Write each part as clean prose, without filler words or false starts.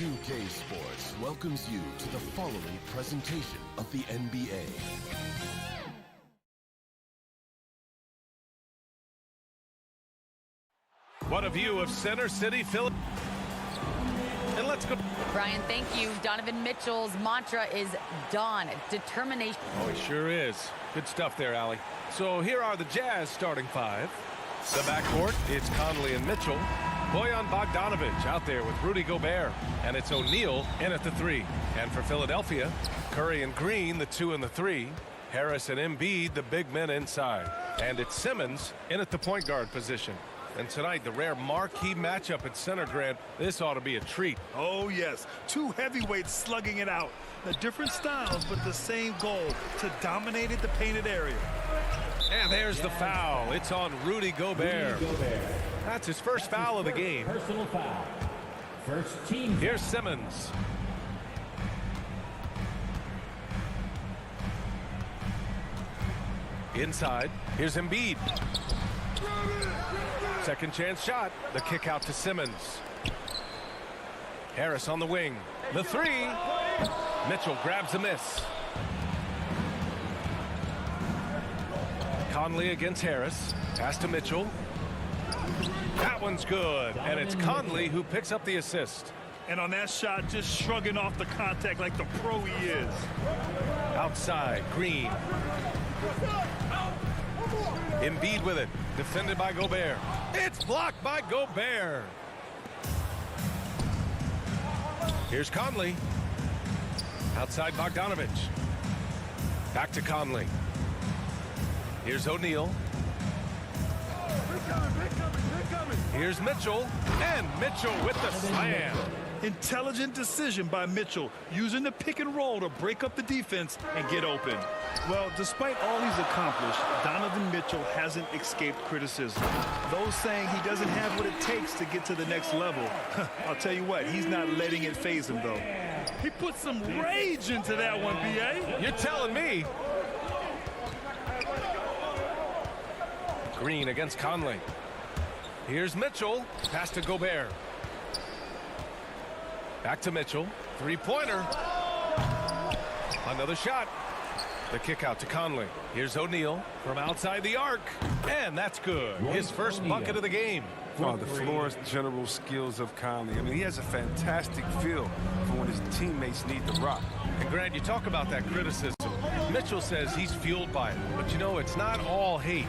2K Sports welcomes you to the following presentation of the NBA. What a view of Center City, Philly. And let's go. Brian, thank you. Donovan Mitchell's mantra is dawn, determination. Oh, he sure is. Good stuff there, Allie. So here are the Jazz starting five. The backcourt, it's Conley and Mitchell. Bojan Bogdanovic out there with Rudy Gobert. And it's O'Neal in at the 3. And for Philadelphia, Curry and Green, the 2 and the 3. Harris and Embiid, the big men inside. And it's Simmons in at the point guard position. And tonight, the rare marquee matchup at center, Grant. This ought to be a treat. Oh, yes. Two heavyweights slugging it out. The different styles, but the same goal, to dominate at the painted area. And there's the foul. It's on Rudy Gobert. That's his first foul of the game. Personal foul. First team. Here's Simmons. Inside. Here's Embiid. Second chance shot. The kick out to Simmons. Harris on the wing. The 3. Mitchell grabs a miss. Conley against Harris. Pass to Mitchell. That one's good. And it's Conley who picks up the assist. And on that shot, just shrugging off the contact like the pro he is. Outside, Green. Embiid with it. Defended by Gobert. It's blocked by Gobert. Here's Conley. Outside Bogdanovic. Back to Conley. Here's O'Neal. Here's Mitchell. And Mitchell with the slam. Intelligent decision by Mitchell, using the pick and roll to break up the defense and get open. Well, despite all he's accomplished, Donovan Mitchell hasn't escaped criticism. Those saying he doesn't have what it takes to get to the next level. I'll tell you what, he's not letting it faze him, though. He put some rage into that one, B.A. You're telling me. Green against Conley. Here's Mitchell. Pass to Gobert. Back to Mitchell. Three-pointer. Another shot. The kick out to Conley. Here's O'Neal from outside the arc. And that's good. His first bucket of the game. Oh, the floor's general skills of Conley. I mean, he has a fantastic feel for when his teammates need the rock. And Grant, you talk about that criticism. Mitchell says he's fueled by it. But, you know, it's not all hate.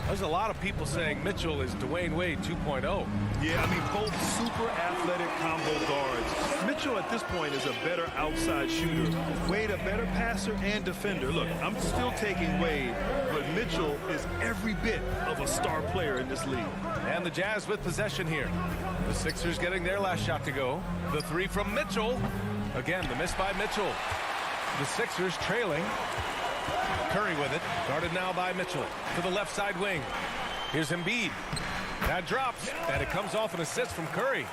There's a lot of people saying Mitchell is Dwayne Wade 2.0. Yeah, I mean, both super athletic combo guards. Mitchell at this point is a better outside shooter. Wade a better passer and defender. Look, I'm still taking Wade, but Mitchell is every bit of a star player in this league. And the Jazz with possession here. The Sixers getting their last shot to go. The 3 from Mitchell. Again, the miss by Mitchell. The Sixers trailing. Curry with it. Guarded now by Mitchell. To the left side wing. Here's Embiid. That drops. And it comes off an assist from Curry.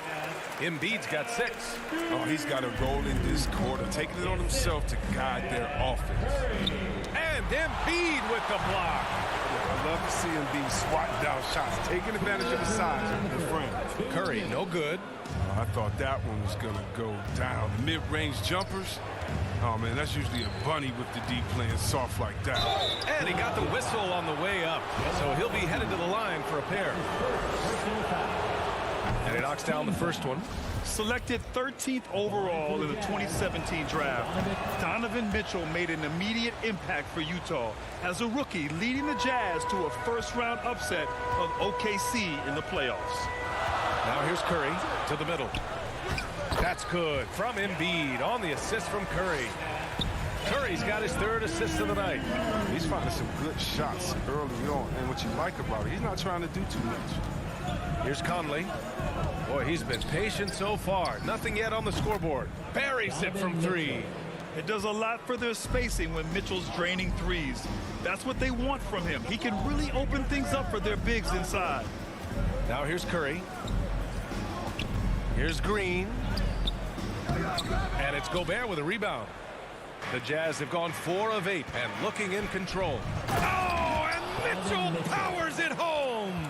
Embiid's got 6. Oh, he's got a role in this quarter, taking it on himself to guide their offense. And Embiid with the block. I love to see Embiid swatting down shots, taking advantage of the size of the frame. Curry, no good. I thought that one was going to go down. Mid-range jumpers. Oh, man, that's usually a bunny with the deep playing soft like that. And he got the whistle on the way up. So he'll be headed to the line for a pair. And he knocks down the first one. Selected 13th overall in the 2017 draft, Donovan Mitchell made an immediate impact for Utah as a rookie, leading the Jazz to a first-round upset of OKC in the playoffs. Now here's Curry to the middle. That's good from Embiid on the assist from Curry. Curry's got his third assist of the night. He's finding some good shots early on, and what you like about it, he's not trying to do too much. Here's Conley. Boy, he's been patient so far. Nothing yet on the scoreboard. Buries it from three. It does a lot for their spacing when Mitchell's draining threes. That's what they want from him. He can really open things up for their bigs inside. Now here's Curry. Here's Green. And it's Gobert with a rebound. The Jazz have gone 4 of 8 and looking in control. Oh, and Mitchell powers it home.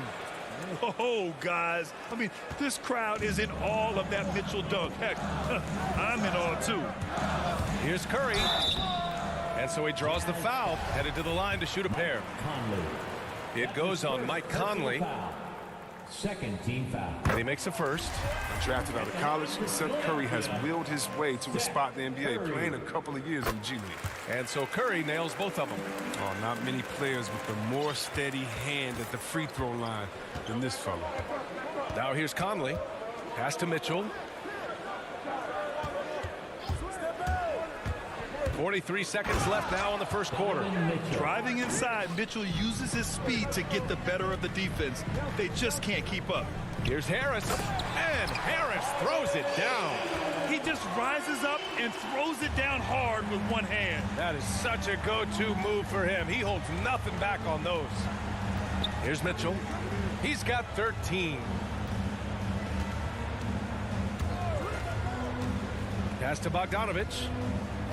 Oh, guys. I mean, this crowd is in awe of that Mitchell dunk. Heck, I'm in awe, too. Here's Curry. And so he draws the foul, headed to the line to shoot a pair. Conley. It goes on Mike Conley. Second team foul. And he makes a first. Drafted out of college, Seth Curry has willed his way to a spot in the NBA, playing a couple of years in the G League. And so Curry nails both of them. Oh, not many players with a more steady hand at the free throw line than this fella. Now here's Conley. Pass to Mitchell. 43 seconds left now in the first quarter. Driving inside, Mitchell uses his speed to get the better of the defense. They just can't keep up. Here's Harris. And Harris throws it down. He just rises up and throws it down hard with one hand. That is such a go-to move for him. He holds nothing back on those. Here's Mitchell. He's got 13. Pass to Bogdanovich.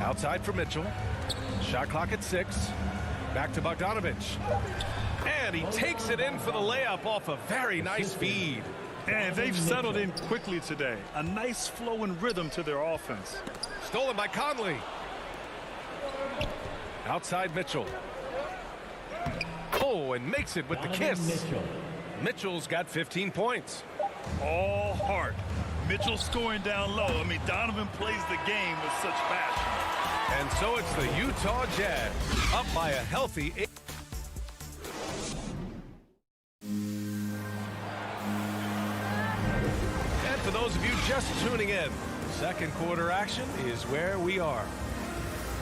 Outside for Mitchell. Shot clock at 6. Back to Bogdanovich. And he takes it in for the layup off a very nice feed. And they've settled in quickly today. A nice flow and rhythm to their offense. Stolen by Conley. Outside Mitchell. Oh, and makes it with the kiss. Mitchell's got 15 points. All heart. Mitchell scoring down low. I mean, Donovan plays the game with such passion. And so it's the Utah Jazz up by a healthy 8. And for those of you just tuning in, second quarter action is where we are.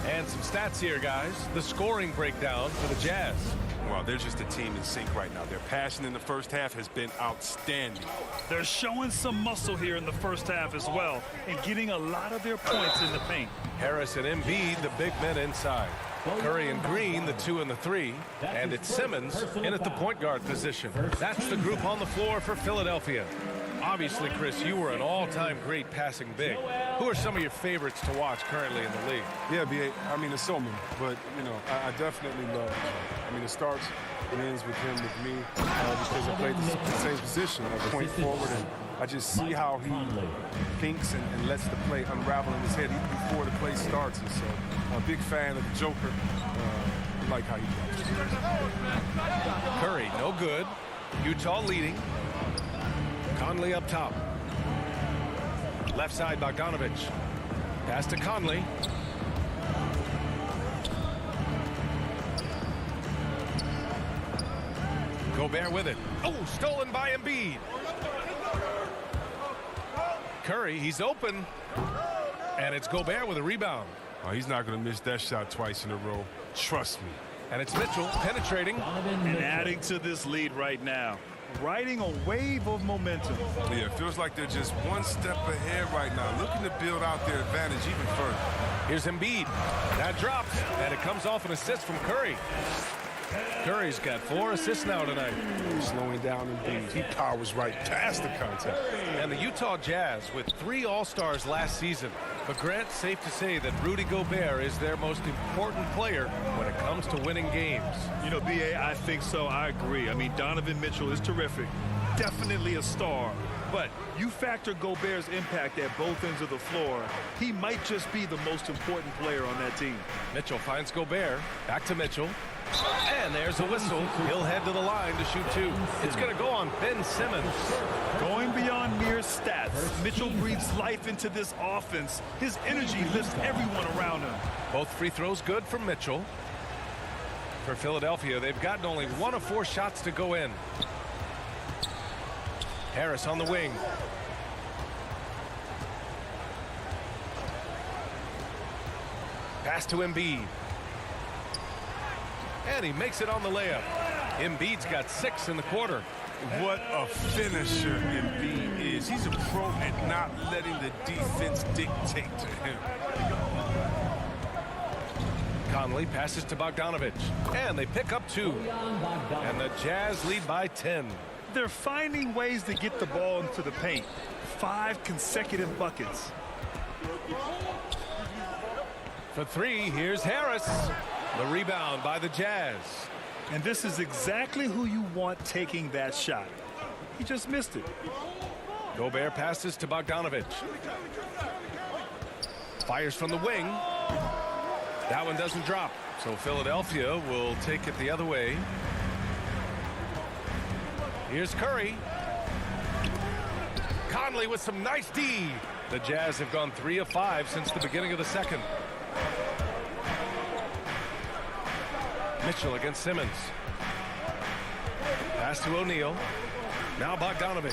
And some stats here, guys. The scoring breakdown for the Jazz. Well, they're just a team in sync right now. Their passion in the first half has been outstanding. They're showing some muscle here in the first half as well and getting a lot of their points in the paint. Harris and Embiid, the big men inside. Curry and Green, the 2 and the 3. And it's Simmons in at the point guard position. That's the group on the floor for Philadelphia. Obviously, Chris, you were an all-time great passing big. Who are some of your favorites to watch currently in the league? Yeah, B.A., I mean, there's so many, but, you know, I definitely love him. I mean, it starts and ends with him, with me, because I played the same position at point forward, and I just see how he thinks and lets the play unravel in his head even before the play starts. And so I'm a big fan of the Joker. I like how he plays. Curry, no good. Utah leading. Conley up top. Left side, Bogdanovich. Pass to Conley. Gobert with it. Oh, stolen by Embiid. Curry, he's open. And it's Gobert with a rebound. Oh, he's not going to miss that shot twice in a row. Trust me. And it's Mitchell penetrating. And adding to this lead right now. Riding a wave of momentum. Yeah, it feels like they're just one step ahead right now, looking to build out their advantage even further. Here's Embiid. That drops, and it comes off an assist from Curry. Curry's got 4 assists now tonight. Slowing down Embiid. He powers right past the contact. And the Utah Jazz with 3 All-Stars last season. But Grant, safe to say that Rudy Gobert is their most important player when it comes to winning games. You know, B.A., I think so. I agree. I mean, Donovan Mitchell is terrific. Definitely a star. But you factor Gobert's impact at both ends of the floor, he might just be the most important player on that team. Mitchell finds Gobert. Back to Mitchell. And there's a whistle. He'll head to the line to shoot two. It's going to go on Ben Simmons. Going beyond mere stats, Mitchell breathes life into this offense. His energy lifts everyone around him. Both free throws good from Mitchell. For Philadelphia, they've gotten only 1 of 4 shots to go in. Harris on the wing. Pass to Embiid. And he makes it on the layup. Embiid's got 6 in the quarter. What a finisher Embiid is. He's a pro at not letting the defense dictate to him. Conley passes to Bogdanovich. And they pick up 2. And the Jazz lead by 10. They're finding ways to get the ball into the paint. 5 consecutive buckets. For 3, here's Harris. The rebound by the Jazz. And this is exactly who you want taking that shot. He just missed it. Gobert passes to Bogdanovich. Fires from the wing. That one doesn't drop. So Philadelphia will take it the other way. Here's Curry. Conley with some nice D. The Jazz have gone 3 of 5 since the beginning of the second. Mitchell against Simmons. Pass to O'Neal. Now Bogdanovich.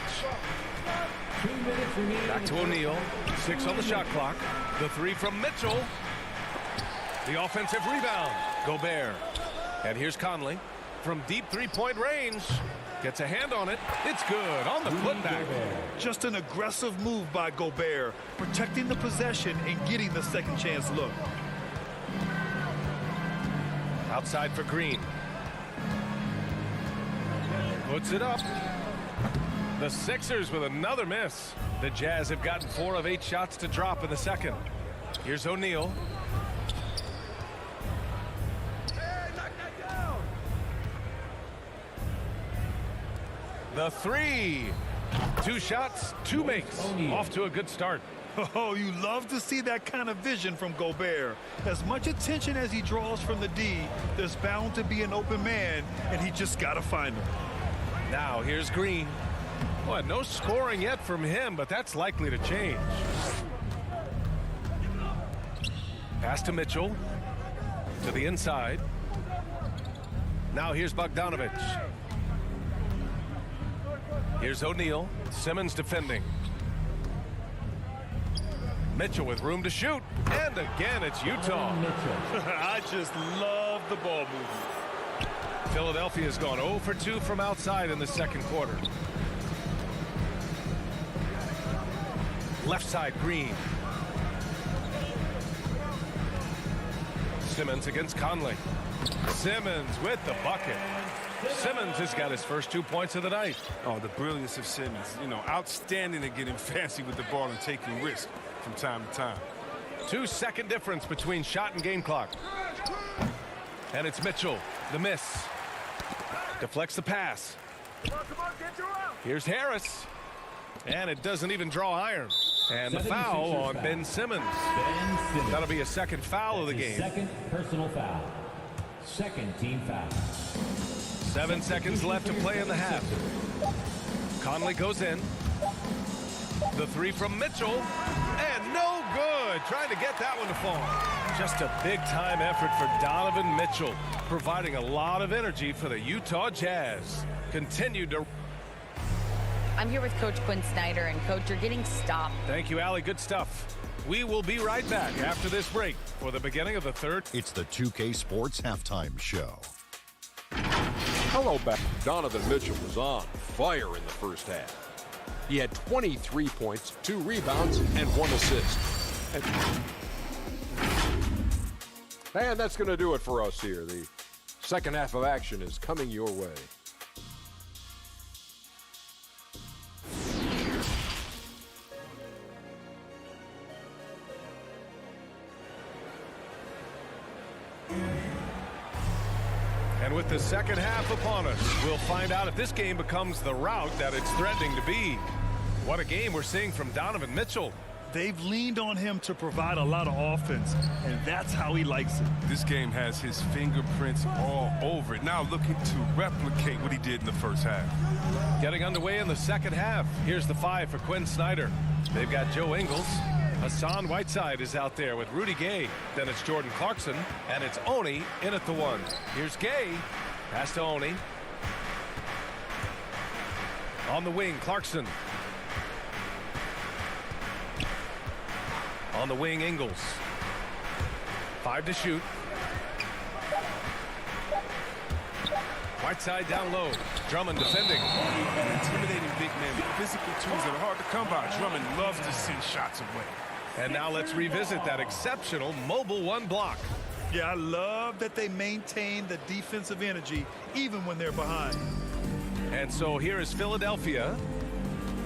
Back to O'Neal. 6 on the shot clock. The 3 from Mitchell. The offensive rebound. Gobert. And here's Conley. From deep three-point range. Gets a hand on it. It's good on the putback. Just an aggressive move by Gobert. Protecting the possession and getting the second chance look. Outside for Green. Puts it up. The Sixers with another miss. The Jazz have gotten 4 of 8 shots to drop in the second. Here's O'Neal. The 3. 2 shots, 2 makes. Off to a good start. Oh, you love to see that kind of vision from Gobert. As much attention as he draws from the D, there's bound to be an open man, and he just got to find him. Now here's Green. Boy, no scoring yet from him, but that's likely to change. Pass to Mitchell. To the inside. Now here's Bogdanovich. Here's O'Neal. Simmons defending. Mitchell with room to shoot. And again, it's Utah. I just love the ball movement. Philadelphia's gone 0 for 2 from outside in the second quarter. Left side, Green. Simmons against Conley. Simmons with the bucket. Simmons has got his first 2 points of the night. Oh, the brilliance of Simmons. You know, outstanding at getting fancy with the ball and taking risks from time to time. 2-second difference between shot and game clock. And it's Mitchell. The miss. Deflects the pass. Here's Harris. And it doesn't even draw iron. And the foul on Ben Simmons. That'll be a second foul of the game. Second personal foul. Second team foul. 7 seconds left to play in the half. Conley goes in. The 3 from Mitchell. And no good. Trying to get that one to fall. Just a big-time effort for Donovan Mitchell, providing a lot of energy for the Utah Jazz. Continued to... I'm here with Coach Quinn Snyder, and Coach, you're getting stopped. Thank you, Allie. Good stuff. We will be right back after this break for the beginning of the third. It's the 2K Sports Halftime Show. Hello back. Donovan Mitchell was on fire in the first half. He had 23 points, 2 rebounds, and 1 assist. And that's going to do it for us here. The second half of action is coming your way. And with the second half upon us, we'll find out if this game becomes the rout that it's threatening to be. What a game we're seeing from Donovan Mitchell. They've leaned on him to provide a lot of offense, and that's how he likes it. This game has his fingerprints all over it. Now looking to replicate what he did in the first half. Getting underway in the second half. Here's the 5 for Quinn Snyder. They've got Joe Ingles. Hassan Whiteside is out there with Rudy Gay. Then it's Jordan Clarkson, and it's Oni in at the 1. Here's Gay. Pass to Oni. On the wing, Clarkson. On the wing, Ingles. 5 to shoot. Whiteside down low. Drummond defending. An intimidating big man with physical tools that are hard to come by. Drummond loves to send shots away. And now let's revisit that exceptional mobile 1 block. Yeah, I love that they maintain the defensive energy even when they're behind. And so here is Philadelphia.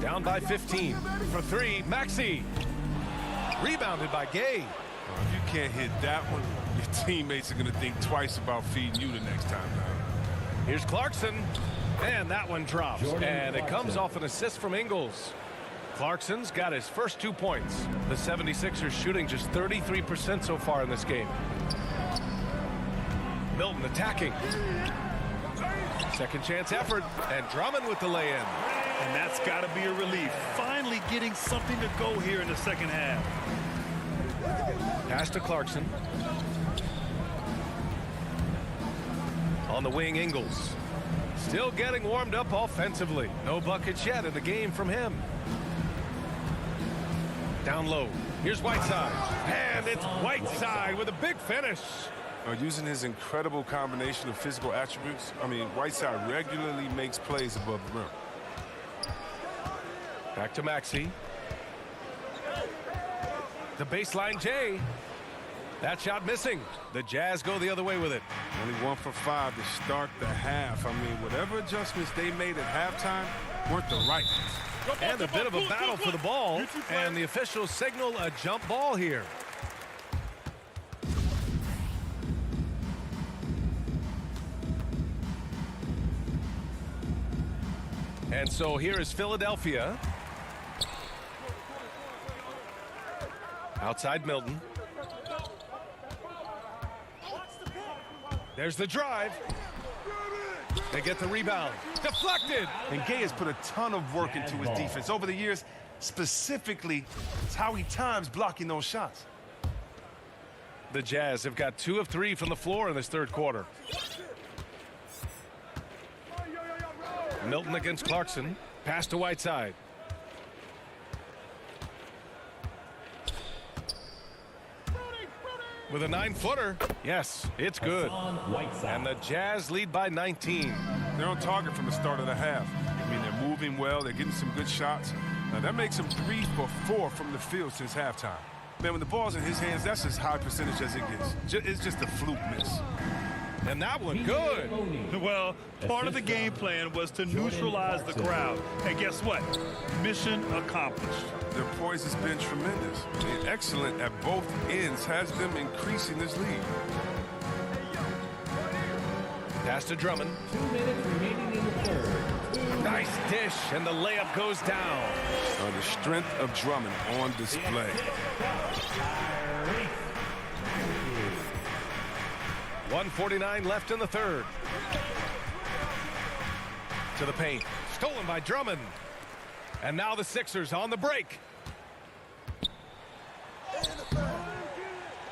Down by 15. For 3, Maxey. Rebounded by Gay. If you can't hit that one, your teammates are going to think twice about feeding you the next time down. Here's Clarkson. And that one drops. And it comes off an assist from Ingles. Clarkson's got his first 2 points. The 76ers shooting just 33% so far in this game. Milton attacking. Second chance effort. And Drummond with the lay-in. And that's got to be a relief. Finally getting something to go here in the second half. Pass to Clarkson. On the wing, Ingles. Still getting warmed up offensively. No buckets yet in the game from him. Down low. Here's Whiteside. And it's Whiteside with a big finish. Using his incredible combination of physical attributes, Whiteside regularly makes plays above the rim. Back to Maxey. The baseline J. That shot missing. The Jazz go the other way with it. Only 1 for 5 to start the half. Whatever adjustments they made at halftime weren't the right ones. And a bit of a battle for the ball. And the officials signal a jump ball here. And so here is Philadelphia. Outside Milton. There's the drive. They get the rebound. Deflected. And Gay has put a ton of work into his defense over the years. Specifically, it's how he times blocking those shots. The Jazz have got 2 of 3 from the floor in this third quarter. Milton against Clarkson. Pass to Whiteside. With a 9-footer. Yes, it's good. And the Jazz lead by 19. They're on target from the start of the half. They're moving well. They're getting some good shots. Now, that makes them 3 for 4 from the field since halftime. Man, when the ball's in his hands, that's as high percentage as it gets. It's just a fluke miss. And that one good. Well, part of the game plan was to neutralize the crowd. And guess what? Mission accomplished. Their poise has been tremendous. Excellent at both ends, has them increasing this lead. Pass to Drummond. 2 minutes remaining in the third. Nice dish, and the layup goes down. The strength of Drummond on display. 1:49 left in the third. To the paint. Stolen by Drummond. And now the Sixers on the break.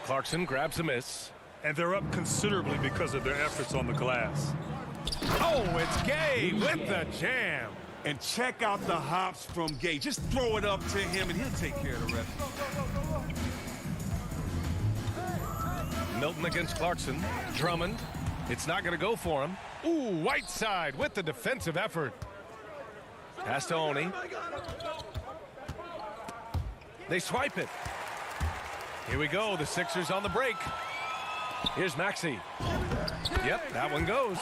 Clarkson grabs a miss. And they're up considerably because of their efforts on the glass. Oh, it's Gay with the jam. And check out the hops from Gay. Just throw it up to him, and he'll take care of the rest. Milton against Clarkson. Drummond. It's not going to go for him. Ooh, Whiteside with the defensive effort. Pass to Oni. They swipe it. Here we go. The Sixers on the break. Here's Maxey. Yep, that one goes.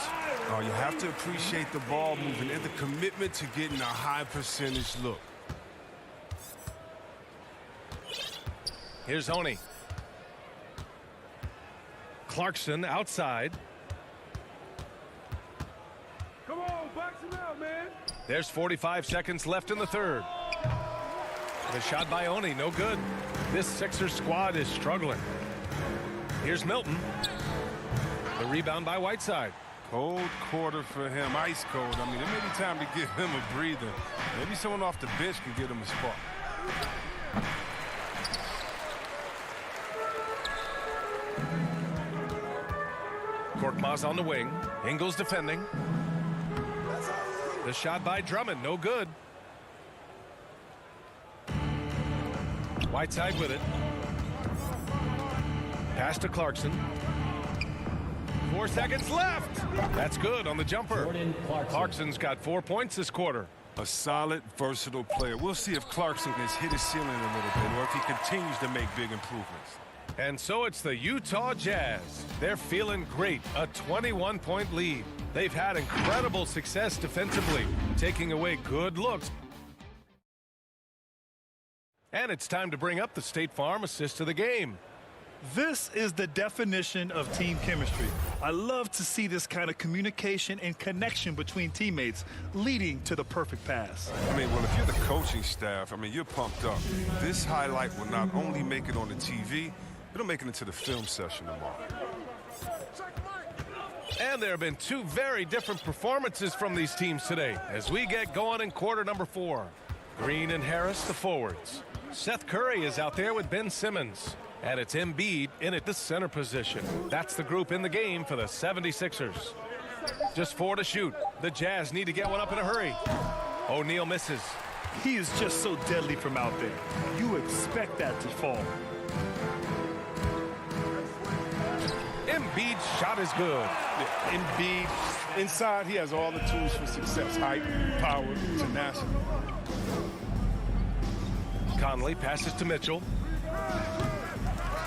Oh, you have to appreciate the ball movement and the commitment to getting a high percentage look. Here's Oni. Clarkson outside. Come on, box him out, man. There's 45 seconds left in the third. The shot by Oni, no good. This Sixers squad is struggling. Here's Milton. The rebound by Whiteside. Cold quarter for him, ice cold. I mean, it may be time to give him a breather. Maybe someone off the bench can get him a spark. Korkmaz on the wing. Ingles defending. The shot by Drummond, no good. Whiteside with it. Pass to Clarkson. 4 seconds left. That's good on the jumper. Clarkson's got 4 points this quarter. A solid, versatile player. We'll see if Clarkson has hit his ceiling a little bit or if he continues to make big improvements. And so it's the Utah Jazz. They're feeling great, a 21-point lead. They've had incredible success defensively, taking away good looks. And it's time to bring up the State Farm assist of the game. This is the definition of team chemistry. I love to see this kind of communication and connection between teammates leading to the perfect pass. I mean, well, if you're the coaching staff, I mean, you're pumped up. This highlight will not only make it on the TV, it'll make it into the film session tomorrow. And there have been 2 very different performances from these teams today as we get going in quarter number 4. Green and Harris, the forwards. Seth Curry is out there with Ben Simmons. And it's Embiid in at the center position. That's the group in the game for the 76ers. Just 4 to shoot. The Jazz need to get one up in a hurry. O'Neal misses. He is just so deadly from out there. You expect that to fall. Embiid's shot is good. Embiid, inside, he has all the tools for success. Height, power, tenacity. Conley passes to Mitchell.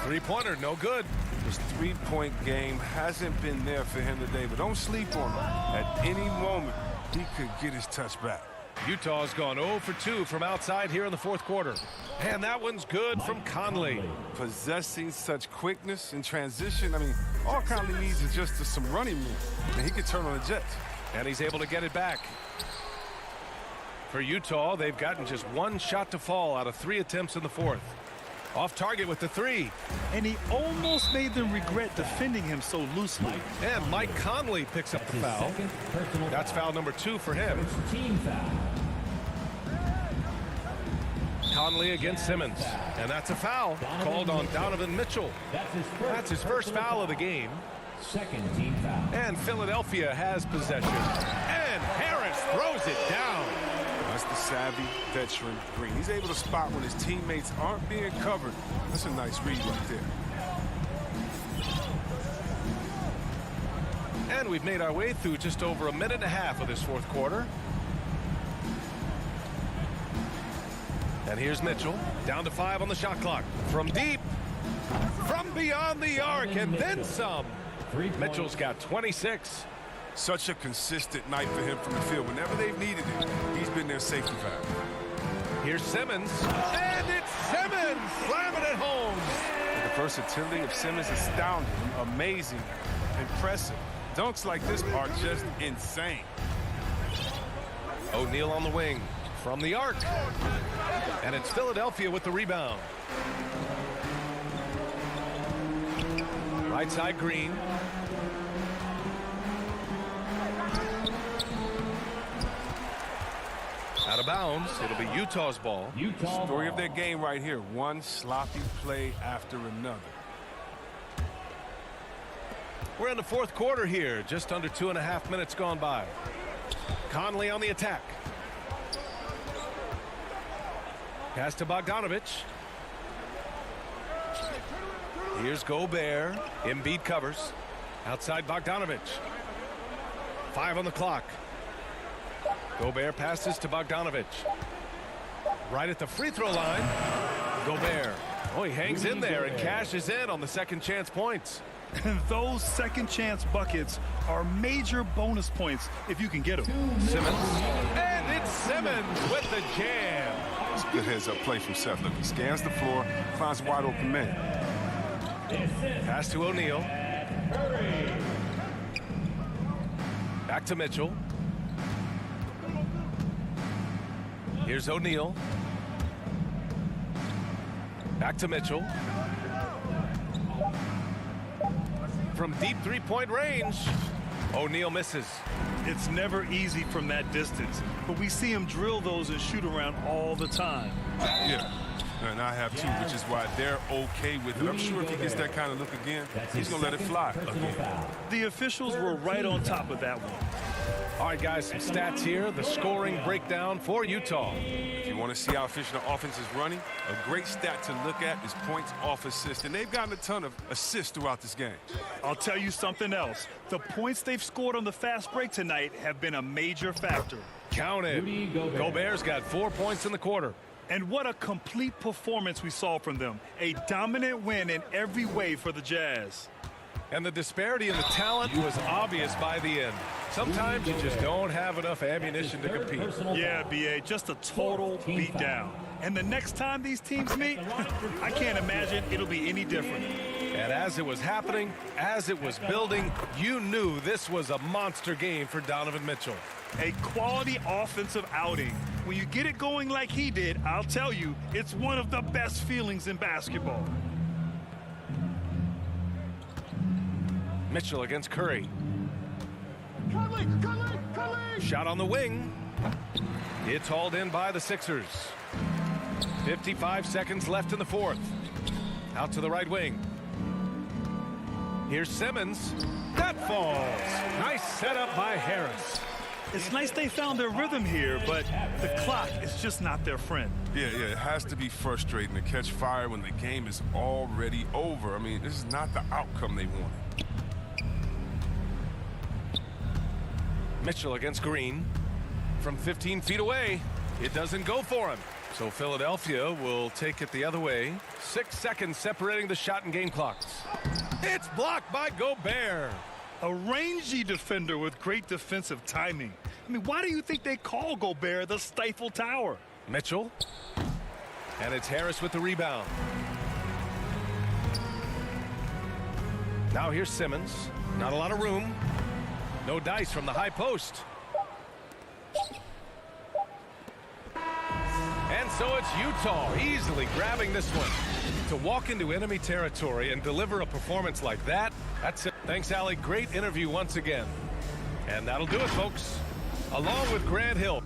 Three-pointer, no good. His three-point game hasn't been there for him today, but don't sleep on him. At any moment, he could get his touch back. Utah's gone 0 for 2 from outside here in the 4th quarter. And that one's good from Conley. Possessing such quickness in transition, I mean, all Conley needs is just some running room, and he can turn on the Jets. And he's able to get it back. For Utah, they've gotten just 1 shot to fall out of 3 attempts in the 4th. Off target with the 3. And he almost made them regret defending him so loosely. And Mike Conley picks up the foul. That's foul number 2 for him. Team foul. Conley against Simmons. And that's a foul called on Donovan Mitchell. That's his first foul of the game. Second team foul. And Philadelphia has possession. And Harris throws it down. That's the savvy veteran Green. He's able to spot when his teammates aren't being covered. That's a nice read right there. And we've made our way through just over a minute and a half of this 4th quarter. And here's Mitchell, down to 5 on the shot clock. From deep, from beyond the arc, and then some. Mitchell's got 26. Such a consistent night for him from the field. Whenever they've needed it, he's been their safety valve. Here's Simmons, and it's Simmons slamming it home. The versatility of Simmons is astounding, amazing, impressive. Dunks like this are just insane. O'Neal on the wing, from the arc. And it's Philadelphia with the rebound. Right side Green. Out of bounds. It'll be Utah's ball. Story of their game right here. One sloppy play after another. We're in the 4th quarter here. Just under 2.5 minutes gone by. Conley on the attack. Pass to Bogdanovich. Here's Gobert. Embiid covers. Outside Bogdanovich. 5 on the clock. Gobert passes to Bogdanovich. Right at the free throw line. Gobert. Oh, he hangs in there and cashes in on the second chance points. And those second chance buckets are major bonus points if you can get them. Simmons. And it's Simmons with the jam. It's a good heads-up play from Seth. Look, he scans the floor, finds a wide open man. Pass to O'Neal. Back to Mitchell. Here's O'Neal. Back to Mitchell. From deep three-point range, O'Neal misses. It's never easy from that distance, but we see him drill those and shoot around all the time. Yeah, and I have too, which is why they're okay with it. I'm sure if he gets that kind of look again, he's going to let it fly again. The officials were right on top of that one. All right, guys, some stats here. The scoring breakdown for Utah. If you want to see how efficient the offense is running, a great stat to look at is points off assist, and they've gotten a ton of assists throughout this game. I'll tell you something else. The points they've scored on the fast break tonight have been a major factor. Count it. Gobert's got 4 points in the quarter. And what a complete performance we saw from them. A dominant win in every way for the Jazz. And the disparity in the talent was obvious by the end. Sometimes you just don't have enough ammunition to compete. Yeah, B.A., just a total beatdown. And the next time these teams meet, I can't imagine it'll be any different. And as it was happening, as it was building, you knew this was a monster game for Donovan Mitchell. A quality offensive outing. When you get it going like he did, I'll tell you, it's one of the best feelings in basketball. Mitchell against Curry. Shot on the wing. It's hauled in by the Sixers. 55 seconds left in the fourth. Out to the right wing. Here's Simmons. That falls. Nice setup by Harris. It's nice they found their rhythm here, but the clock is just not their friend. Yeah, it has to be frustrating to catch fire when the game is already over. I mean, this is not the outcome they wanted. Mitchell against Green. From 15 feet away, it doesn't go for him. So Philadelphia will take it the other way. 6 seconds separating the shot and game clocks. It's blocked by Gobert. A rangy defender with great defensive timing. I mean, why do you think they call Gobert the Stifle Tower? Mitchell. And it's Harris with the rebound. Now here's Simmons. Not a lot of room. No dice from the high post. And so it's Utah easily grabbing this one. To walk into enemy territory and deliver a performance like that, that's it. Thanks, Allie. Great interview once again. And that'll do it, folks. Along with Grant Hill.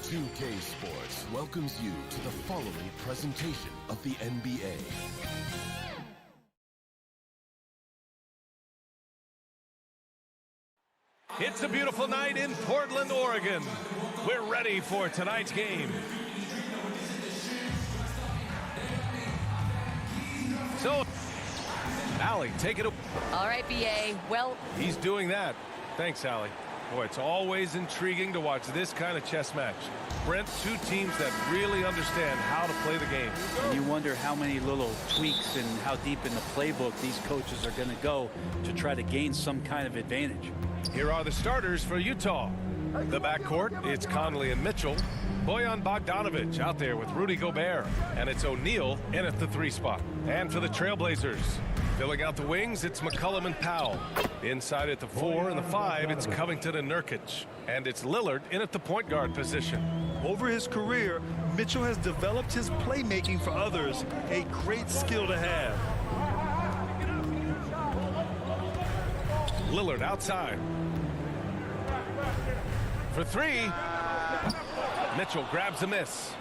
2K Sports welcomes you to the following presentation of the NBA. It's a beautiful night in Portland, Oregon. We're ready for tonight's game. So, Allie, take it away. All right, BA. Well, He's doing that. Thanks, Allie. Boy, it's always intriguing to watch this kind of chess match. Brent, two teams that really understand how to play the game. You wonder how many little tweaks and how deep in the playbook these coaches are going to go to try to gain some kind of advantage. Here are the starters for Utah. The backcourt, it's Conley and Mitchell. Bojan Bogdanovic out there with Rudy Gobert. And it's O'Neal in at the 3 spot. And for the Trailblazers, filling out the wings, it's McCollum and Powell. Inside at the 4 and the 5, it's Covington and Nurkic. And it's Lillard in at the point guard position. Over his career, Mitchell has developed his playmaking for others, a great skill to have. Lillard outside. For 3, Mitchell grabs a miss.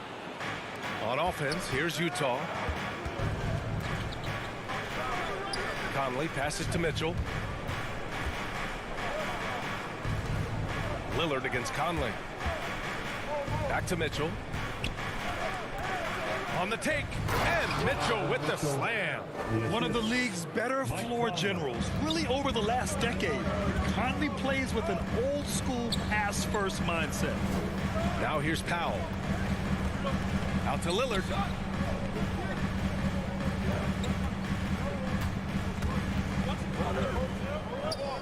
On offense, here's Utah. Conley passes to Mitchell. Lillard against Conley. Back to Mitchell. On the take, and Mitchell with the slam. One of the league's better floor generals, really over the last decade. Conley plays with an old-school pass-first mindset. Now here's Powell. Out to Lillard.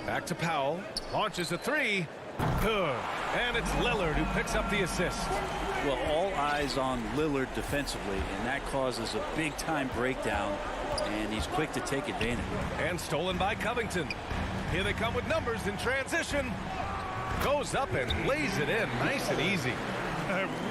Back to Powell. Launches a 3. Good. And it's Lillard who picks up the assist. Well, all eyes on Lillard defensively, and that causes a big-time breakdown, and he's quick to take advantage. And stolen by Covington. Here they come with numbers in transition. Goes up and lays it in. Nice and easy.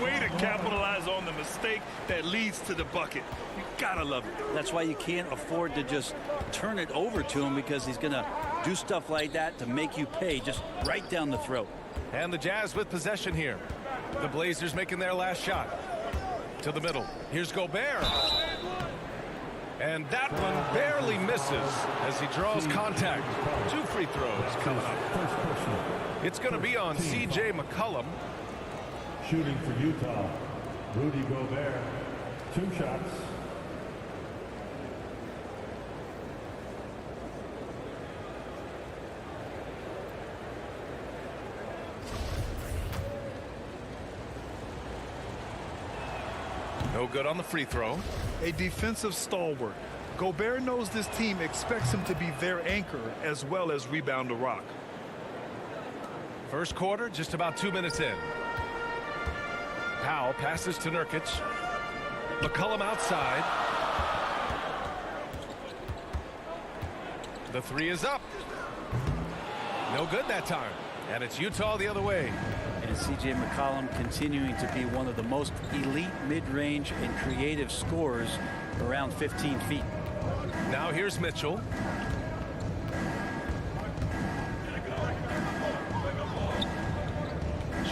Way to capitalize on the mistake that leads to the bucket. You gotta love it. That's why you can't afford to just turn it over to him, because he's going to do stuff like that to make you pay just right down the throat. And the Jazz with possession here. The Blazers making their last shot. To the middle. Here's Gobert. And that one barely misses as he draws contact. 2 free throws coming up. It's going to be on C.J. McCollum. Shooting for Utah, Rudy Gobert. 2 shots. No good on the free throw. A defensive stalwart. Gobert knows this team expects him to be their anchor as well as rebound the rock. First quarter, just about 2 minutes in. Powell passes to Nurkic. McCollum outside. The 3 is up. No good that time. And it's Utah the other way. And C.J. McCollum continuing to be one of the most elite mid-range and creative scorers around 15 feet. Now here's Mitchell.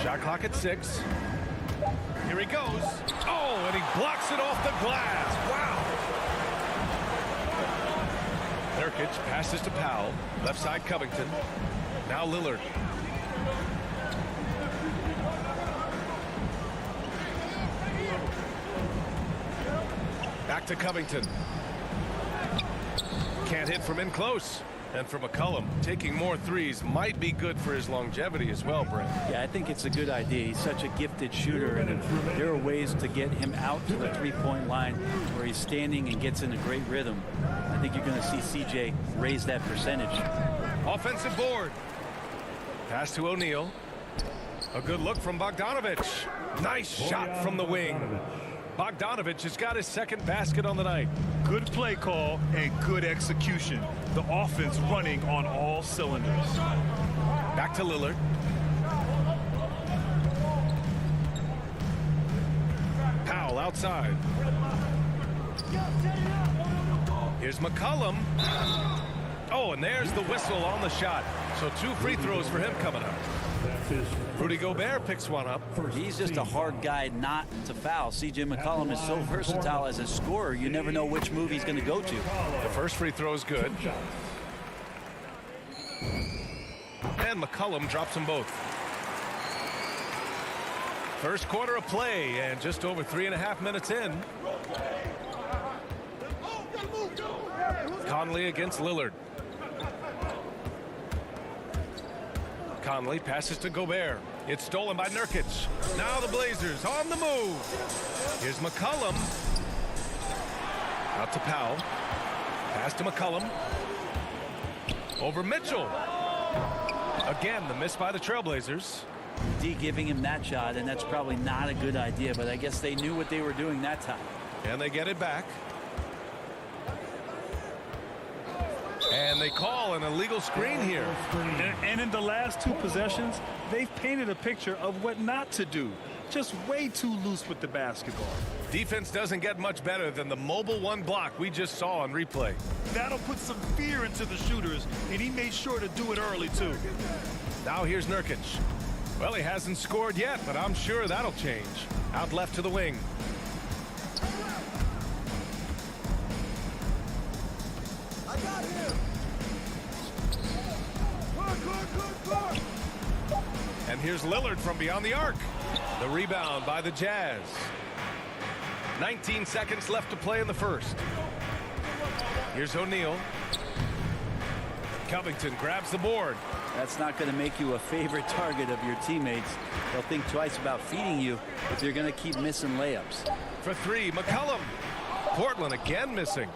Shot clock at 6. Here he goes. Oh, and he blocks it off the glass. Wow. Nurkic passes to Powell. Left side Covington. Now Lillard. Back to Covington. Can't hit from in close. And for McCollum, taking more 3s might be good for his longevity as well, Brent. Yeah, I think it's a good idea. He's such a gifted shooter, and there are ways to get him out to the 3-point line where he's standing and gets in a great rhythm. I think you're going to see C.J. raise that percentage. Offensive board. Pass to O'Neal. A good look from Bogdanovic. Nice shot from the wing. Bogdanovic has got his 2nd basket on the night. Good play call and good execution. The offense running on all cylinders. Back to Lillard. Powell outside. Here's McCollum. Oh, and there's the whistle on the shot. So 2 free throws for him coming up. Rudy Gobert picks one up. He's just a hard guy not to foul. C.J. McCollum is so versatile as a scorer, you never know which move he's going to go to. The first free throw is good. And McCollum drops them both. First quarter of play, and just over 3.5 minutes in. Conley against Lillard. Conley passes to Gobert. It's stolen by Nurkic. Now the Blazers on the move. Here's McCollum. Out to Powell. Pass to McCollum. Over Mitchell. Again, the miss by the Trailblazers. D giving him that shot, and that's probably not a good idea, but I guess they knew what they were doing that time. And they get it back. And they call an illegal screen here. And in the last two possessions, they've painted a picture of what not to do. Just way too loose with the basketball. Defense doesn't get much better than the mobile one block we just saw on replay. That'll put some fear into the shooters, and he made sure to do it early, too. Now here's Nurkic. Well, he hasn't scored yet, but I'm sure that'll change. Out left to the wing. I got him. Good. And here's Lillard from beyond the arc. The rebound by the Jazz. 19 seconds left to play in the first. Here's O'Neal. Covington grabs the board. That's not going to make you a favorite target of your teammates. They'll think twice about feeding you if you're going to keep missing layups. For three, McCollum. Portland again missing.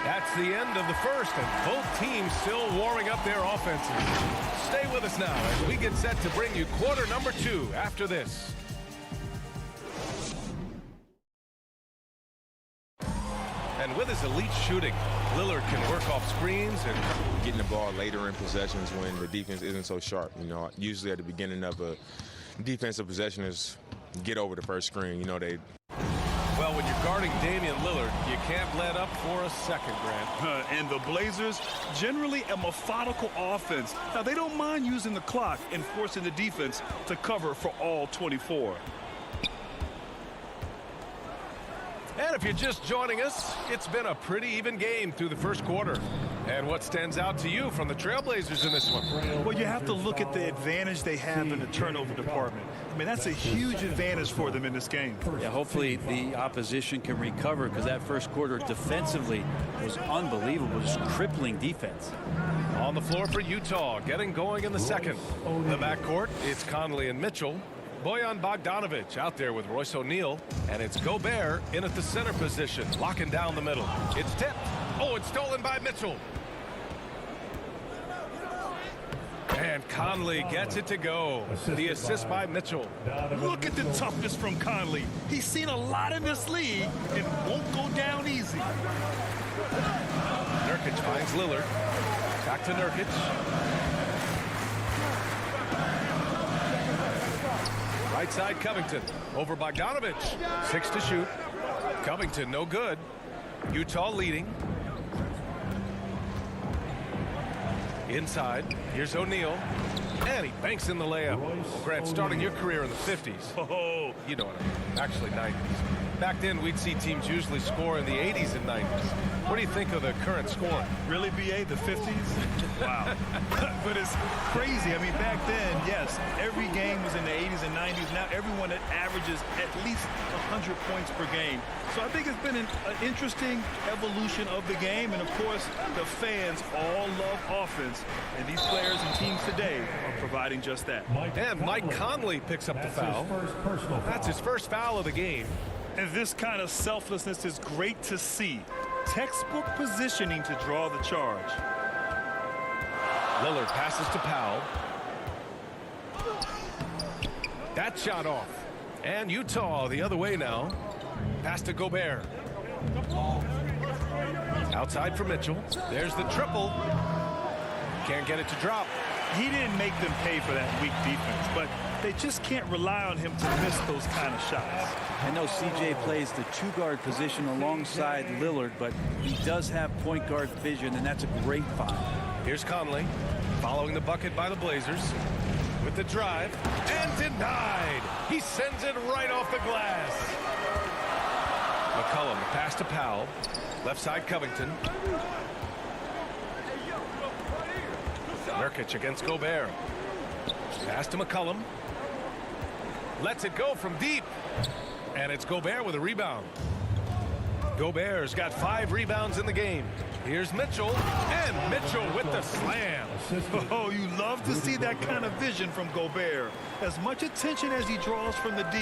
That's the end of the first, and both teams still warming up their offenses. Stay with us now as we get set to bring you quarter number 2 after this. And with his elite shooting, Lillard can work off screens and getting the ball later in possessions when the defense isn't so sharp. You know, usually at the beginning of a defensive possession is get over the first screen. You know, well, when you're guarding Damian Lillard, you can't let up for a second, Grant. And the Blazers, generally a methodical offense. Now, they don't mind using the clock and forcing the defense to cover for all 24. And if you're just joining us, it's been a pretty even game through the first quarter. And what stands out to you from the Trailblazers in this one? Well, you have to look at the advantage they have in the turnover department. I mean, that's a huge advantage for them in this game. Yeah, hopefully the opposition can recover, because that first quarter defensively was unbelievable, just crippling defense. On the floor for Utah, getting going in the second. The backcourt, it's Conley and Mitchell. Bojan Bogdanovic out there with Royce O'Neal, and it's Gobert in at the center position, locking down the middle. It's tipped. Oh, it's stolen by Mitchell. And Conley gets it to go. The assist by Mitchell. Look at the toughness from Conley. He's seen a lot in this league and won't go down easy. Nurkic finds Lillard. Back to Nurkic. Right side, Covington. Over Bogdanovic. 6 to shoot. Covington, no good. Utah leading. Inside. Here's O'Neal. And he banks in the layup. Well, Grant, starting your career in the 50s. Oh, you know what I mean. Actually, 90s. Back then, we'd see teams usually score in the 80s and 90s. What do you think of the current scoring? Really, BA, the 50s? Wow. But it's crazy. I mean, back then, yes, every game was in the 80s and 90s. Now everyone averages at least 100 points per game. So I think it's been an interesting evolution of the game. And, of course, the fans all love offense. And these players and teams today are providing just that. And Mike Conley picks up the foul. That's his first foul of the game. And this kind of selflessness is great to see. Textbook positioning to draw the charge. Lillard passes to Powell. That shot off. And Utah the other way now. Pass to Gobert. Outside for Mitchell. There's the triple. Can't get it to drop. He didn't make them pay for that weak defense, but they just can't rely on him to miss those kind of shots. I know CJ plays the 2-guard position alongside Lillard, but he does have point guard vision, and that's a great find. Here's Conley following the bucket by the Blazers. with the drive, and denied. He sends it right off the glass. McCollum, pass to Powell. Left side, Covington. Nurkic against Gobert. Pass to McCollum. Lets it go from deep. And it's Gobert with a rebound. Gobert's got 5 rebounds in the game. Here's Mitchell, and Mitchell with the slam. Oh, you love to see that kind of vision from Gobert. As much attention as he draws from the D,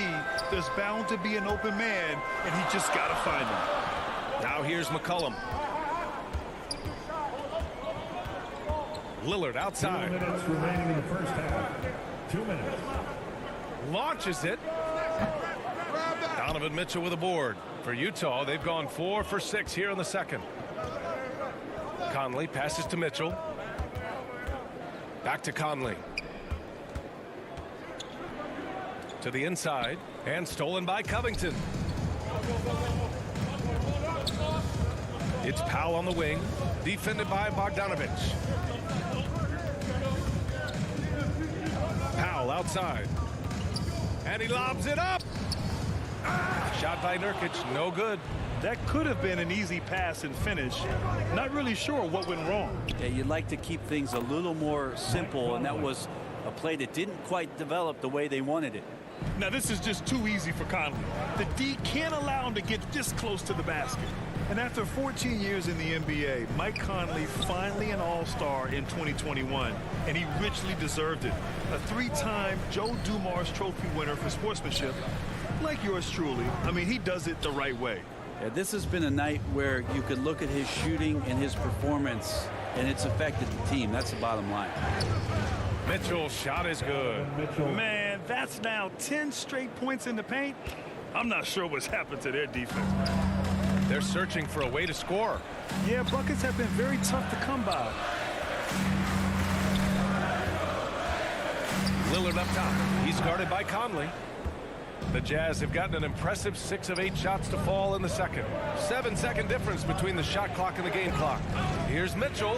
there's bound to be an open man, and he just got to find him. Now here's McCollum. Lillard outside. 2 minutes remaining in the first half. 2 minutes. Launches it. Donovan Mitchell with a board. For Utah, they've gone 4 for 6 here in the second. Conley passes to Mitchell. Back to Conley. To the inside. And stolen by Covington. It's Powell on the wing. Defended by Bogdanovich. Powell outside. And he lobs it up. Shot by Nurkic, no good. That could have been an easy pass and finish. Not really sure what went wrong. Yeah, you'd like to keep things a little more simple, and that was a play that didn't quite develop the way they wanted it. Now, this is just too easy for Conley. The D can't allow him to get this close to the basket. And after 14 years in the NBA, Mike Conley finally an All-Star in 2021, and he richly deserved it. A 3-time Joe Dumars Trophy winner for sportsmanship, like yours truly. I mean, he does it the right way. Yeah, this has been a night where you could look at his shooting and his performance, and it's affected the team. That's the bottom line. Mitchell's shot is good. Man, that's now 10 straight points in the paint. I'm not sure what's happened to their defense. They're searching for a way to score. Yeah, buckets have been very tough to come by. Lillard up top. He's guarded by Conley. The Jazz have gotten an impressive 6 of 8 shots to fall in the second. 7-second difference between the shot clock and the game clock. Here's Mitchell.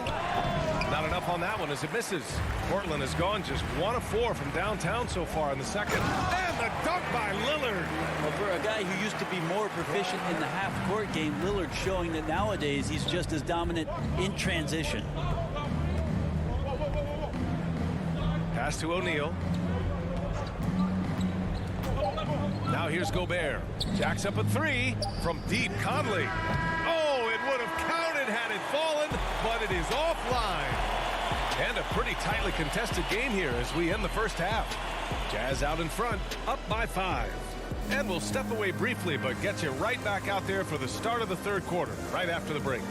Not enough on that one as it misses. Portland has gone just 1 of 4 from downtown so far in the second. And the dunk by Lillard. Well, for a guy who used to be more proficient in the half-court game, Lillard showing that nowadays he's just as dominant in transition. Pass to O'Neal. Now here's Gobert. Jacks up a 3 from deep. Conley. Oh, it would have counted had it fallen, but it is offline. And a pretty tightly contested game here as we end the first half. Jazz out in front, up by 5. And we'll step away briefly, but get you right back out there for the start of the third quarter, right after the break.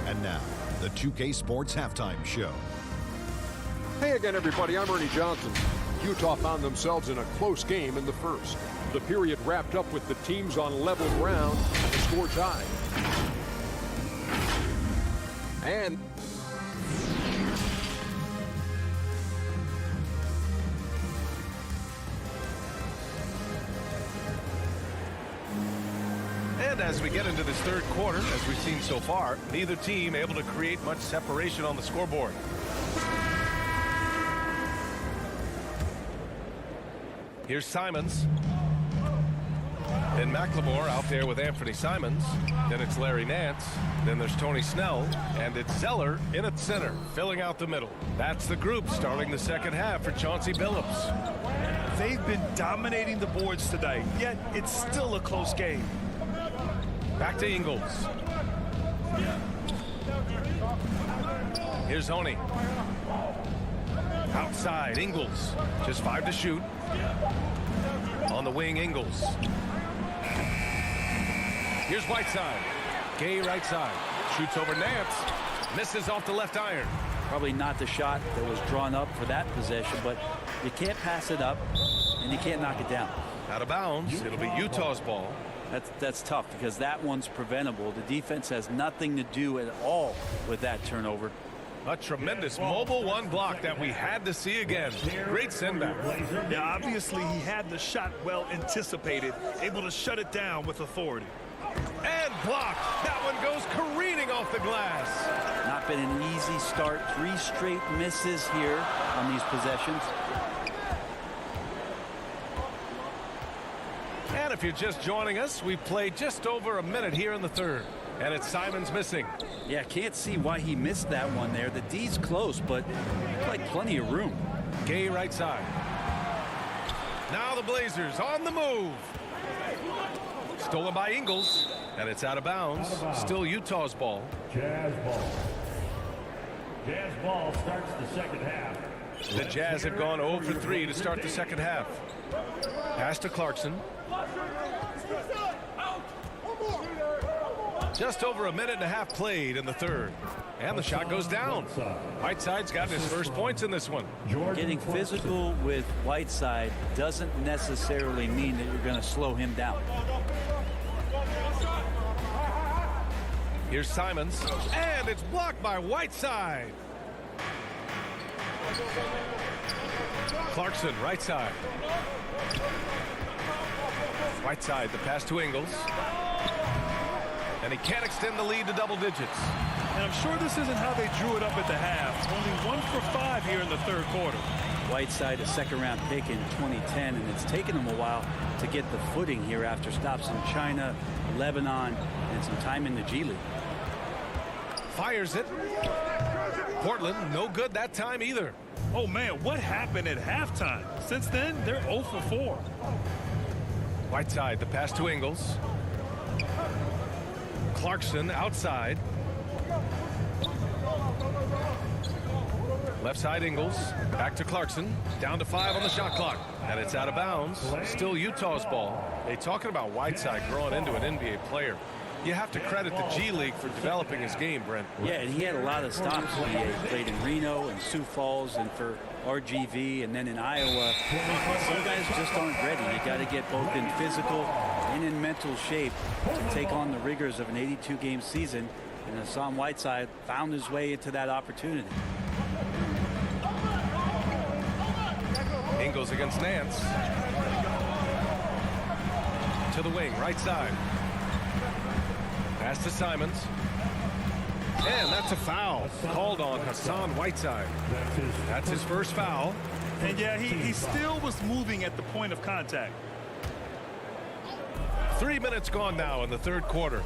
And now, the 2K Sports Halftime Show. Hey again, everybody. I'm Ernie Johnson. Utah found themselves in a close game in the first. The period wrapped up with the teams on level ground and the score tied. And as we get into this third quarter, as we've seen so far, neither team able to create much separation on the scoreboard. Here's Simons. Then McLemore out there with Anthony Simons. Then it's Larry Nance. Then there's Tony Snell. And it's Zeller in at center, filling out the middle. That's the group starting the second half for Chauncey Billups. They've been dominating the boards tonight, yet it's still a close game. Back to Ingles. Here's Honey. Outside, Ingles. Just 5 to shoot. On the wing, Ingles. Here's Whiteside. Gay right side. Shoots over Nance. Misses off the left iron. Probably not the shot that was drawn up for that possession, but you can't pass it up, and you can't knock it down. Out of bounds. It'll be Utah's ball. That's tough because that one's preventable. The defense has nothing to do at all with that turnover. A tremendous mobile one block that we had to see again. Great send back. Yeah, obviously he had the shot well anticipated, able to shut it down with authority. And blocked. That one goes careening off the glass. Not been an easy start. 3 straight misses here on these possessions. And if you're just joining us, we've played just over a minute here in the third. And it's Simons missing. Yeah, can't see why he missed that one there. The D's close, but like plenty of room. Gay right side. Now the Blazers on the move. Stolen by Ingles, and it's out of bounds. Still Utah's ball. Jazz ball. Jazz ball starts the second half. The Jazz have gone 0 for 3 to start the second half. Pass to Clarkson. Just over a minute and a half played in the third. And the shot goes down. Whiteside's gotten his first points in this one. Getting physical with Whiteside doesn't necessarily mean that you're going to slow him down. Here's Simons, and it's blocked by Whiteside. Clarkson, right side. Whiteside, the pass to Ingles. And he can't extend the lead to double digits. And I'm sure this isn't how they drew it up at the half. Only 1 for 5 here in the third quarter. Whiteside, a second-round pick in 2010, and it's taken him a while to get the footing here after stops in China, Lebanon, and some time in the G League. Fires it. Portland, no good that time either. Oh, man, what happened at halftime? Since then, they're 0 for 4. Whiteside, the pass to Ingles. Clarkson outside. Left side Ingles. Back to Clarkson. Down to 5 on the shot clock. And it's out of bounds. Still Utah's ball. They talking about Whiteside growing into an NBA player. You have to credit the G League for developing his game, Brent. Yeah, and he had a lot of stops. He played in Reno and Sioux Falls and for RGV and then in Iowa. Some guys just aren't ready. You got to get both in physical and in mental shape to take on the rigors of an 82-game season. And Hassan Whiteside found his way into that opportunity. Ingles against Nance. To the wing, right side. Pass to Simons. And that's a foul called on Hassan Whiteside. That's his first foul. And yeah, he still was moving at the point of contact. 3 minutes gone now in the third quarter.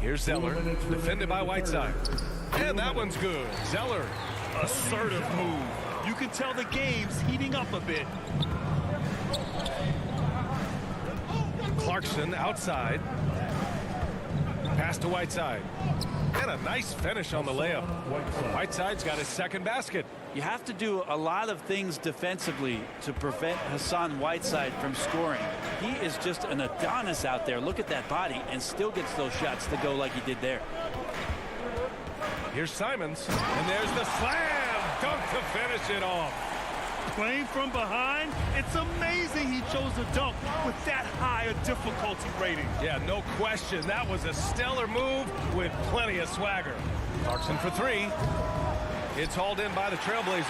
Here's Zeller, defended by Whiteside. And that one's good. Zeller. Assertive move. You can tell the game's heating up a bit. Clarkson outside. Pass to Whiteside. And a nice finish on the layup. Whiteside's got his second basket. You have to do a lot of things defensively to prevent Hassan Whiteside from scoring. He is just an Adonis out there. Look at that body and still gets those shots to go like he did there. Here's Simons. And there's the slam. Dunk to finish it off. Playing from behind, it's amazing he chose a dunk with that high a difficulty rating. Yeah, no question. That was a stellar move with plenty of swagger. Clarkson for 3. It's hauled in by the Trailblazers.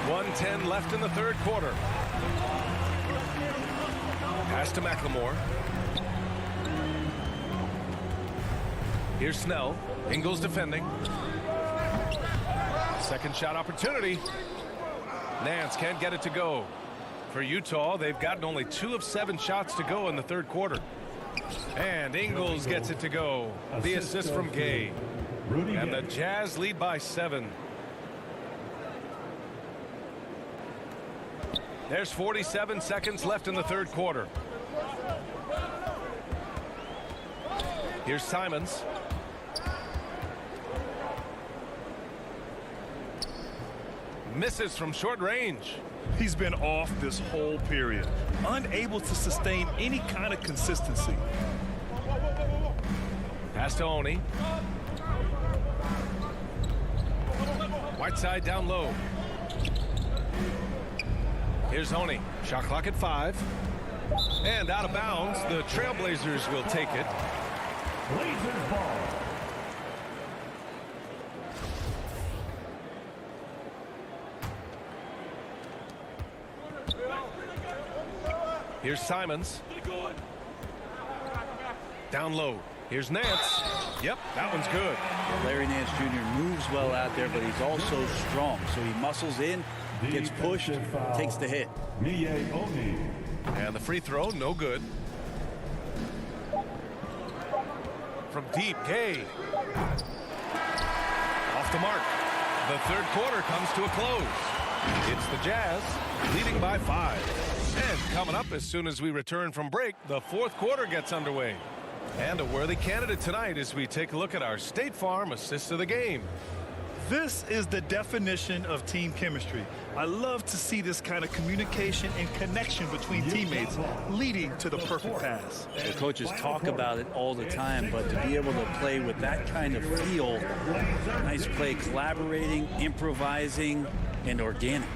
1:10 left in the third quarter. Pass to McLemore. Here's Snell. Ingles defending. Second shot opportunity. Nance can't get it to go. For Utah, they've gotten only 2 of 7 shots to go in the third quarter. And Ingles gets it to go. The assist from Gay. And the Jazz lead by 7. There's 47 seconds left in the third quarter. Here's Simons. Misses from short range. He's been off this whole period, unable to sustain any kind of consistency. Pass to Oni. Whiteside down low. Here's Oni. Shot clock at 5. And out of bounds. The Trailblazers will take it. Blazers ball. Here's Simons. Down low. Here's Nance. Yep, that one's good. Larry Nance Jr. moves well out there, but he's also strong. So he muscles in, gets pushed, takes the hit. And the free throw, no good. From deep, Gay. Off the mark. The third quarter comes to a close. It's the Jazz leading by 5. And coming up as soon as we return from break, the fourth quarter gets underway. And a worthy candidate tonight as we take a look at our State Farm assist of the game. This is the definition of team chemistry. I love to see this kind of communication and connection between teammates leading to the perfect pass. The coaches talk about it all the time, but to be able to play with that kind of feel, nice play, collaborating, improvising, and organic.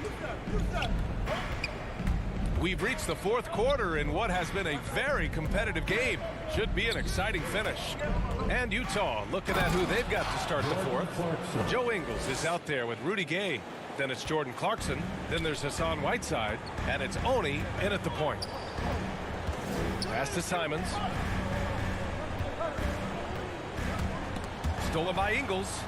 We've reached the fourth quarter in what has been a very competitive game. Should be an exciting finish. And Utah looking at who they've got to start the fourth. Joe Ingles is out there with Rudy Gay. Then it's Jordan Clarkson. Then there's Hassan Whiteside. And it's Oni in at the point. Pass to Simons. Stolen by Ingles.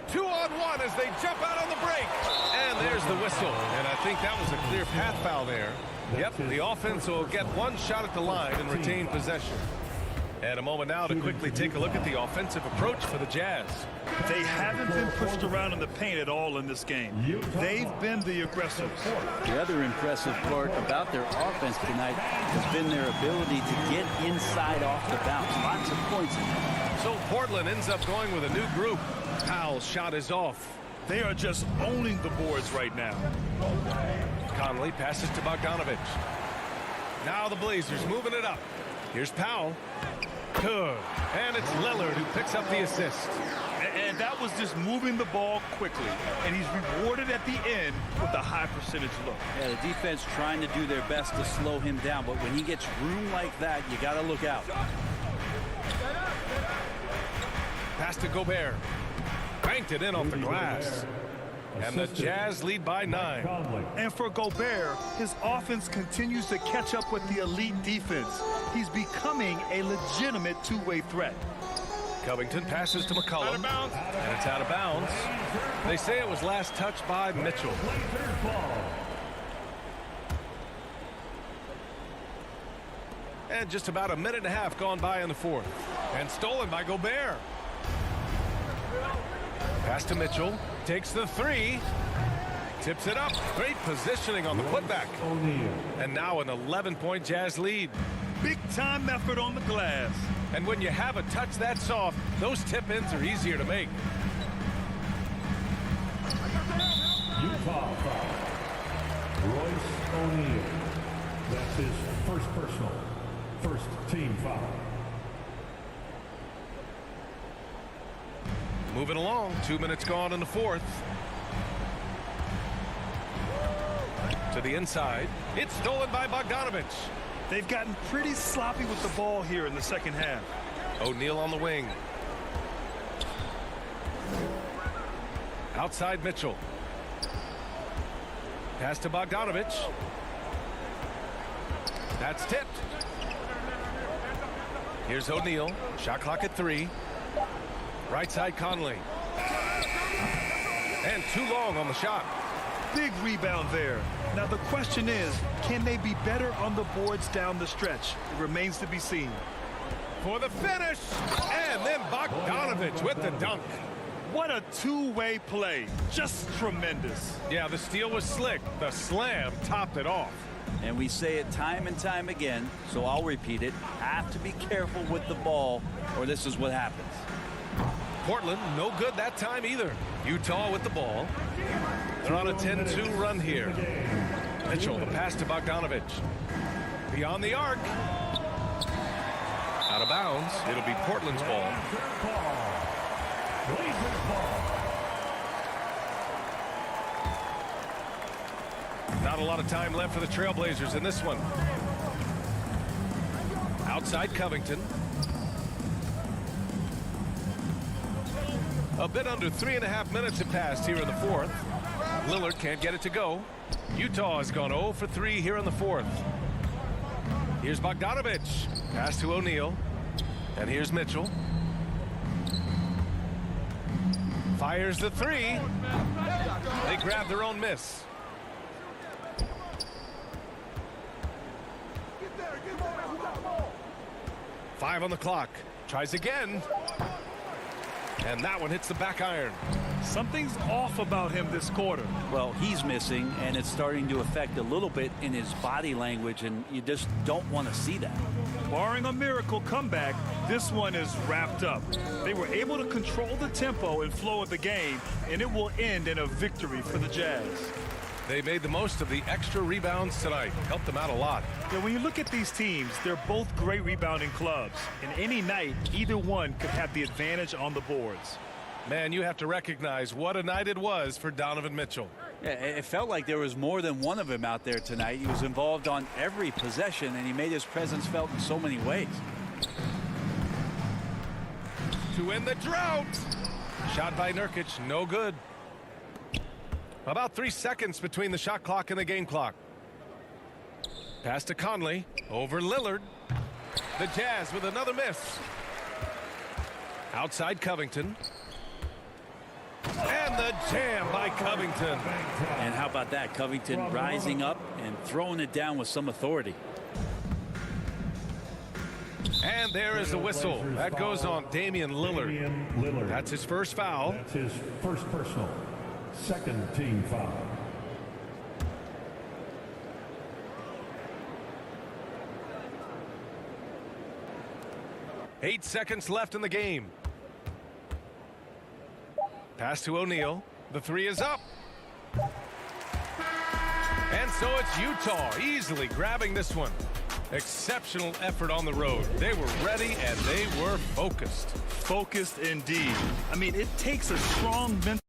2-on-1 as they jump out on the break. And there's the whistle. And I think that was a clear path foul there. Yep, the offense will get one shot at the line and retain possession. And a moment now to quickly take a look at the offensive approach for the Jazz. They haven't been pushed around in the paint at all in this game. They've been the aggressors. The other impressive part about their offense tonight has been their ability to get inside off the bounce. Lots of points in there. So Portland ends up going with a new group. Powell's shot is off. They are just owning the boards right now. Conley passes to Bogdanovich. Now the Blazers moving it up. Here's Powell. Good. And it's Lillard who picks up the assist. And that was just moving the ball quickly. And he's rewarded at the end with a high percentage look. Yeah, the defense trying to do their best to slow him down. But when he gets room like that, you got to look out. Pass to Gobert. Banked it in off the glass. And the Jazz lead by 9. And for Gobert, his offense continues to catch up with the elite defense. He's becoming a legitimate two-way threat. Covington passes to McCollum. And it's out of bounds. They say it was last touched by Mitchell. And just about a minute and a half gone by in the fourth. And stolen by Gobert. Pass to Mitchell. Takes the three. Tips it up. Great positioning on the putback. And now an 11-point Jazz lead. Big time effort on the glass. And when you have a touch that soft, those tip-ins are easier to make. Utah foul. Royce O'Neal. That's his first personal. First team foul. Moving along, 2 minutes gone in the fourth. To the inside. It's stolen by Bogdanovich. They've gotten pretty sloppy with the ball here in the second half. O'Neal on the wing. Outside Mitchell. Pass to Bogdanovich. That's tipped. Here's O'Neal. Shot clock at 3. Right side Conley. And too long on the shot. Big rebound there. Now the question is, can they be better on the boards down the stretch? It remains to be seen. For the finish. And then Bogdanovich with the dunk. What a two-way play. Just tremendous. Yeah, the steal was slick. The slam topped it off. And we say it time and time again, so I'll repeat it. Have to be careful with the ball, or this is what happens. Portland, no good that time either. Utah with the ball. They're on a 10-2 run here. Mitchell, the pass to Bogdanovich. Beyond the arc. Out of bounds. It'll be Portland's ball. Not a lot of time left for the Trailblazers in this one. Outside Covington. A bit under 3.5 minutes have passed here in the fourth. Lillard can't get it to go. Utah has gone 0 for 3 here in the fourth. Here's Bogdanovich. Pass to O'Neal. And here's Mitchell. Fires the three. They grab their own miss. Five on the clock. Tries again. And that one hits the back iron. Something's off about him this quarter. Well, he's missing, and it's starting to affect a little bit in his body language, and you just don't want to see that. Barring a miracle comeback, this one is wrapped up. They were able to control the tempo and flow of the game, and it will end in a victory for the Jazz. They made the most of the extra rebounds tonight. Helped them out a lot. Yeah, when you look at these teams, they're both great rebounding clubs. And any night, either one could have the advantage on the boards. Man, you have to recognize what a night it was for Donovan Mitchell. Yeah, it felt like there was more than one of him out there tonight. He was involved on every possession, and he made his presence felt in so many ways. To end the drought. Shot by Nurkic, no good. About 3 seconds between the shot clock and the game clock. Pass to Conley, over Lillard. The Jazz with another miss. Outside Covington. And the jam by Covington. And how about that? Covington rising up and throwing it down with some authority. And there is the whistle. That goes on Damian Lillard. That's his first foul. That's his first personal. Second team foul. Eight seconds left in the game. Pass to O'Neal. The three is up. And so it's Utah easily grabbing this one. Exceptional effort on the road. They were ready and they were focused. Focused indeed. I mean, it takes a strong mental.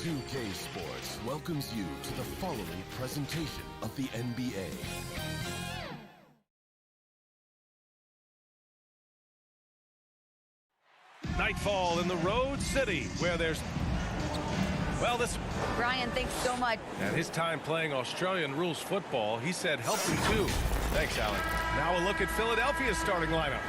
2K Sports welcomes you to the following presentation of the NBA. Nightfall in the Road City, where there's Well, this... Brian, thanks so much. At his time playing Australian rules football, he said help him too. Thanks, Allie. Now a look at Philadelphia's starting lineup.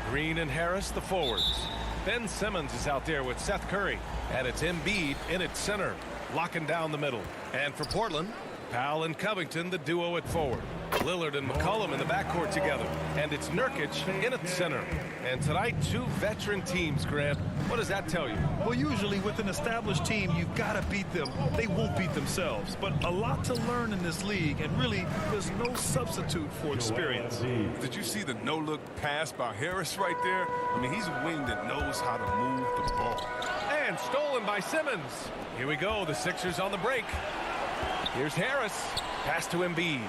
Green and Harris, the forwards. Ben Simmons is out there with Seth Curry. And it's Embiid in its center, locking down the middle. And for Portland, Powell and Covington, the duo at forward. Lillard and McCollum in the backcourt together. And it's Nurkic in at center. And tonight, two veteran teams, Grant. What does that tell you? Well, usually with an established team, you've got to beat them. They won't beat themselves. But a lot to learn in this league, and really, there's no substitute for experience. Did you see the no-look pass by Harris right there? I mean, he's a wing that knows how to move the ball. And stolen by Simmons. Here we go, the Sixers on the break. Here's Harris. Pass to Embiid.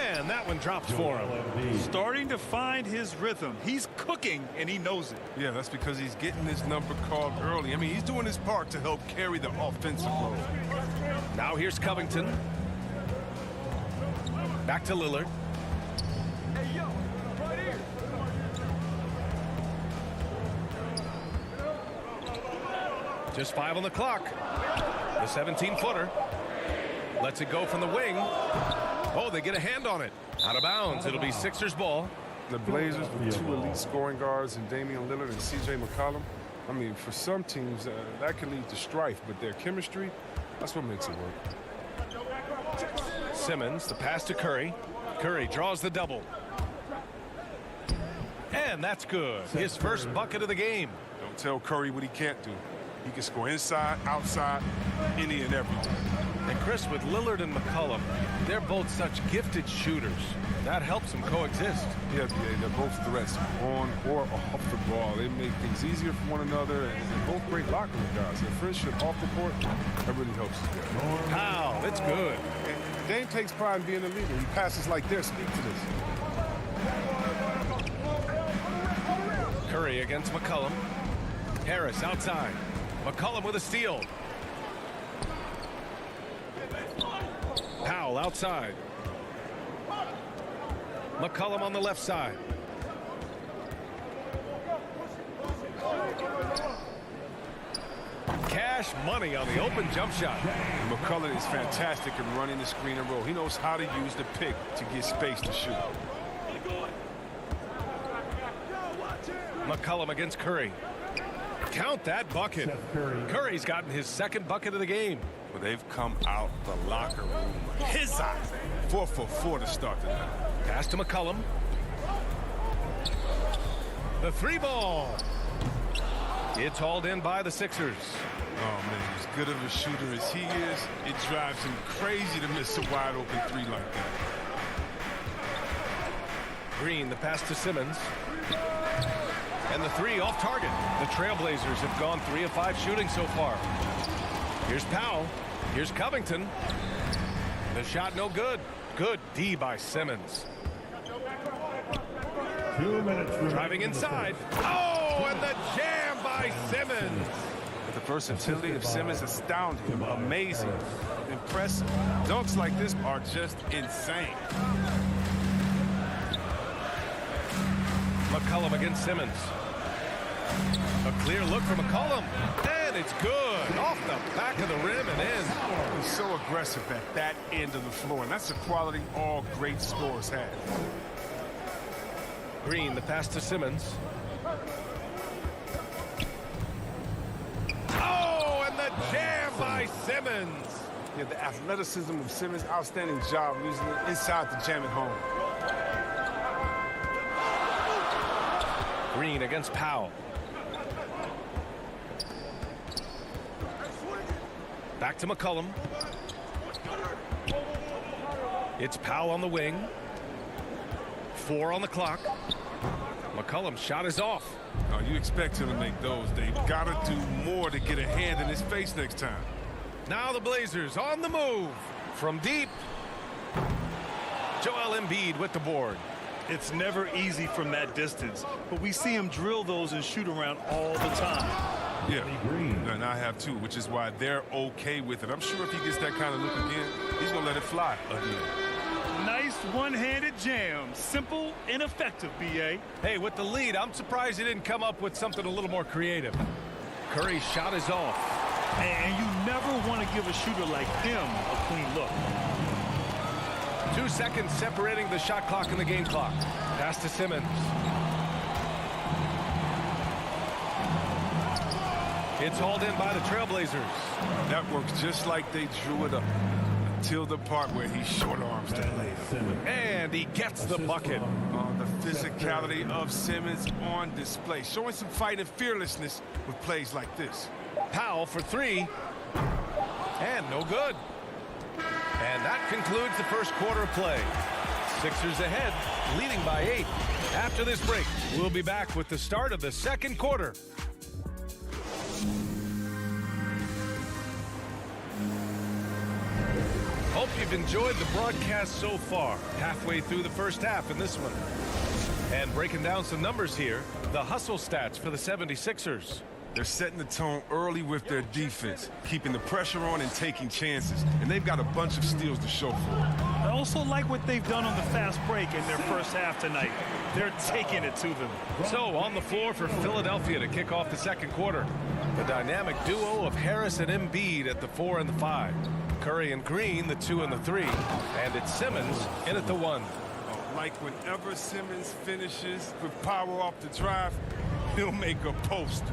And that one drops for him. Starting to find his rhythm. He's cooking, and he knows it. Yeah, that's because he's getting his number called early. I mean, he's doing his part to help carry the offensive load. Now here's Covington. Back to Lillard. Just 5 on the clock. The 17-footer. Lets it go from the wing. Oh, they get a hand on it. Out of bounds. It'll be Sixers ball. The Blazers with two elite scoring guards in Damian Lillard and C.J. McCollum. I mean, for some teams, that can lead to strife, but their chemistry, that's what makes it work. Simmons, the pass to Curry. Curry draws the double. And that's good. His first bucket of the game. Don't tell Curry what he can't do. He can score inside, outside, any and everything. And Chris, with Lillard and McCollum, they're both such gifted shooters. That helps them coexist. Yeah, they're both threats on or off the ball. They make things easier for one another, and they're both great locker room guys. Their friendship off the court, that really helps as well. Wow, that's good. And Dame takes pride in being a leader. He passes like this. Speak to this. Curry against McCollum. Harris outside. McCollum with a steal. Powell outside. McCollum on the left side. Cash money on the open jump shot. McCollum is fantastic in running the screen and roll. He knows how to use the pick to get space to shoot. McCollum against Curry. Count that bucket. Curry's gotten his second bucket of the game. Well, they've come out the locker room. His eye. 4 for 4 to start the night. Pass to McCollum. The 3 ball. It's hauled in by the Sixers. Oh, man, as good of a shooter as he is, it drives him crazy to miss a wide open 3 like that. Green, the pass to Simmons. And the 3 off target. The Trailblazers have gone 3 of 5 shooting so far. Here's Powell. Here's Covington. The shot no good. Good D by Simmons. 2 minutes. Driving inside. Oh, and the jam by Simmons. The versatility of Simmons astounding, amazing, impressive. Dunks like this are just insane. McCollum against Simmons. A clear look from McCollum. And it's good. Off the back of the rim and in. He's so aggressive at that end of the floor, and that's a quality all great scorers have. Green, the pass to Simmons. Oh, and the jam by Simmons. Yeah, the athleticism of Simmons, outstanding job using it inside the jam at home. Green against Powell. Back to McCollum. It's Powell on the wing. 4 on the clock. McCollum's shot is off. Oh, you expect him to make those. They've got to do more to get a hand in his face next time. Now the Blazers on the move. From deep. Joel Embiid with the board. It's never easy from that distance, but we see him drill those and shoot around all the time. Yeah, and I have too, which is why they're okay with it. I'm sure if he gets that kind of look again, he's going to let it fly again. Nice one-handed jam. Simple and effective, B.A. Hey, with the lead, I'm surprised he didn't come up with something a little more creative. Curry's shot is off. And you never want to give a shooter like him a clean look. 2 seconds separating the shot clock and the game clock. Pass to Simmons. It's hauled in by the Trailblazers. That works just like they drew it up until the part where he short arms the play. And he gets the bucket. The physicality of Simmons on display, showing some fight and fearlessness with plays like this. Powell for 3. And no good. And that concludes the first quarter of play. Sixers ahead, leading by 8. After this break, we'll be back with the start of the second quarter. Hope you've enjoyed the broadcast so far. Halfway through the first half in this one. And breaking down some numbers here, the hustle stats for the 76ers. They're setting the tone early with their defense, keeping the pressure on and taking chances. And they've got a bunch of steals to show for it. I also like what they've done on the fast break in their first half tonight. They're taking it to them. So on the floor for Philadelphia to kick off the second quarter, the dynamic duo of Harris and Embiid at the 4 and the 5. Curry and Green, the 2 and the 3. And it's Simmons in at the 1. Like whenever Simmons finishes with power off the drive, he'll make a post.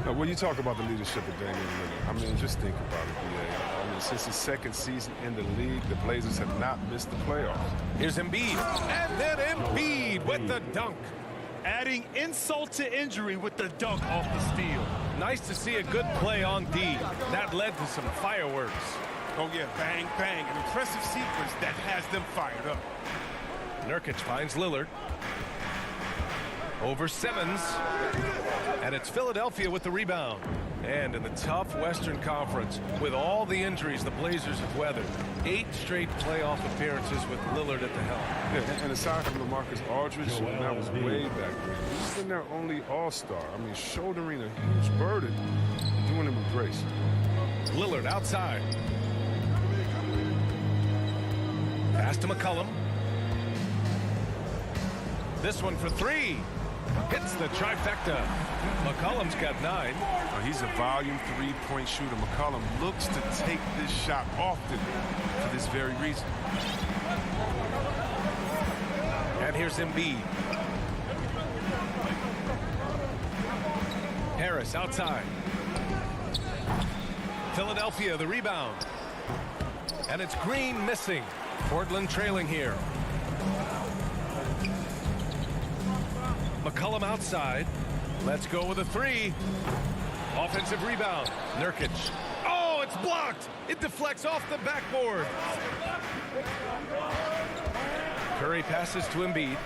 Now, when you talk about the leadership of Damian Lillard, I mean, just think about it, BA. I mean, since his second season in the league, the Blazers have not missed the playoffs. Here's Embiid, and then Embiid with the dunk. Adding insult to injury with the dunk off the steal. Nice to see a good play on D. That led to some fireworks. Oh, yeah, bang, bang. An impressive sequence that has them fired up. Nurkic finds Lillard. Over Simmons. And it's Philadelphia with the rebound. And in the tough Western Conference, with all the injuries the Blazers have weathered, 8 straight playoff appearances with Lillard at the helm. Yeah, and aside from LaMarcus Aldridge, and that was way back then, he's been their only all-star. I mean, shouldering a huge burden, doing it with grace. Lillard outside. Pass to McCollum. This one for 3. Hits the trifecta. McCollum's got 9. He's a volume 3-point shooter. McCollum looks to take this shot often for this very reason. And here's Embiid. Harris outside. Philadelphia the rebound. And it's Green missing. Portland trailing here. McCollum outside. Let's go with a 3. Offensive rebound. Nurkic. Oh, it's blocked. It deflects off the backboard. Curry passes to Embiid.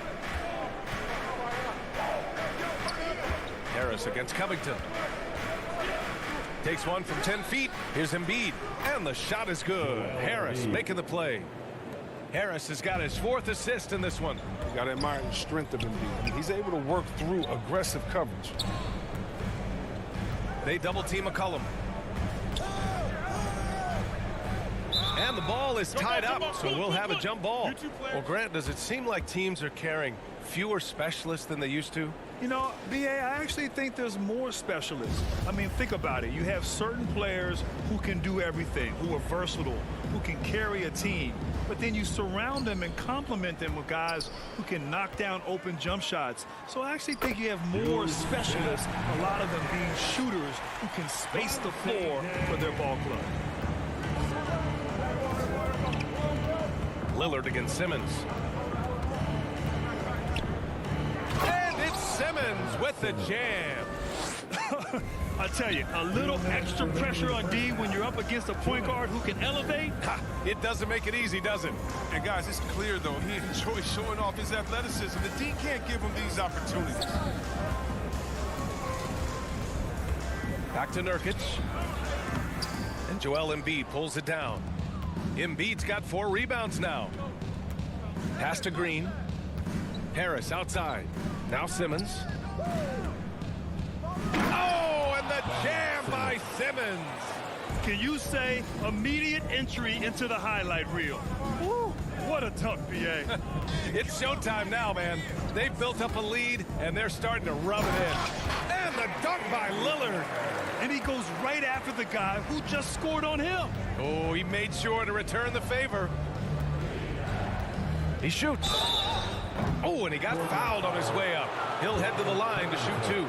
Harris against Covington. Takes one from 10 feet. Here's Embiid. And the shot is good. Harris making the play. Harris has got his 4th assist in this one. You got to admire the strength of Embiid. I mean, he's able to work through aggressive coverage. They double team McCollum. And the ball is tied up, so we'll have a jump ball. Well, Grant, does it seem like teams are carrying fewer specialists than they used to? You know, BA, I actually think there's more specialists. I mean, think about it. You have certain players who can do everything, who are versatile, who can carry a team. But then you surround them and complement them with guys who can knock down open jump shots. So I actually think you have more specialists, a lot of them being shooters who can space the floor for their ball club. Lillard against Simmons. And it's Simmons with the jam. I tell you, a little extra pressure on D when you're up against a point guard who can elevate. It doesn't make it easy, does it? And guys, it's clear, though, he enjoys showing off his athleticism. The D can't give him these opportunities. Back to Nurkic. And Joel Embiid pulls it down. Embiid's got 4 rebounds now. Pass to Green. Harris outside. Now Simmons. Oh, and the jam by Simmons. Can you say immediate entry into the highlight reel? Woo, what a dunk, BA. It's showtime now, man. They've built up a lead, and they're starting to rub it in. And And the dunk by Lillard. And he goes right after the guy who just scored on him. Oh, he made sure to return the favor. He shoots. Oh, and he got fouled on his way up. He'll head to the line to shoot 2.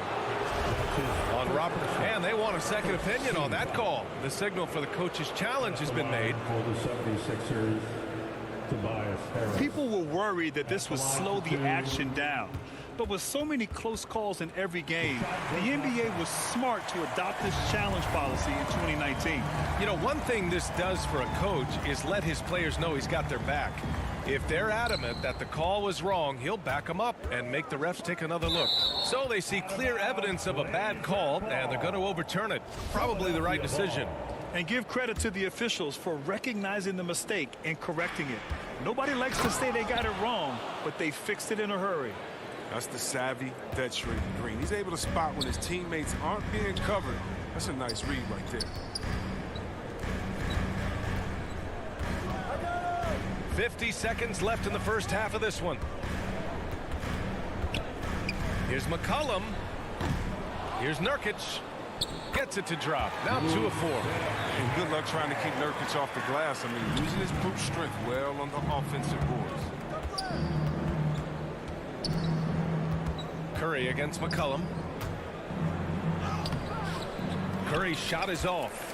On Robert. And they want a second opinion on that call. The signal for the coach's challenge has been made. For the 76ers, Tobias Harris. People were worried that this would slow the action down. But with so many close calls in every game, the NBA was smart to adopt this challenge policy in 2019. You know, one thing this does for a coach is let his players know he's got their back. If they're adamant that the call was wrong, he'll back them up and make the refs take another look. So they see clear evidence of a bad call, and they're going to overturn it. Probably the right decision. And give credit to the officials for recognizing the mistake and correcting it. Nobody likes to say they got it wrong, but they fixed it in a hurry. That's the savvy veteran Green. He's able to spot when his teammates aren't being covered. That's a nice read right there. 50 seconds left in the first half of this one. Here's McCollum. Here's Nurkic. Gets it to drop. Now 2 of 4. And good luck trying to keep Nurkic off the glass. I mean, using his brute strength well on the offensive boards. Curry against McCollum. Curry's shot is off.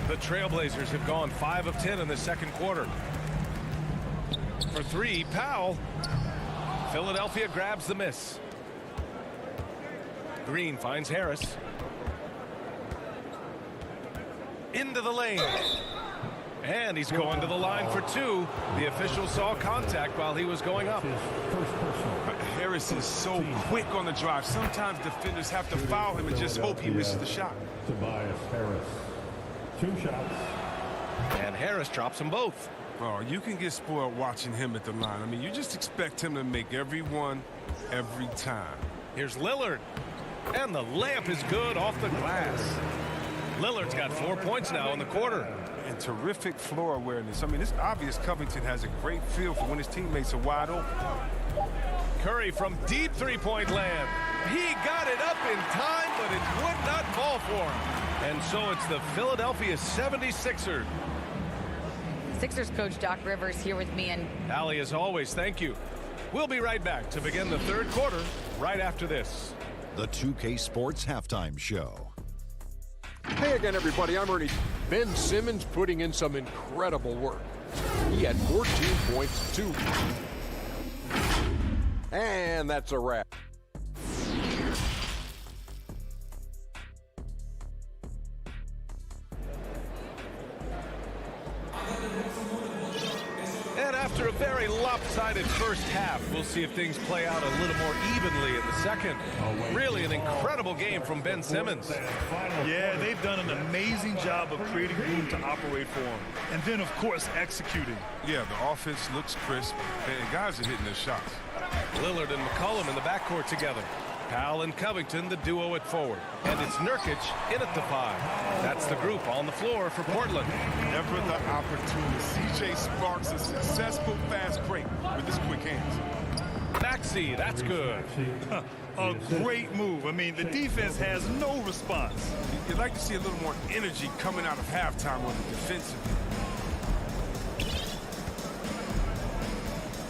The Trailblazers have gone 5 of 10 in the second quarter. For 3, Powell. Philadelphia grabs the miss. Green finds Harris. Into the lane. And he's going to the line for 2. The official saw contact while he was going up. Harris is so quick on the drive. Sometimes defenders have to foul him and just hope he misses the shot. Tobias Harris. 2 shots. And Harris drops them both. Oh, you can get spoiled watching him at the line. I mean, you just expect him to make every one, every time. Here's Lillard. And the layup is good off the glass. Lillard's got 4 points now in the quarter. And terrific floor awareness. I mean, it's obvious Covington has a great feel for when his teammates are wide open. Curry from deep three-point land. He got it up in time, but it would not fall for him. And so it's the Philadelphia 76ers. Sixers coach Doc Rivers here with me. And Allie, as always, thank you. We'll be right back to begin the third quarter right after this. The 2K Sports Halftime Show. Hey again, everybody. I'm Ernie. Ben Simmons putting in some incredible work. He had 14 points, 2. And that's a wrap. And after a very lopsided first half, we'll see if things play out a little more evenly in the second. Really an incredible game from Ben Simmons. Yeah, they've done an amazing job of creating room to operate for him. And then, of course, executing. Yeah, the offense looks crisp, and guys are hitting their shots. Lillard and McCollum in the backcourt together. Powell and Covington, the duo at forward. And it's Nurkic in at the 5. That's the group on the floor for Portland. Never the opportunity. C.J. sparks a successful fast break with his quick hands. Maxey, that's good. A great move. I mean, the defense has no response. You'd like to see a little more energy coming out of halftime on the defensive.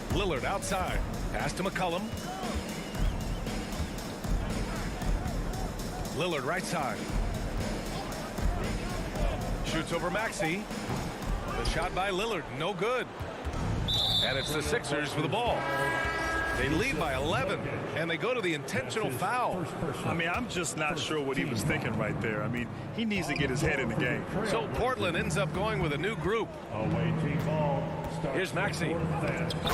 Lillard outside. Pass to McCollum. Lillard right side. Shoots over Maxey. The shot by Lillard, no good. And it's the Sixers with the ball. They lead by 11, and they go to the intentional foul. I mean, I'm just not sure what he was thinking right there. I mean, he needs to get his head in the game. So Portland ends up going with a new group. Here's Maxey.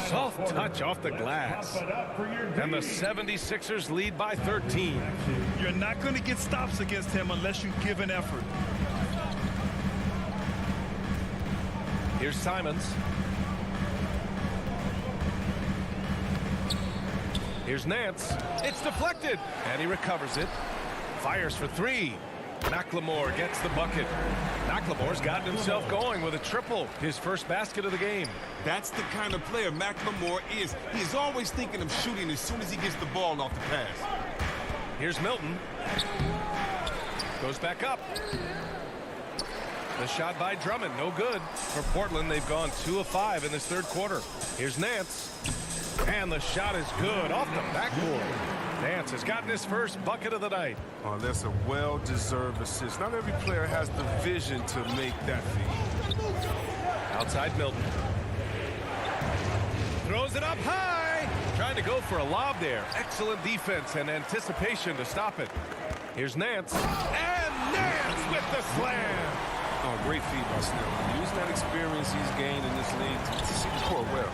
Soft touch off the glass. And the 76ers lead by 13. You're not going to get stops against him unless you give an effort. Here's Simons. Here's Nance. It's deflected. And he recovers it. Fires for 3. McLemore gets the bucket. McLemore's gotten himself going with a triple. His first basket of the game. That's the kind of player McLemore is. He's always thinking of shooting as soon as he gets the ball off the pass. Here's Milton. Goes back up. The shot by Drummond, no good. For Portland, they've gone 2 of 5 in this third quarter. Here's Nance. And the shot is good off the backboard. Nance has gotten his first bucket of the night. Oh, that's a well-deserved assist. Not every player has the vision to make that feed. Outside Milton. Throws it up high. Trying to go for a lob there. Excellent defense and anticipation to stop it. Here's Nance. And Nance with the slam. Oh, great feed by Snell. Using that experience he's gained in this league to score well.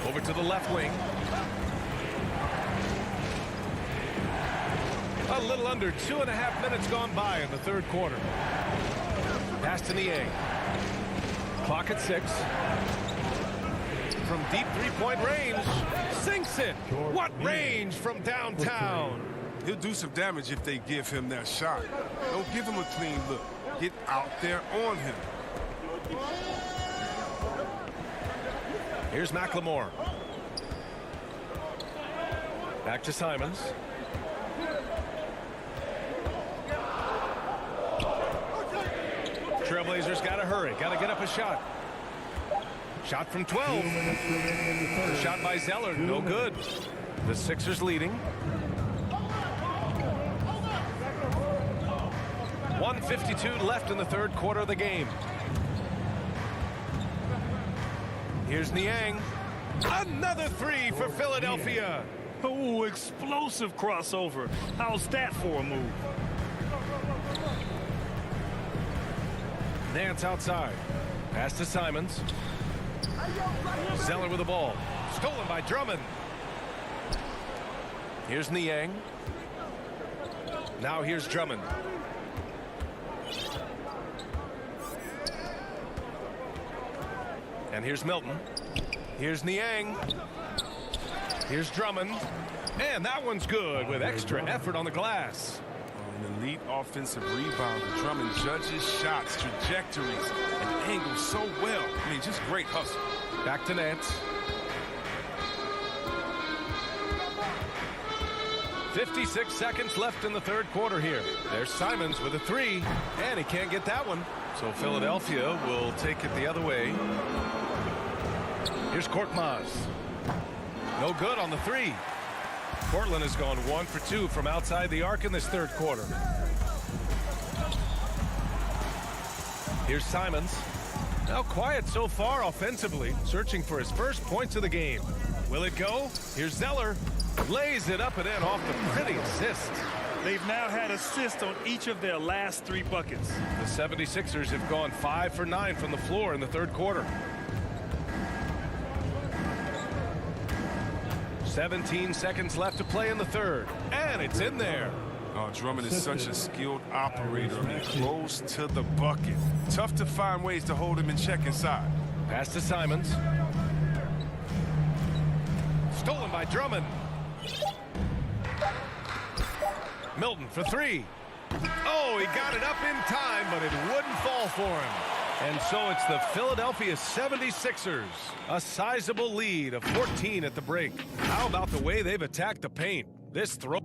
Over to the left wing. A little under 2.5 minutes gone by in the third quarter. Pass to Niang. Clock at 6. From deep three-point range. Sinks it. What range from downtown. He'll do some damage if they give him that shot. Don't give him a clean look. Get out there on him. Here's McLemore. Back to Simons. Trailblazers got to hurry. Got to get up a shot. Shot from 12. Shot by Zeller. No good. The Sixers leading. 1:52 left in the third quarter of the game. Here's Niang. Another three for Philadelphia. Oh, explosive crossover. How's that for a move? Nance outside. Pass to Simons. Zeller with the ball. Stolen by Drummond. Here's Niang. Now here's Drummond. And here's Milton. Here's Niang. Here's Drummond. And that one's good with extra effort on the glass. An elite offensive rebounder. Drummond judges shots, trajectories, and angles so well. I mean, just great hustle. Back to Nance. 56 seconds left in the third quarter here. There's Simons with a three, and he can't get that one. So Philadelphia will take it the other way. Here's Korkmaz. No good on the three. Portland has gone 1 for 2 from outside the arc in this third quarter. Here's Simons. Now quiet so far offensively, searching for his first points of the game. Will it go? Here's Zeller. Lays it up and in off the pretty assist. They've now had assists on each of their last 3 buckets. The 76ers have gone 5 for 9 from the floor in the third quarter. 17 seconds left to play in the third. And it's in there. Oh, Drummond is such a skilled operator. I mean, close to the bucket. Tough to find ways to hold him in check inside. Pass to Simons. Stolen by Drummond. Milton for 3. Oh, he got it up in time, but it wouldn't fall for him. And so it's the Philadelphia 76ers. A sizable lead of 14 at the break. How about the way they've attacked the paint? This throw.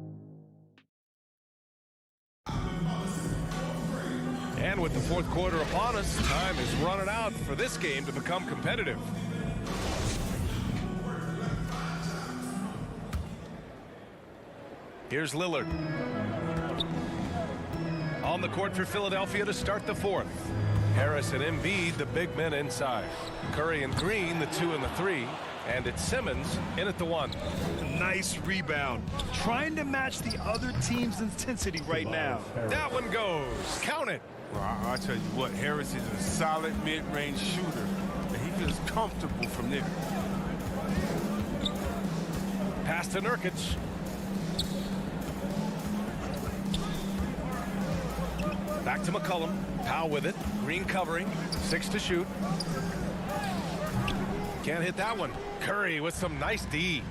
And with the fourth quarter upon us, time is running out for this game to become competitive. Here's Lillard. On the court for Philadelphia to start the fourth. Harris and Embiid, the big men inside. Curry and Green, the 2 and the 3. And it's Simmons in at the 1. Nice rebound. Trying to match the other team's intensity right now. That one goes. Count it. Well, I'll tell you what, Harris is a solid mid-range shooter, and he feels comfortable from there. Pass to Nurkic. Back to McCollum. Powell with it. Green covering. 6 to shoot. Can't hit that one. Curry with some nice D.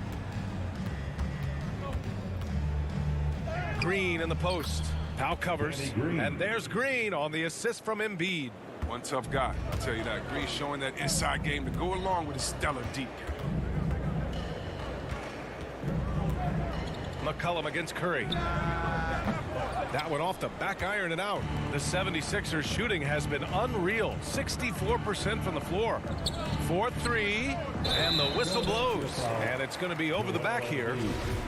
Green in the post. Powell covers. And there's Green on the assist from Embiid. One tough guy, I'll tell you that. Green showing that inside game to go along with his stellar deep game. McCollum against Curry. That one off the back iron and out. The 76ers shooting has been unreal. 64% from the floor. 4-3, and the whistle blows. And it's going to be over the back here.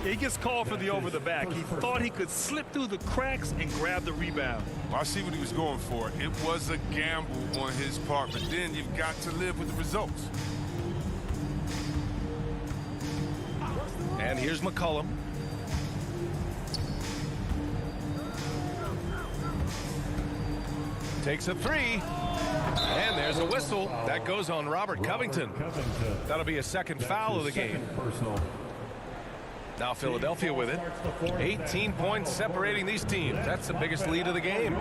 He gets called for the over the back. He thought he could slip through the cracks and grab the rebound. Well, I see what he was going for. It was a gamble on his part, but then you've got to live with the results. And here's McCollum. Takes a three. And there's a whistle. That goes on Robert Covington. That'll be a second foul of the game. Now Philadelphia with it. 18 points separating these teams. That's the biggest lead of the game.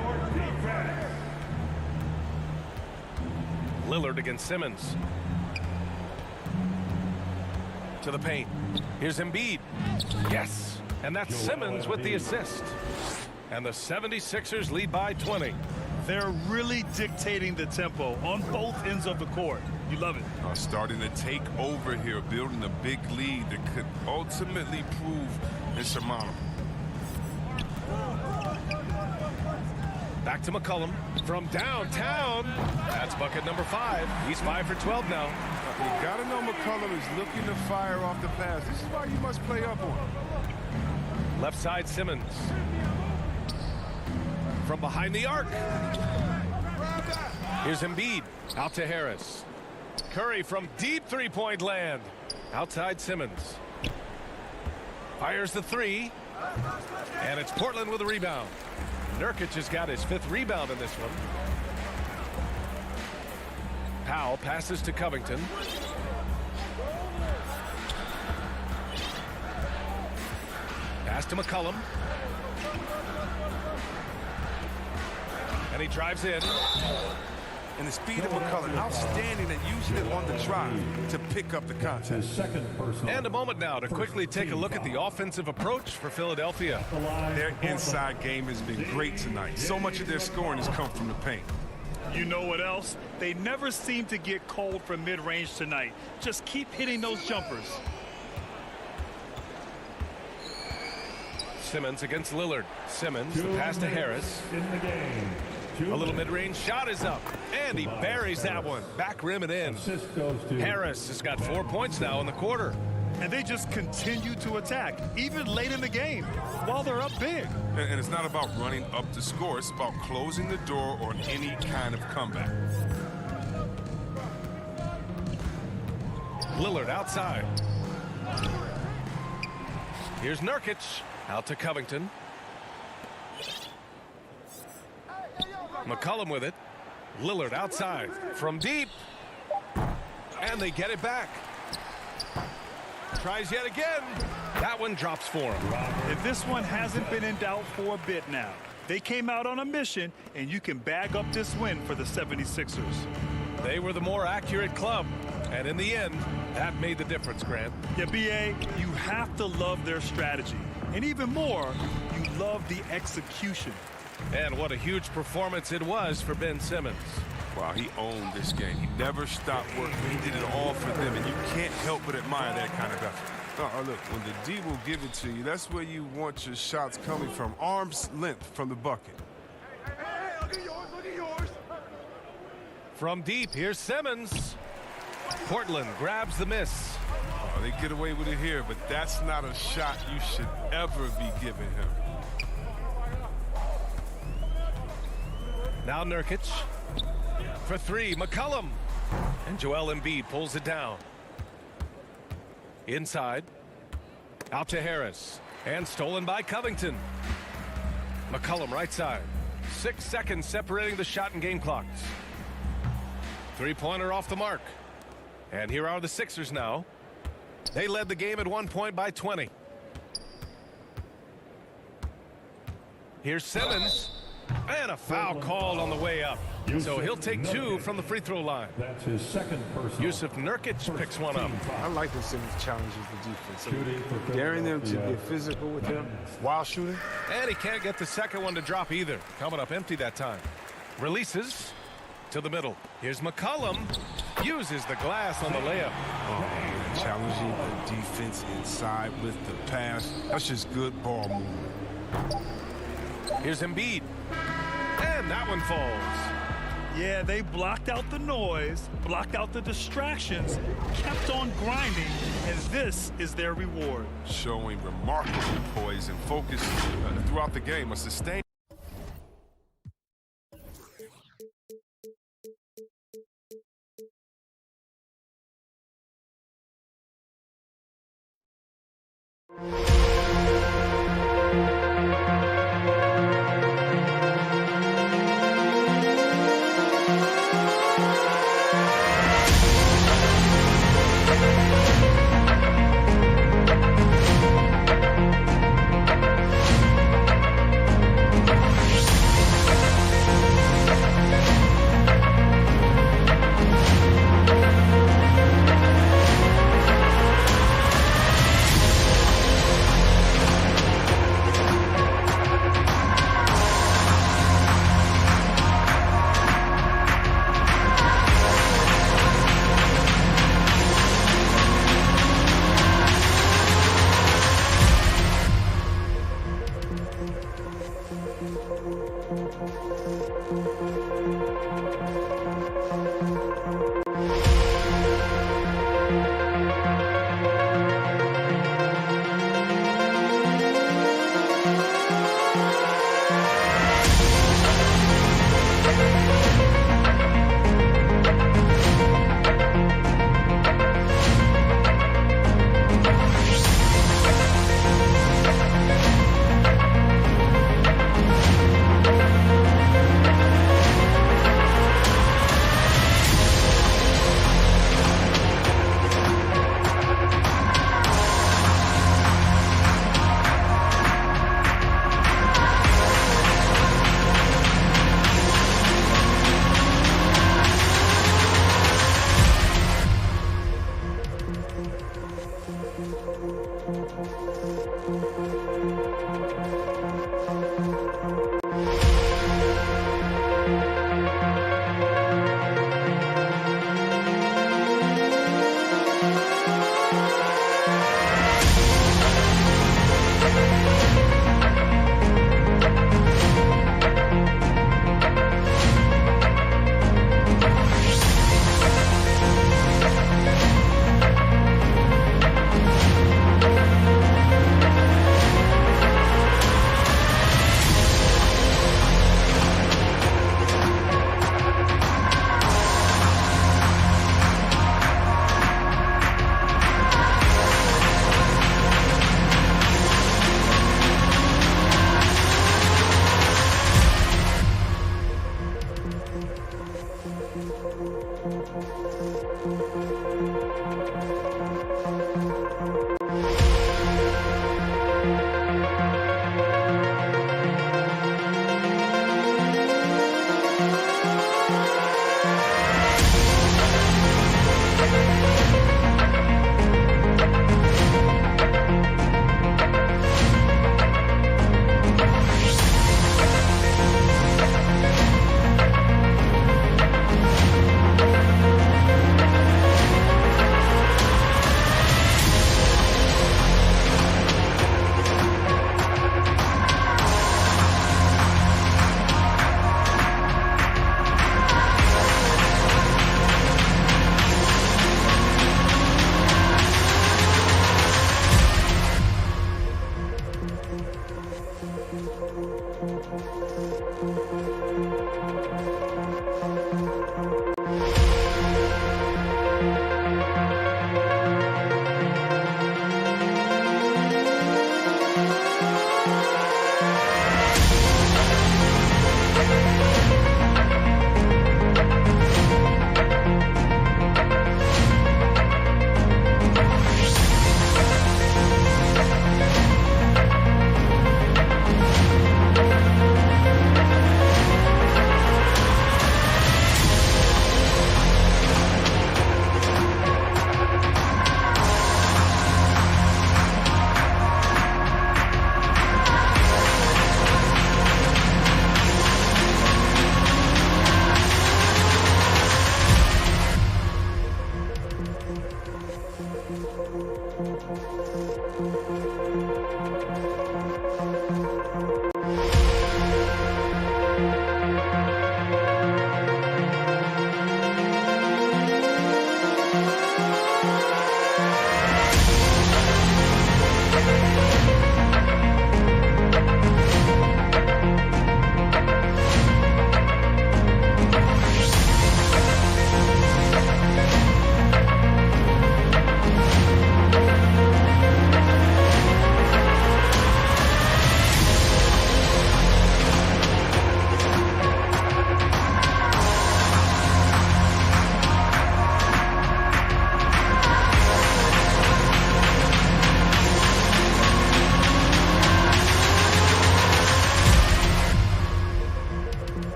Lillard against Simmons. To the paint. Here's Embiid. Yes. And that's Simmons with the assist. And the 76ers lead by 20. They're really dictating the tempo on both ends of the court. You love it. Starting to take over here, building a big lead that could ultimately prove insurmountable. Back to McCollum from downtown. That's bucket number 5. He's 5 for 12 now. You got to know McCollum is looking to fire off the pass. This is why you must play up on him. Left side Simmons. From behind the arc. Here's Embiid. Out to Harris. Curry from deep three-point land. Outside Simmons. Fires the three. And it's Portland with a rebound. Nurkic has got his 5th rebound in this one. Powell passes to Covington. Pass to McCollum. And he drives in. And the speed of McCollum, outstanding at using it on the drive to pick up the contest. And a moment now to quickly take a look at the offensive approach for Philadelphia. Their inside game has been great tonight. So much of their scoring has come from the paint. You know what else? They never seem to get cold from mid-range tonight. Just keep hitting those jumpers. Simmons against Lillard. Simmons, the pass to Harris. A little mid-range shot is up, and he buries that one. Back rim and in. Harris has got 4 points now in the quarter. And they just continue to attack, even late in the game, while they're up big. And it's not about running up to score. It's about closing the door on any kind of comeback. Lillard outside. Here's Nurkic. Out to Covington. McCollum with it. Lillard outside from deep. And they get it back. Tries yet again. That one drops for him. And this one hasn't been in doubt for a bit now. They came out on a mission, and you can bag up this win for the 76ers. They were the more accurate club. And in the end, that made the difference, Grant. Yeah, B.A., you have to love their strategy. And even more, you love the execution. And what a huge performance it was for Ben Simmons. Wow, he owned this game. He never stopped working. He did it all for them, and you can't help but admire that kind of effort. Look, when the D will give it to you, that's where you want your shots coming from. Arm's length from the bucket. Hey, look at yours. From deep, here's Simmons. Portland grabs the miss. Oh, they get away with it here, but that's not a shot you should ever be giving him. Now Nurkic. For 3, McCollum. And Joel Embiid pulls it down. Inside. Out to Harris. And stolen by Covington. McCollum right side. 6 seconds separating the shot and game clocks. 3-pointer off the mark. And here are the Sixers now. They led the game at 1 point by 20. Here's Simmons. And a foul called on the way up. So he'll take 2 from the free throw line. That's his second personal. Yusuf Nurkic picks one up. I like when Simmons challenges the defense. Daring them to get physical with him while shooting. And he can't get the second one to drop either. Coming up empty that time. Releases to the middle. Here's McCollum. Uses the glass on the layup. Challenge challenging the defense inside with the pass. That's just good ball movement. Here's Embiid. And that one falls. Yeah, they blocked out the noise, blocked out the distractions, kept on grinding, and this is their reward. Showing remarkable poise and focus throughout the game, a sustained.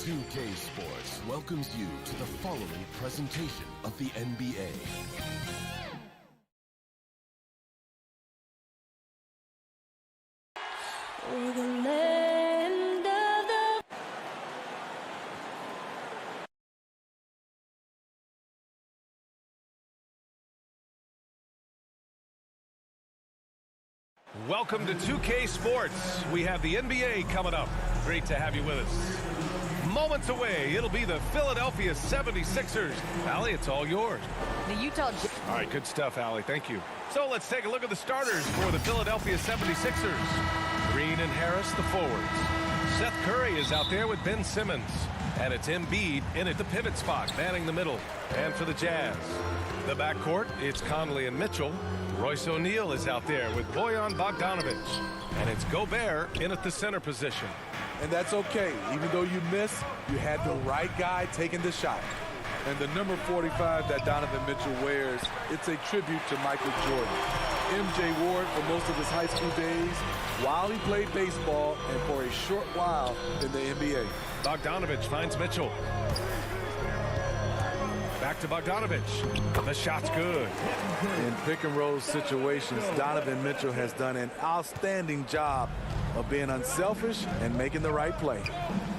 2K Sports welcomes you to the following presentation of the NBA. For the land of the... Welcome to 2K Sports. We have the NBA coming up. Great to have you with us. Moments away, it'll be the Philadelphia 76ers. Allie, it's all yours. The Utah... All right, good stuff, Allie. Thank you. So let's take a look at the starters for the Philadelphia 76ers. Green and Harris, the forwards. Seth Curry is out there with Ben Simmons. And it's Embiid in at the pivot spot, manning the middle. And for the Jazz, the backcourt, it's Conley and Mitchell. Royce O'Neal is out there with Bojan Bogdanovic. And it's Gobert in at the center position. And that's okay. Even though you miss, you had the right guy taking the shot. And the number 45 that Donovan Mitchell wears, it's a tribute to Michael Jordan. MJ wore it for most of his high school days while he played baseball and for a short while in the NBA. Bogdanovic finds Mitchell. Back to Bogdanovic. The shot's good. In pick and roll situations, Donovan Mitchell has done an outstanding job of being unselfish and making the right play.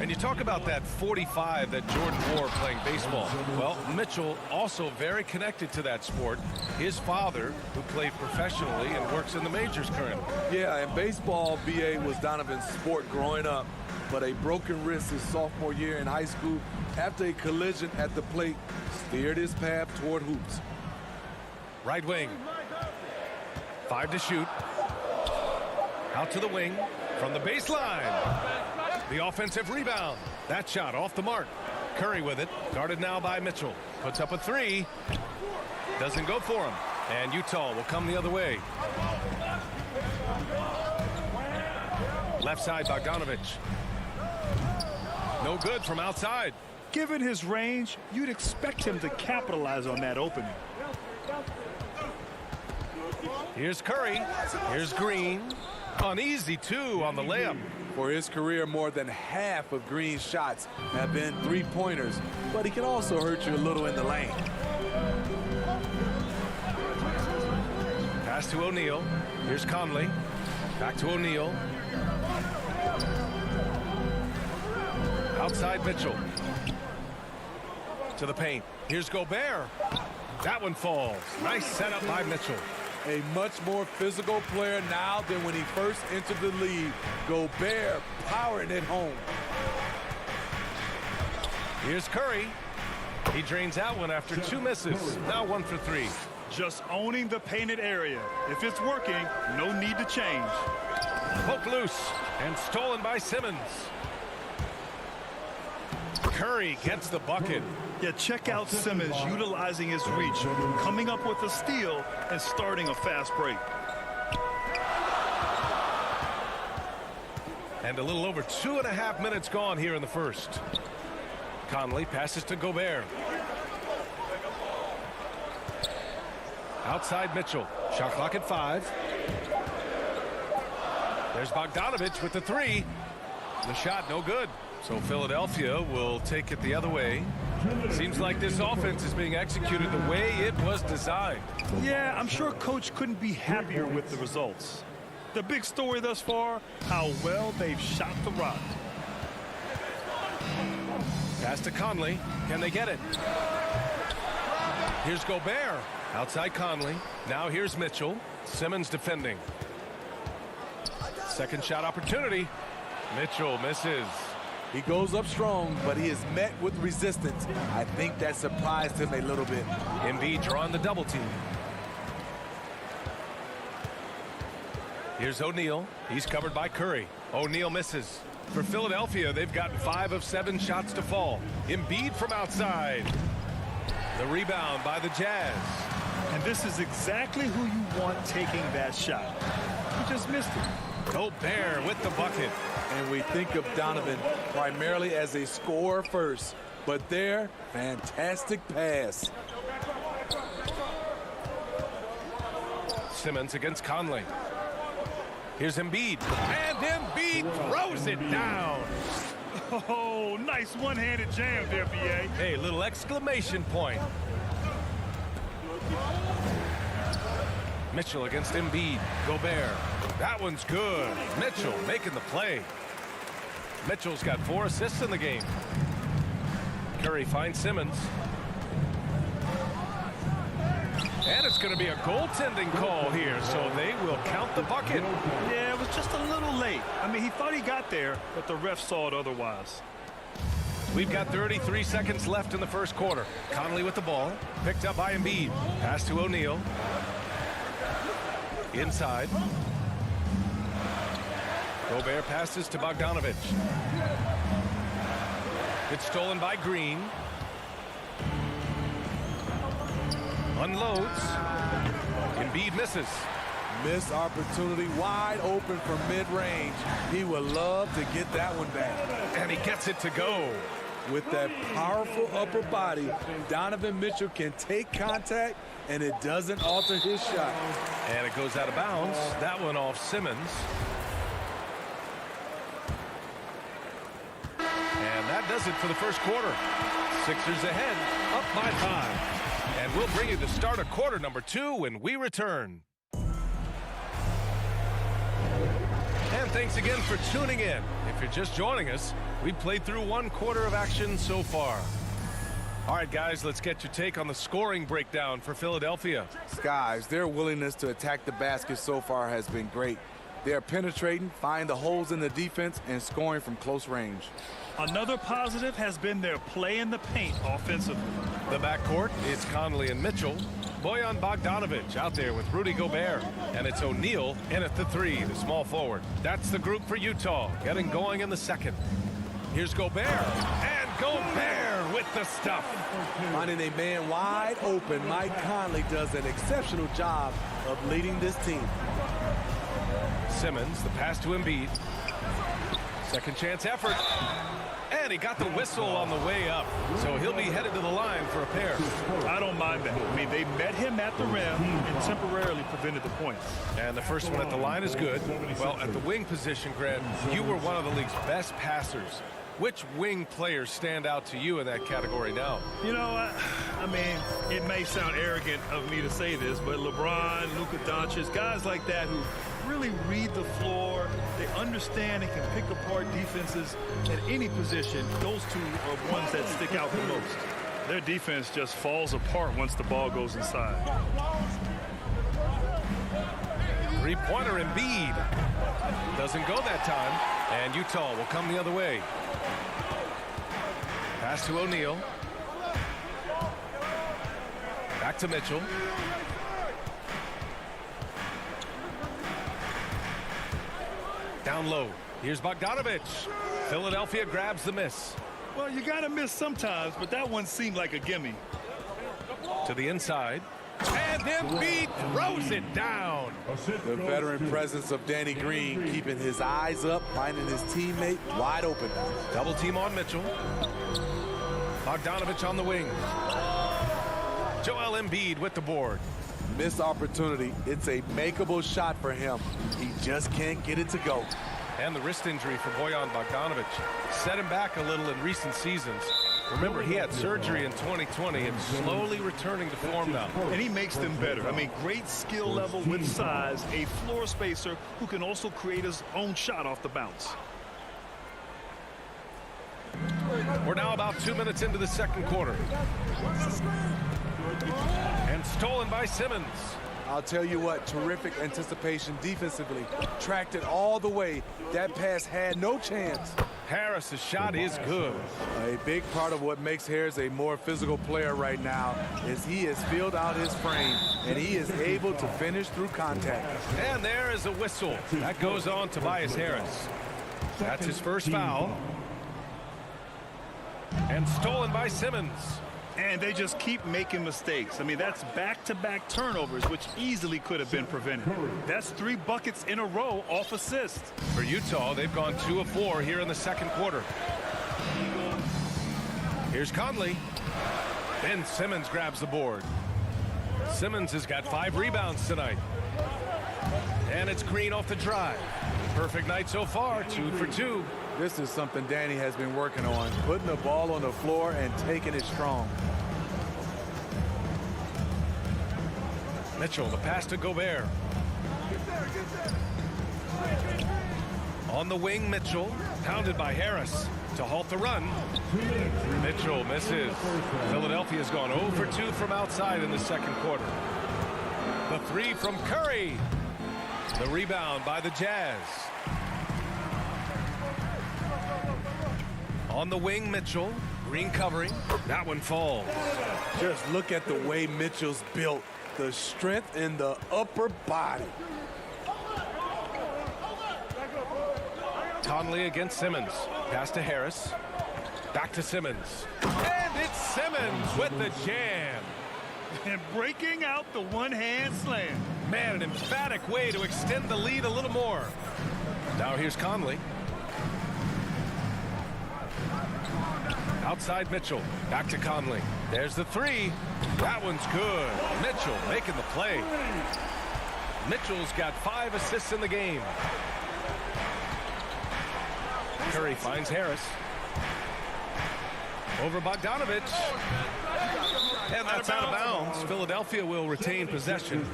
And you talk about that 45 that Jordan wore playing baseball. Well, Mitchell also very connected to that sport. His father, who played professionally and works in the majors currently. Yeah, and baseball, BA, was Donovan's sport growing up, but a broken wrist his sophomore year in high school after a collision at the plate steered his path toward hoops. Right wing. 5 to shoot. Out to the wing from the baseline. The offensive rebound. That shot off the mark. Curry with it. Guarded now by Mitchell. Puts up a 3. Doesn't go for him. And Utah will come the other way. Left side, Bogdanovic. No good from outside. Given his range, you'd expect him to capitalize on that opening. Here's Curry. Here's Green. An easy 2 on the layup. For his career, more than half of Green's shots have been three-pointers, but he can also hurt you a little in the lane. Pass to O'Neal. Here's Conley. Back to O'Neal. Outside Mitchell. To the paint. Here's Gobert. That one falls. Nice setup by Mitchell. A much more physical player now than when he first entered the league. Gobert powering it home. Here's Curry. He drains that one after 2 misses. Now 1 for 3. Just owning the painted area. If it's working, no need to change. Poke loose and stolen by Simmons. Curry gets the bucket. Yeah, check out Simmons utilizing his reach, coming up with a steal and starting a fast break. And a little over 2.5 minutes gone here in the first. Conley passes to Gobert. Outside Mitchell. Shot clock at 5. There's Bogdanovic with the 3. The shot no good. So Philadelphia will take it the other way. Seems like this offense is being executed the way it was designed. Yeah, I'm sure Coach couldn't be happier with the results. The big story thus far, how well they've shot the rock. Pass to Conley. Can they get it? Here's Gobert. Outside Conley. Now here's Mitchell. Simmons defending. Second shot opportunity. Mitchell misses. He goes up strong, but he is met with resistance. I think that surprised him a little bit. Embiid drawing the double team. Here's O'Neal. He's covered by Curry. O'Neal misses. For Philadelphia, they've gotten 5 of 7 shots to fall. Embiid from outside. The rebound by the Jazz. And this is exactly who you want taking that shot. He just missed it. Gobert with the bucket. And we think of Donovan primarily as a scorer first, but there, fantastic pass. Simmons against Conley. Here's Embiid. And Embiid throws it down. Oh, nice one-handed jam there, BA. Hey, little exclamation point. Mitchell against Embiid. Gobert. That one's good. Mitchell making the play. Mitchell's got 4 assists in the game. Curry finds Simmons. And it's going to be a goaltending call here, so they will count the bucket. Yeah, it was just a little late. I mean, he thought he got there, but the ref saw it otherwise. We've got 33 seconds left in the first quarter. Conley with the ball. Picked up by Embiid. Pass to O'Neal. Inside. Gobert passes to Bogdanovic. It's stolen by Green. Unloads. Embiid misses. Missed opportunity, wide open from mid-range. He would love to get that one back. And he gets it to go. With that powerful upper body, Donovan Mitchell can take contact, and it doesn't alter his shot. And it goes out of bounds. That one off Simmons. And that does it for the first quarter. Sixers ahead, up by 5. And we'll bring you the start of quarter number 2 when we return. And thanks again for tuning in. If you're just joining us, we've played through 1 quarter of action so far. All right, guys, let's get your take on the scoring breakdown for Philadelphia. Guys, their willingness to attack the basket so far has been great. They're penetrating, finding the holes in the defense, and scoring from close range. Another positive has been their play in the paint offensively. The backcourt, it's Conley and Mitchell. Bojan Bogdanovic out there with Rudy Gobert. And it's O'Neal in at the 3, the small forward. That's the group for Utah, getting going in the second. Here's Gobert. And Gobert with the stuff. Finding a man wide open, Mike Conley does an exceptional job of leading this team. Simmons, the pass to Embiid. Second chance effort. And he got the whistle on the way up. So he'll be headed to the line for a pair. I don't mind that. I mean, they met him at the rim and temporarily prevented the points. And the first one at the line is good. Well, at the wing position, Grant, you were one of the league's best passers. Which wing players stand out to you in that category now? You know, I mean, it may sound arrogant of me to say this, but LeBron, Luka Doncic, guys like that who really read the floor, they understand and can pick apart defenses at any position. Those two are ones that stick out the most. Their defense just falls apart once the ball goes inside. Three-pointer Embiid. Doesn't go that time, and Utah will come the other way. Pass to O'Neal. Back to Mitchell. Down low. Here's Bogdanovic. Philadelphia grabs the miss. Well, you got to miss sometimes, but that one seemed like a gimme. To the inside. And Embiid throws it down. The veteran presence of Danny Green keeping his eyes up, finding his teammate wide open. Double team on Mitchell. Bogdanovic on the wing. Joel Embiid with the board. Missed opportunity. It's a makeable shot for him. He just can't get it to go. And the wrist injury for Bojan Bogdanovic set him back a little in recent seasons. Remember, he had surgery in 2020 and slowly returning to form now. And he makes them better. I mean, great skill level with size, a floor spacer who can also create his own shot off the bounce. We're now about 2 minutes into the second quarter. And stolen by Simmons. I'll tell you what, terrific anticipation defensively. Tracked it all the way. That pass had no chance. Harris's shot is good. A big part of what makes Harris a more physical player right now is he has filled out his frame, and he is able to finish through contact. And there is a whistle. That goes on Tobias Harris. That's his first foul. And stolen by Simmons. And they just keep making mistakes. I mean, that's back-to-back turnovers, which easily could have been prevented. That's 3 buckets in a row off assist. For Utah, they've gone 2 of 4 here in the second quarter. Here's Conley. Ben Simmons grabs the board. Simmons has got 5 rebounds tonight. And it's Green off the drive. Perfect night so far, 2 for 2. This is something Danny has been working on, putting the ball on the floor and taking it strong. Mitchell, the pass to Gobert. On the wing, Mitchell, pounded by Harris to halt the run. Mitchell misses. Philadelphia's gone 0 for 2 from outside in the second quarter. The three from Curry. The rebound by the Jazz. On the wing, Mitchell. Green covering. That one falls. Just look at the way Mitchell's built. The strength in the upper body. Conley against Simmons. Pass to Harris. Back to Simmons. And it's Simmons with the jam. And breaking out the one-hand slam. Man, an emphatic way to extend the lead a little more. Now here's Conley. Outside Mitchell. Back to Conley. There's the three. That one's good. Mitchell making the play. Mitchell's got 5 assists in the game. Curry finds Harris. Over Bogdanovich. And that's out of bounds. Philadelphia will retain possession.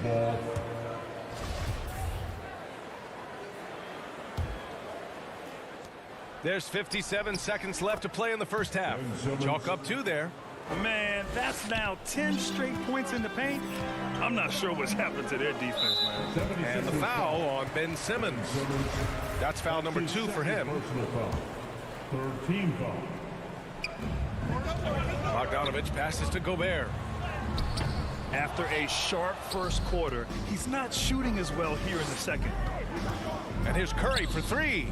There's 57 seconds left to play in the first half. Chalk up 2 there. Man, that's now 10 straight points in the paint. I'm not sure what's happened to their defense, man. And the foul on Ben Simmons. That's foul number 2 for him. Third team foul. Bogdanovich passes to Gobert. After a sharp first quarter, he's not shooting as well here in the second. And here's Curry for 3.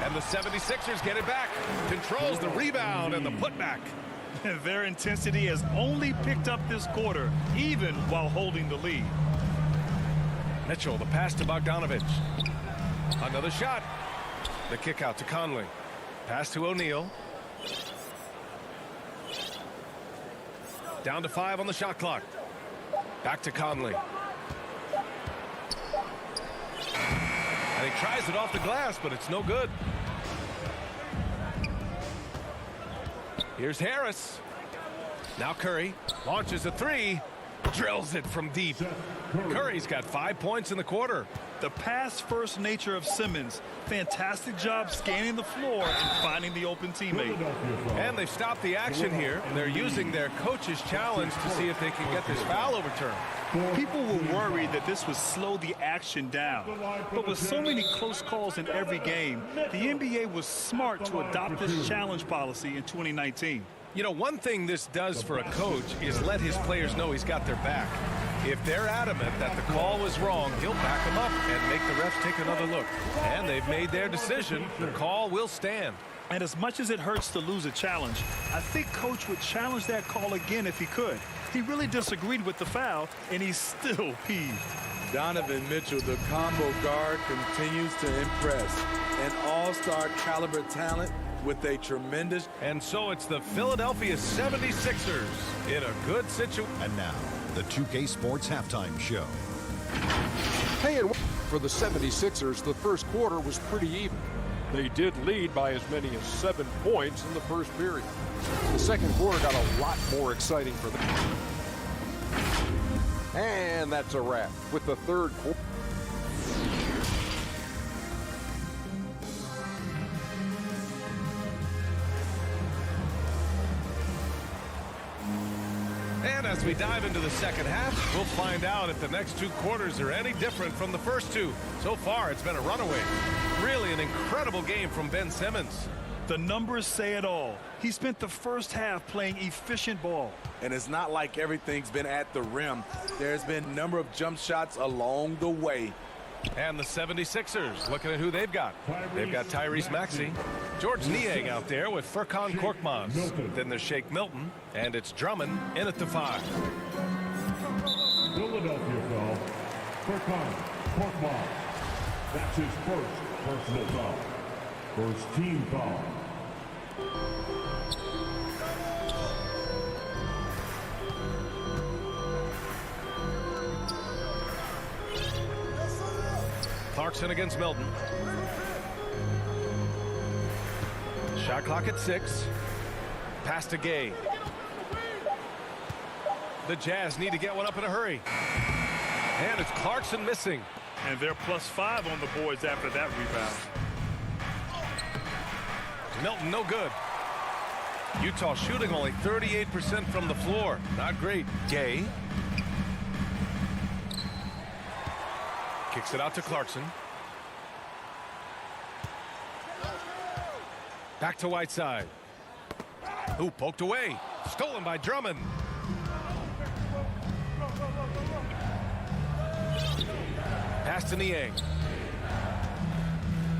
And the 76ers get it back. Controls the rebound and the putback. Their intensity has only picked up this quarter, even while holding the lead. Mitchell, the pass to Bogdanovich. Another shot. The kick out to Conley. Pass to O'Neal. Down to 5 on the shot clock. Back to Conley. And he tries it off the glass, but it's no good. Here's Harris. Now Curry launches a 3. Drills it from deep. Curry's got 5 points in the quarter. The pass-first nature of Simmons. Fantastic job scanning the floor and finding the open teammate. And they've stopped the action here. They're using their coach's challenge to see if they can get this foul overturned. People were worried that this would slow the action down. But with so many close calls in every game, the NBA was smart to adopt this challenge policy in 2019. You know, one thing this does for a coach is let his players know he's got their back. If they're adamant that the call was wrong, he'll back them up and make the refs take another look. And they've made their decision. The call will stand. And as much as it hurts to lose a challenge, I think Coach would challenge that call again if he could. He really disagreed with the foul, and he's still peeved. Donovan Mitchell, the combo guard, continues to impress. An all-star caliber talent with a tremendous... And so it's the Philadelphia 76ers in a good situation. And now, the 2K Sports Halftime Show. Hey, and for the 76ers, the first quarter was pretty even. They did lead by as many as 7 points in the first period. The second quarter got a lot more exciting for them. And that's a wrap with the third quarter. And as we dive into the second half, we'll find out if the next 2 quarters are any different from the first 2. So far, it's been a runaway. Really an incredible game from Ben Simmons. The numbers say it all. He spent the first half playing efficient ball. And it's not like everything's been at the rim. There's been a number of jump shots along the way. And the 76ers, looking at who they've got. They've got Tyrese Maxey, George Niang out there with Furkan Korkmaz. Then there's Shake Milton, and it's Drummond in at the 5. Philadelphia foul. Furkan Korkmaz. That's his first personal foul. First team foul. Clarkson against Milton. Shot clock at 6. Pass to Gay. The Jazz need to get one up in a hurry. And it's Clarkson missing. And they're +5 on the boards after that rebound. Milton, no good. Utah shooting only 38% from the floor. Not great. Gay. Kicks it out to Clarkson. Back to Whiteside. Who poked away. Stolen by Drummond. Pass to Niang.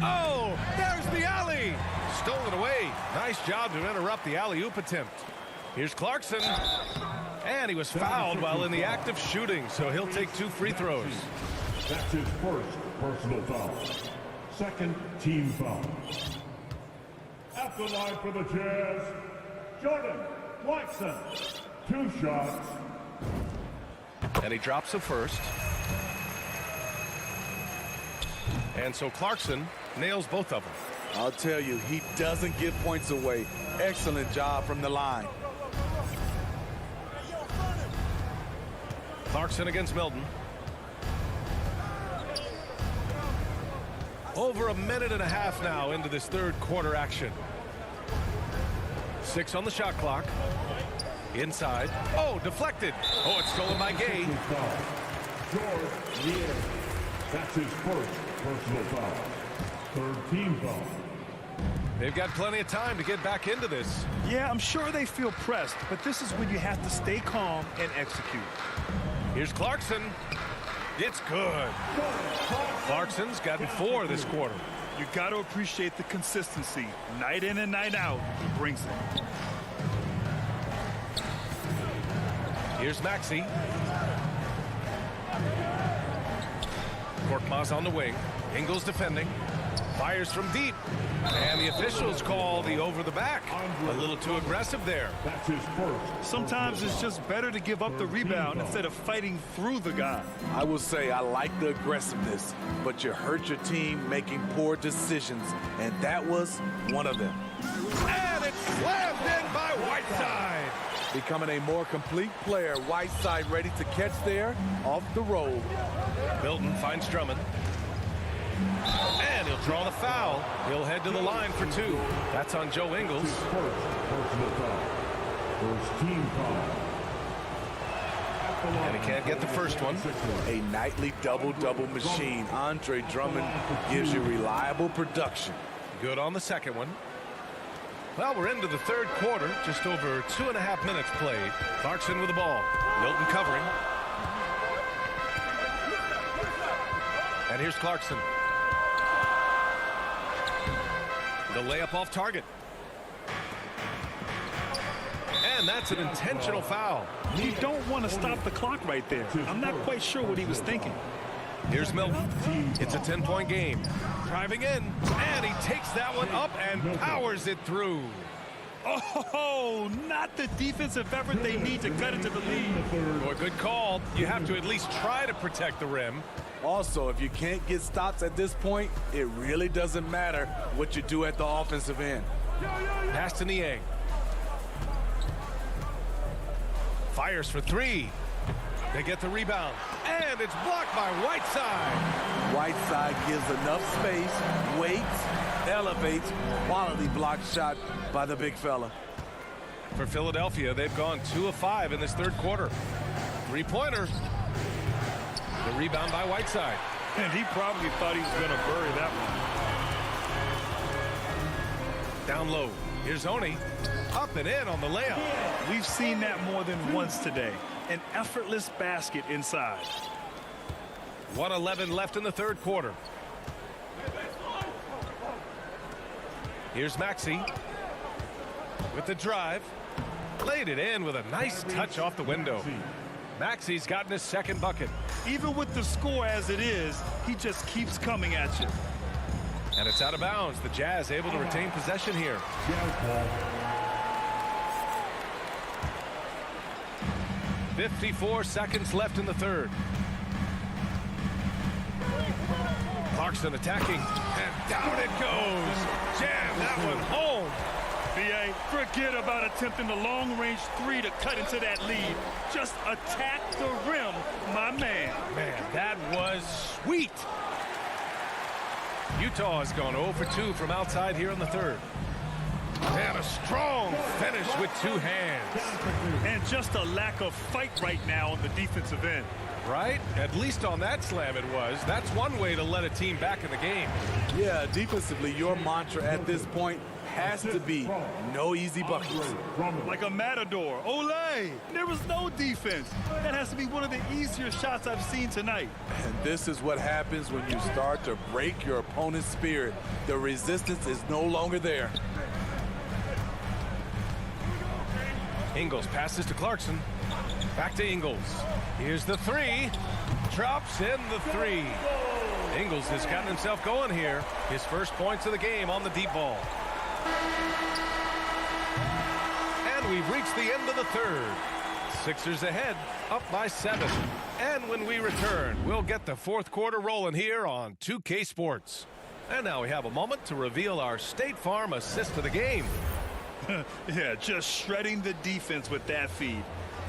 Oh, there's the alley. Stolen away. Nice job to interrupt the alley-oop attempt. Here's Clarkson. And he was fouled while in the act of shooting, so he'll take 2 free throws. That's his first personal foul. Second team foul. At the line for the Jazz, Jordan Clarkson. 2 shots. And he drops the first. And so Clarkson nails both of them. I'll tell you, he doesn't give points away. Excellent job from the line. Clarkson against Milton. Over 1.5 minutes now into this third quarter action. 6 on the shot clock. Inside. Oh, deflected. Oh, it's stolen by Gay. That's his first personal foul. Third team foul. They've got plenty of time to get back into this. Yeah, I'm sure they feel pressed, but this is when you have to stay calm and execute. Here's Clarkson. It's good. Clarkson's gotten 4 this quarter. You got to appreciate the consistency. Night in and night out, he brings it. Here's Maxey. Korkmaz on the wing. Ingles defending. Fires from deep. And the officials call the over the back. A little too aggressive there. That's his first. Sometimes it's just better to give up the rebound instead of fighting through the guy. I will say I like the aggressiveness, but you hurt your team making poor decisions, and that was one of them. And it's slammed in by Whiteside. Becoming a more complete player, Whiteside ready to catch there off the roll. Milton finds Drummond. And he'll draw the foul. He'll head to the line for 2. That's on Joe Ingles. First personal foul. First team foul. And he can't get the first one. A nightly double-double machine. Andre Drummond gives you reliable production. Good on the second one. Well, we're into the third quarter. Just over 2.5 minutes played. Clarkson with the ball. Milton covering. And here's Clarkson. The layup off target. And that's an intentional foul. You don't want to stop the clock right there. I'm not quite sure what he was thinking. Here's Milton. It's a 10-point game. Driving in. And he takes that one up and powers it through. Oh, not the defensive effort they need to cut into the lead. Boy, good call. You have to at least try to protect the rim. Also, if you can't get stops at this point, it really doesn't matter what you do at the offensive end. Pass to Niang. Fires for 3. They get the rebound. And it's blocked by Whiteside. Whiteside gives enough space, waits, elevates. Quality block shot by the big fella. For Philadelphia, they've gone 2 of 5 in this third quarter. 3-pointer. The rebound by Whiteside. And he probably thought he was going to bury that one. Down low. Here's Oni. Up and in on the layup. We've seen that more than once today. An effortless basket inside. 1:11 left in the third quarter. Here's Maxey with the drive. Laid it in with a nice touch off the window. Maxey's gotten his second bucket. Even with the score as it is, he just keeps coming at you. And it's out of bounds. The Jazz able to retain possession here. 54 seconds left in the third. Clarkson attacking. And Down it goes. Jam that one home. B.A., forget about attempting the long-range three to cut into that lead. Just attack the rim, my man. Man, that was sweet. Utah has gone 0 for 2 from outside here in the third. And a strong finish with two hands. And just a lack of fight right now on the defensive end. Right? At least on that slam it was. That's one way to let a team back in the game. Yeah, defensively, your mantra at this point has to be no easy buckets. Like a matador. Olay! There was no defense. That has to be one of the easier shots I've seen tonight. And this is what happens when you start to break your opponent's spirit. The resistance is no longer there. Ingles passes to Clarkson. Back to Ingles. Here's the three. Drops in the three. Ingles has gotten himself going here. His first points of the game on the deep ball. And we've reached the end of the third. Sixers ahead, up by 7. And when we return, we'll get the fourth quarter rolling here on 2K Sports. And now we have a moment to reveal our State Farm assist of the game. Yeah, just shredding the defense with that feed.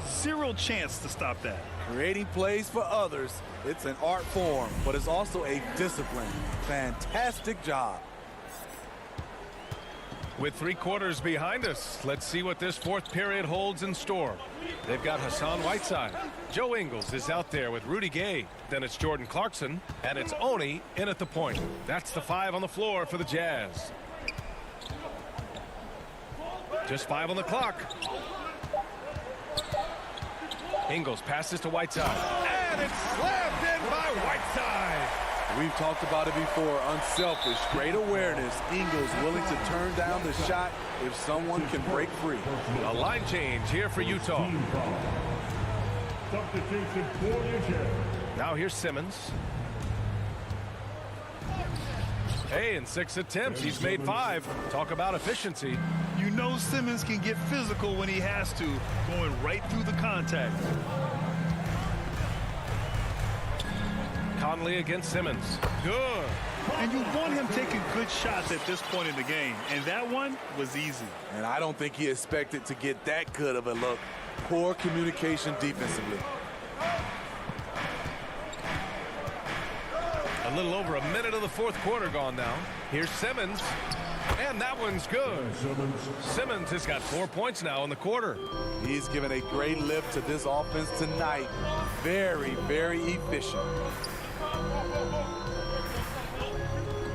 Zero chance to stop that. Creating plays for others, it's an art form, but it's also a discipline. Fantastic job. With 3 quarters behind us, let's see what this fourth period holds in store. They've got Hassan Whiteside. Joe Ingles is out there with Rudy Gay. Then it's Jordan Clarkson, and it's Oni in at the point. That's the 5 on the floor for the Jazz. Just 5 on the clock. Ingles passes to Whiteside. And it's slammed in by Whiteside. We've talked about it before. Unselfish, great awareness. Ingles willing to turn down the shot if someone can break free. A line change here for Utah. Substitution for the Jazz. Now here's Simmons. Hey, in 6 attempts, he's made 5. Talk about efficiency. You know Simmons can get physical when he has to, going right through the contact. Conley against Simmons. Good. And you want him taking good shots at this point in the game, and that one was easy. And I don't think he expected to get that good of a look. Poor communication defensively. A little over a minute of the fourth quarter gone now. Here's Simmons. And that one's good. Simmons has got 4 points now in the quarter. He's given a great lift to this offense tonight. Very, very efficient.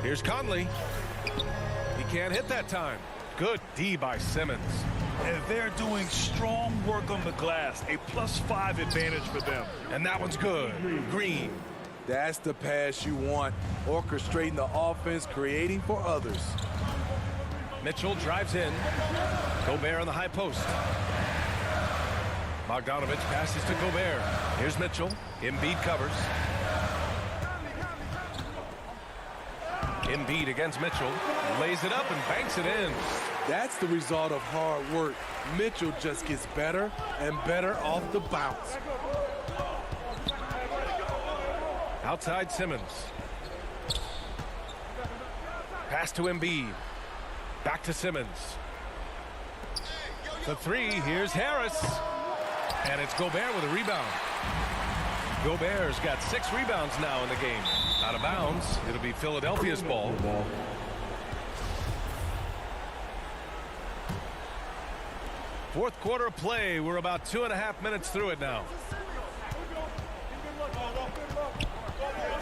Here's Conley. He can't hit that time. Good D by Simmons. And they're doing strong work on the glass. A +5 advantage for them. And that one's good. Green. That's the pass you want. Orchestrating the offense, creating for others. Mitchell drives in. Gobert on the high post. Bogdanovich passes to Gobert. Here's Mitchell. Embiid covers. Embiid against Mitchell. Lays it up and banks it in. That's the result of hard work. Mitchell just gets better and better off the bounce. Outside Simmons. Pass to Embiid. Back to Simmons. The 3, here's Harris. And it's Gobert with a rebound. Gobert's got 6 rebounds now in the game. Out of bounds. It'll be Philadelphia's ball. Fourth quarter of play. We're about 2.5 minutes through it now.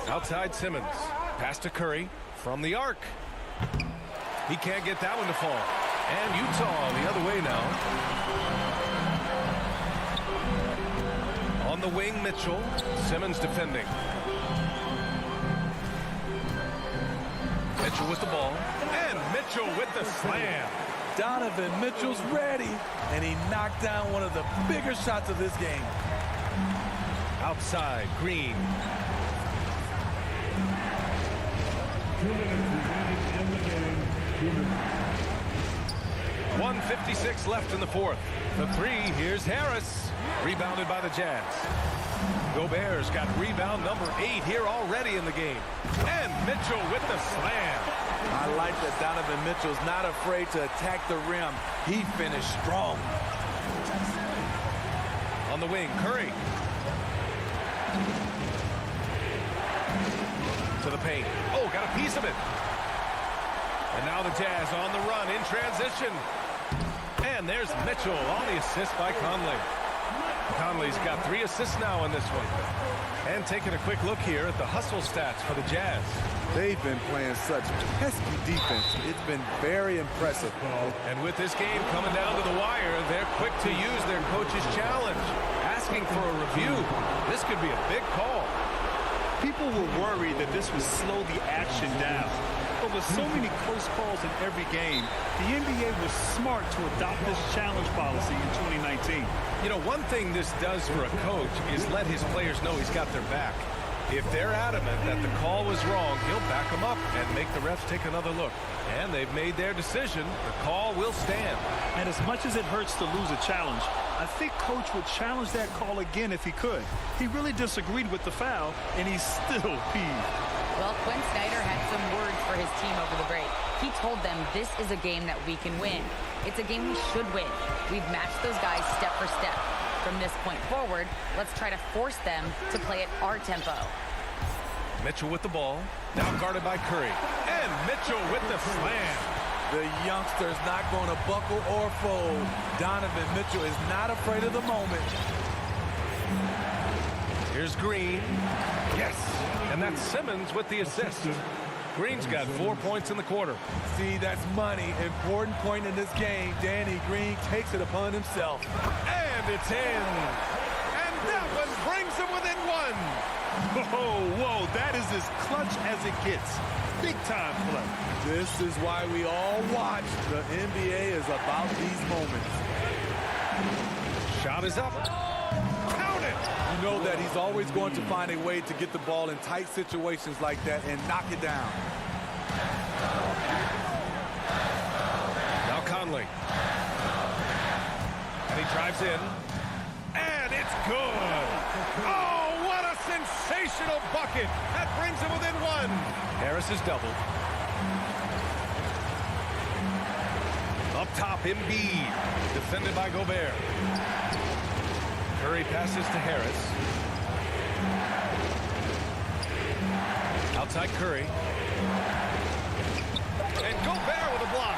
Outside Simmons. Pass to Curry from the arc. He can't get that one to fall. And Utah the other way now. On the wing, Mitchell. Simmons defending. Mitchell with the ball. And Mitchell with the slam. Donovan Mitchell's ready. And he knocked down one of the bigger shots of this game. Outside, Green. 2 minutes remaining in the game. 2 minutes. 1:56 left in the fourth. The 3, here's Harris. Rebounded by the Jazz. Gobert's got rebound number 8 here already in the game. And Mitchell with the slam. I like that Donovan Mitchell's not afraid to attack the rim. He finished strong. On the wing, Curry. To the paint. Oh, got a piece of it. And now the Jazz on the run in transition. And there's Mitchell on the assist by Conley. Conley's got 3 assists now in this one. And taking a quick look here at the hustle stats for the Jazz. They've been playing such pesky defense. It's been very impressive. And with this game coming down to the wire, they're quick to use their coach's challenge. Asking for a review. This could be a big call. People were worried that this would slow the action down. But with so many close calls in every game, the NBA was smart to adopt this challenge policy in 2019. You know, one thing this does for a coach is let his players know he's got their back. If they're adamant that the call was wrong, he'll back them up and make the refs take another look. And they've made their decision. The call will stand. And as much as it hurts to lose a challenge, I think Coach would challenge that call again if he could. He really disagreed with the foul, and he's still peeved. Well, Quinn Snyder had some words for his team over the break. He told them this is a game that we can win. It's a game we should win. We've matched those guys step for step. From this point forward, let's try to force them to play at our tempo. Mitchell with the ball, now guarded by Curry. And Mitchell with the slam. The youngster's not going to buckle or fold. Donovan Mitchell is not afraid of the moment. Here's Green. Yes. And that's Simmons with the assist. Green's got 4 points in the quarter. See, that's money. Important point in this game. Danny Green takes it upon himself. And it's in. And that one brings him within 1. Whoa, that is as clutch as it gets. Big time play. This is why we all watch. The NBA is about these moments. Shot is up. Count it. You know that he's always going to find a way to get the ball in tight situations like that and knock it down. Now Conley. And he drives in. And it's good. Oh, what a sensational bucket. That brings him within 1. Harris is doubled. Up top, Embiid. Defended by Gobert. Curry passes to Harris. Outside Curry. And Gobert with a block.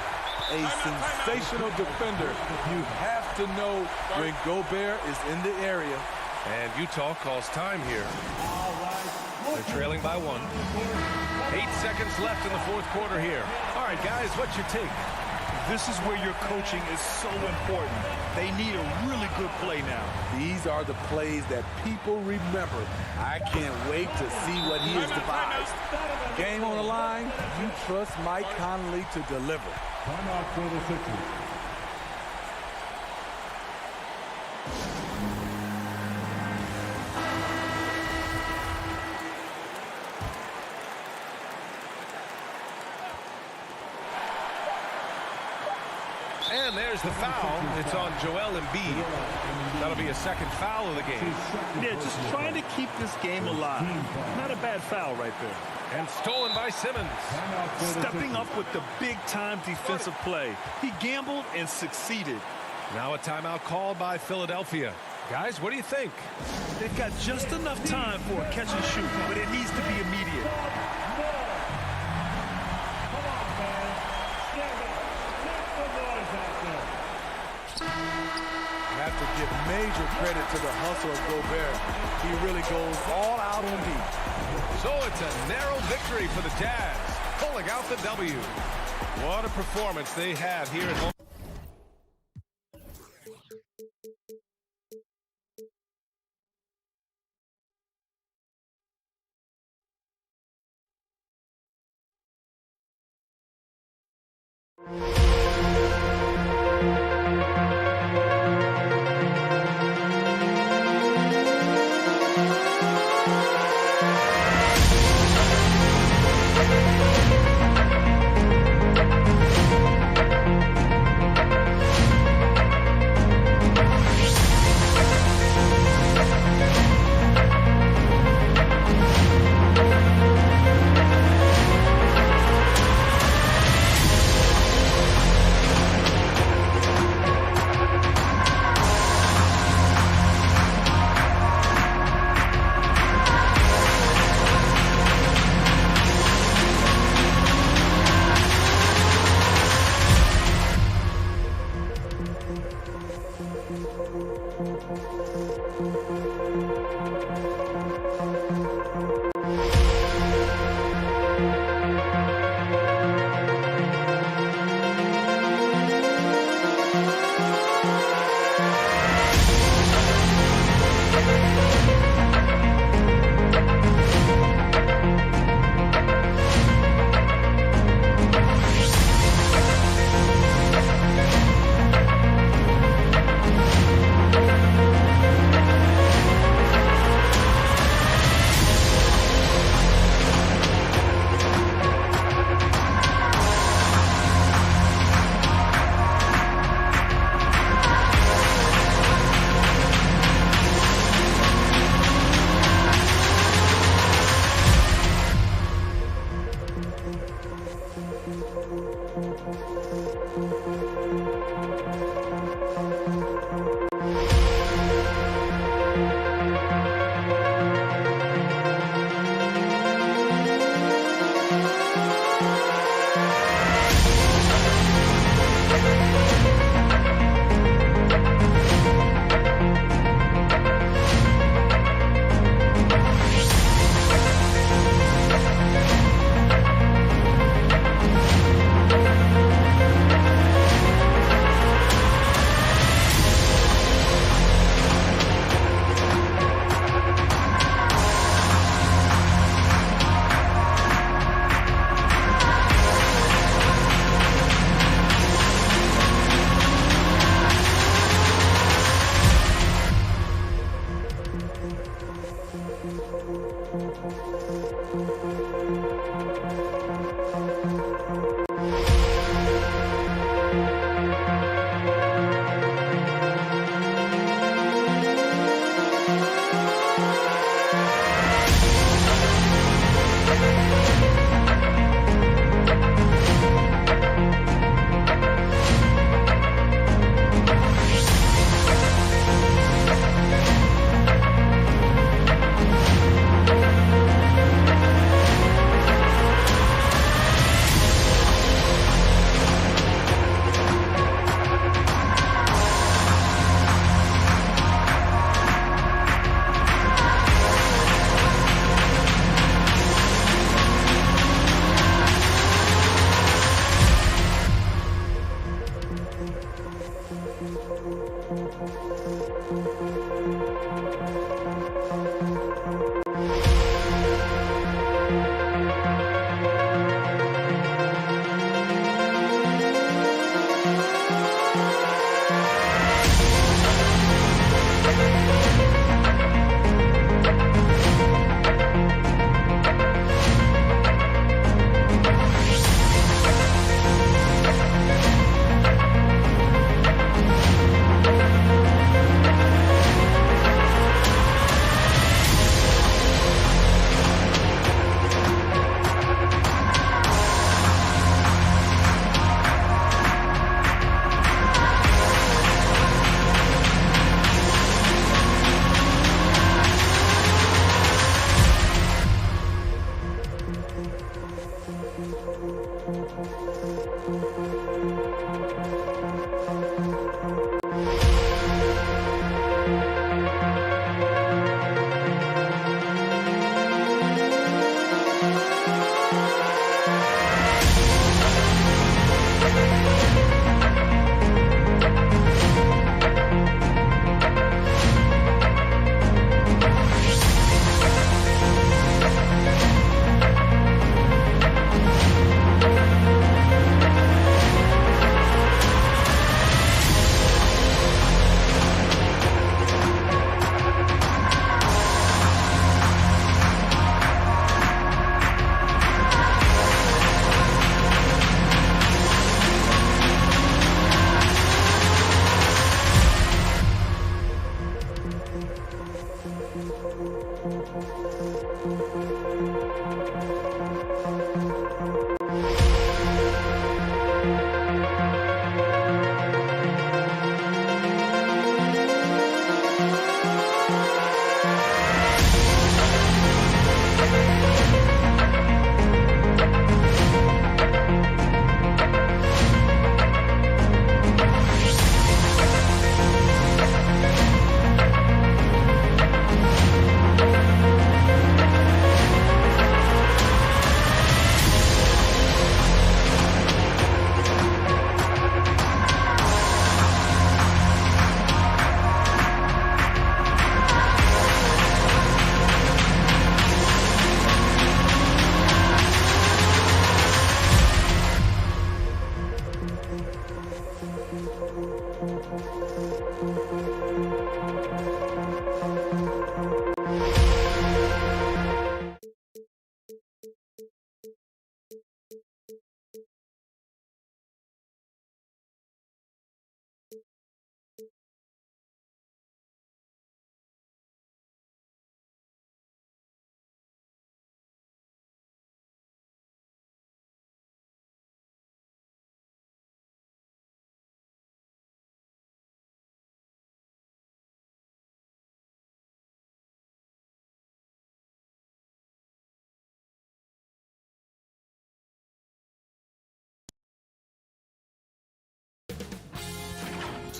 A sensational defender. You have to know when Gobert is in the area. And Utah calls time here. They're trailing by 1. 8 seconds left in the 4th quarter here. All right, guys, what's your take? This is where your coaching is so important. They need a really good play now. These are the plays that people remember. I can't wait to see what he has devised. Game on the line. You trust Mike Conley to deliver. Timeout for the Sixers. And there's the foul. It's on Joel Embiid. That'll be a second foul of the game. Yeah, just trying to keep this game alive. Not a bad foul right there. And stolen by Simmons. Stepping up with the big-time defensive play. He gambled and succeeded. Now a timeout called by Philadelphia. Guys, what do you think? They've got just enough time for a catch and shoot, but it needs to be immediate. I have to give major credit to the hustle of Gobert. He really goes all out on deep. So it's a narrow victory for the Jazz, pulling out the W. What a performance they had here at home.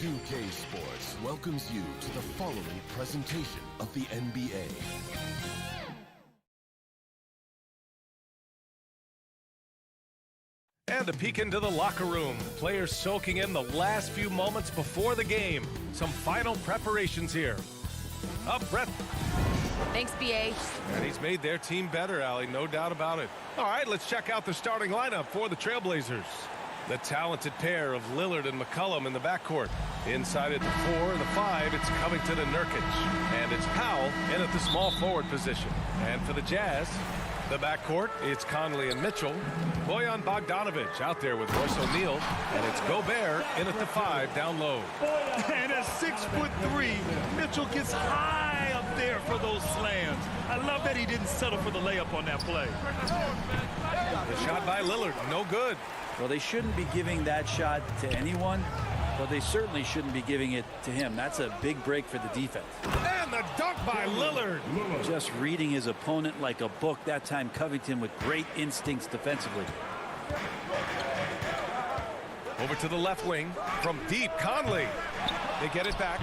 2K Sports welcomes you to the following presentation of the NBA. And a peek into the locker room. Players soaking in the last few moments before the game. Some final preparations here. Up, Brett. Thanks, BA. And he's made their team better, Allie, no doubt about it. All right, let's check out the starting lineup for the Trailblazers. The talented pair of Lillard and McCollum in the backcourt. Inside at the 4, the 5, it's Covington and Nurkic. And it's Powell in at the small forward position. And for the Jazz, the backcourt, it's Conley and Mitchell. Bojan Bogdanovic out there with Royce O'Neal. And it's Gobert in at the 5 down low. And at 6'3", Mitchell gets high up there for those slams. I love that he didn't settle for the layup on that play. The shot by Lillard, no good. Well, they shouldn't be giving that shot to anyone, but they certainly shouldn't be giving it to him. That's a big break for the defense. And the dunk by Lillard. Just reading his opponent like a book. That time Covington with great instincts defensively. Over to the left wing from deep, Conley. They get it back.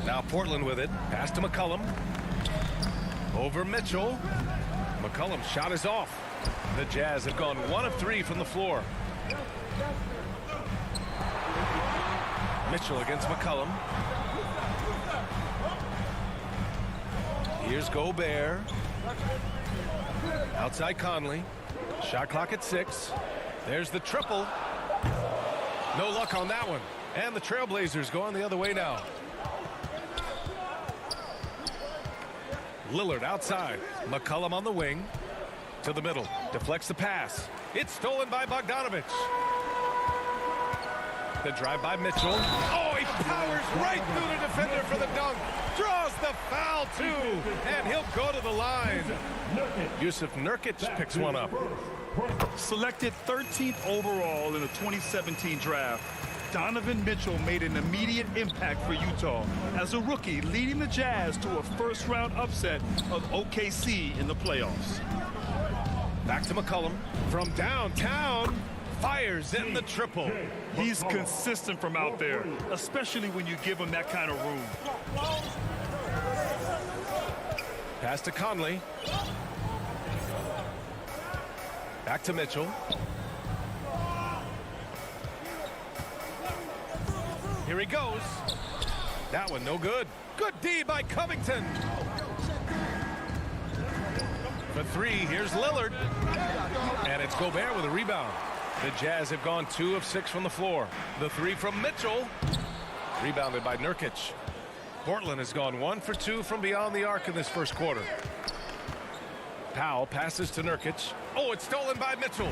Now Portland with it. Pass to McCollum. Over Mitchell. McCollum's shot is off. The Jazz have gone 1 of 3 from the floor. Mitchell against McCollum. Here's Gobert. Outside Conley. Shot clock at 6. There's the triple. No luck on that one. And the Trailblazers going the other way now. Lillard outside. McCollum on the wing. To the middle. Deflects the pass. It's stolen by Bogdanovic. The drive by Mitchell. Oh, he powers right through the defender for the dunk. Draws the foul, too. And he'll go to the line. Yusuf Nurkic picks one up. Selected 13th overall in the 2017 draft, Donovan Mitchell made an immediate impact for Utah as a rookie, leading the Jazz to a first-round upset of OKC in the playoffs. Back to McCollum from downtown. Fires in the triple. He's consistent from out there, especially when you give him that kind of room. Pass to Conley. Back to Mitchell. Here he goes. That one no good. Good D by Covington. For 3, here's Lillard. And it's Gobert with a rebound. The Jazz have gone 2 of 6 from the floor. The 3 from Mitchell. Rebounded by Nurkic. Portland has gone 1 for 2 from beyond the arc in this first quarter. Powell passes to Nurkic. Oh, it's stolen by Mitchell.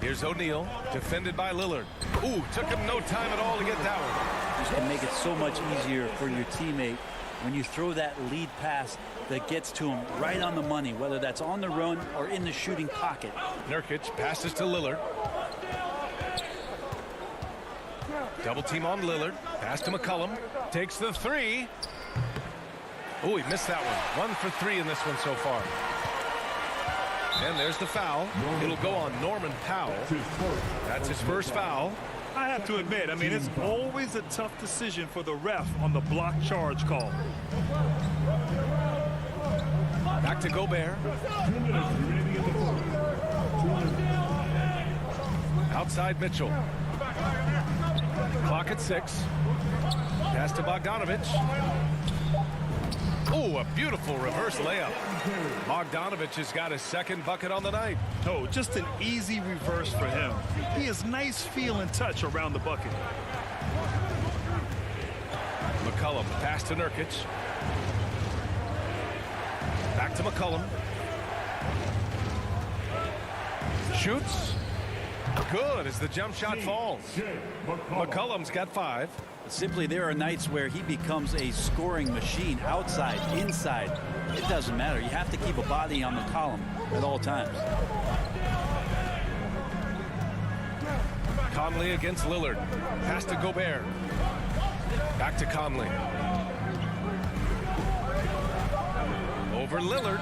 Here's O'Neal, defended by Lillard. Ooh, took him no time at all to get that one. Just to make it so much easier for your teammate when you throw that lead pass that gets to him right on the money, whether that's on the run or in the shooting pocket. Nurkic passes to Lillard. Double team on Lillard. Pass to McCollum. Takes the 3. Oh, he missed that one. 1 for 3 in this one so far. And there's the foul. It'll go on Norman Powell. That's his first foul. I have to admit, it's always a tough decision for the ref on the block charge call. Back to Gobert. Outside Mitchell. Clock at 6. Pass to Bogdanovic. Oh, a beautiful reverse layup. Bogdanovic has got his second bucket on the night. Oh, just an easy reverse for him. He has nice feel and touch around the bucket. McCollum, pass to Nurkic. Back to McCollum. Shoots. Good as the jump shot falls. McCollum's got 5. Simply, there are nights where he becomes a scoring machine, outside, inside. It doesn't matter. You have to keep a body on the column at all times. Conley against Lillard. Pass to Gobert. Back to Conley. Over Lillard.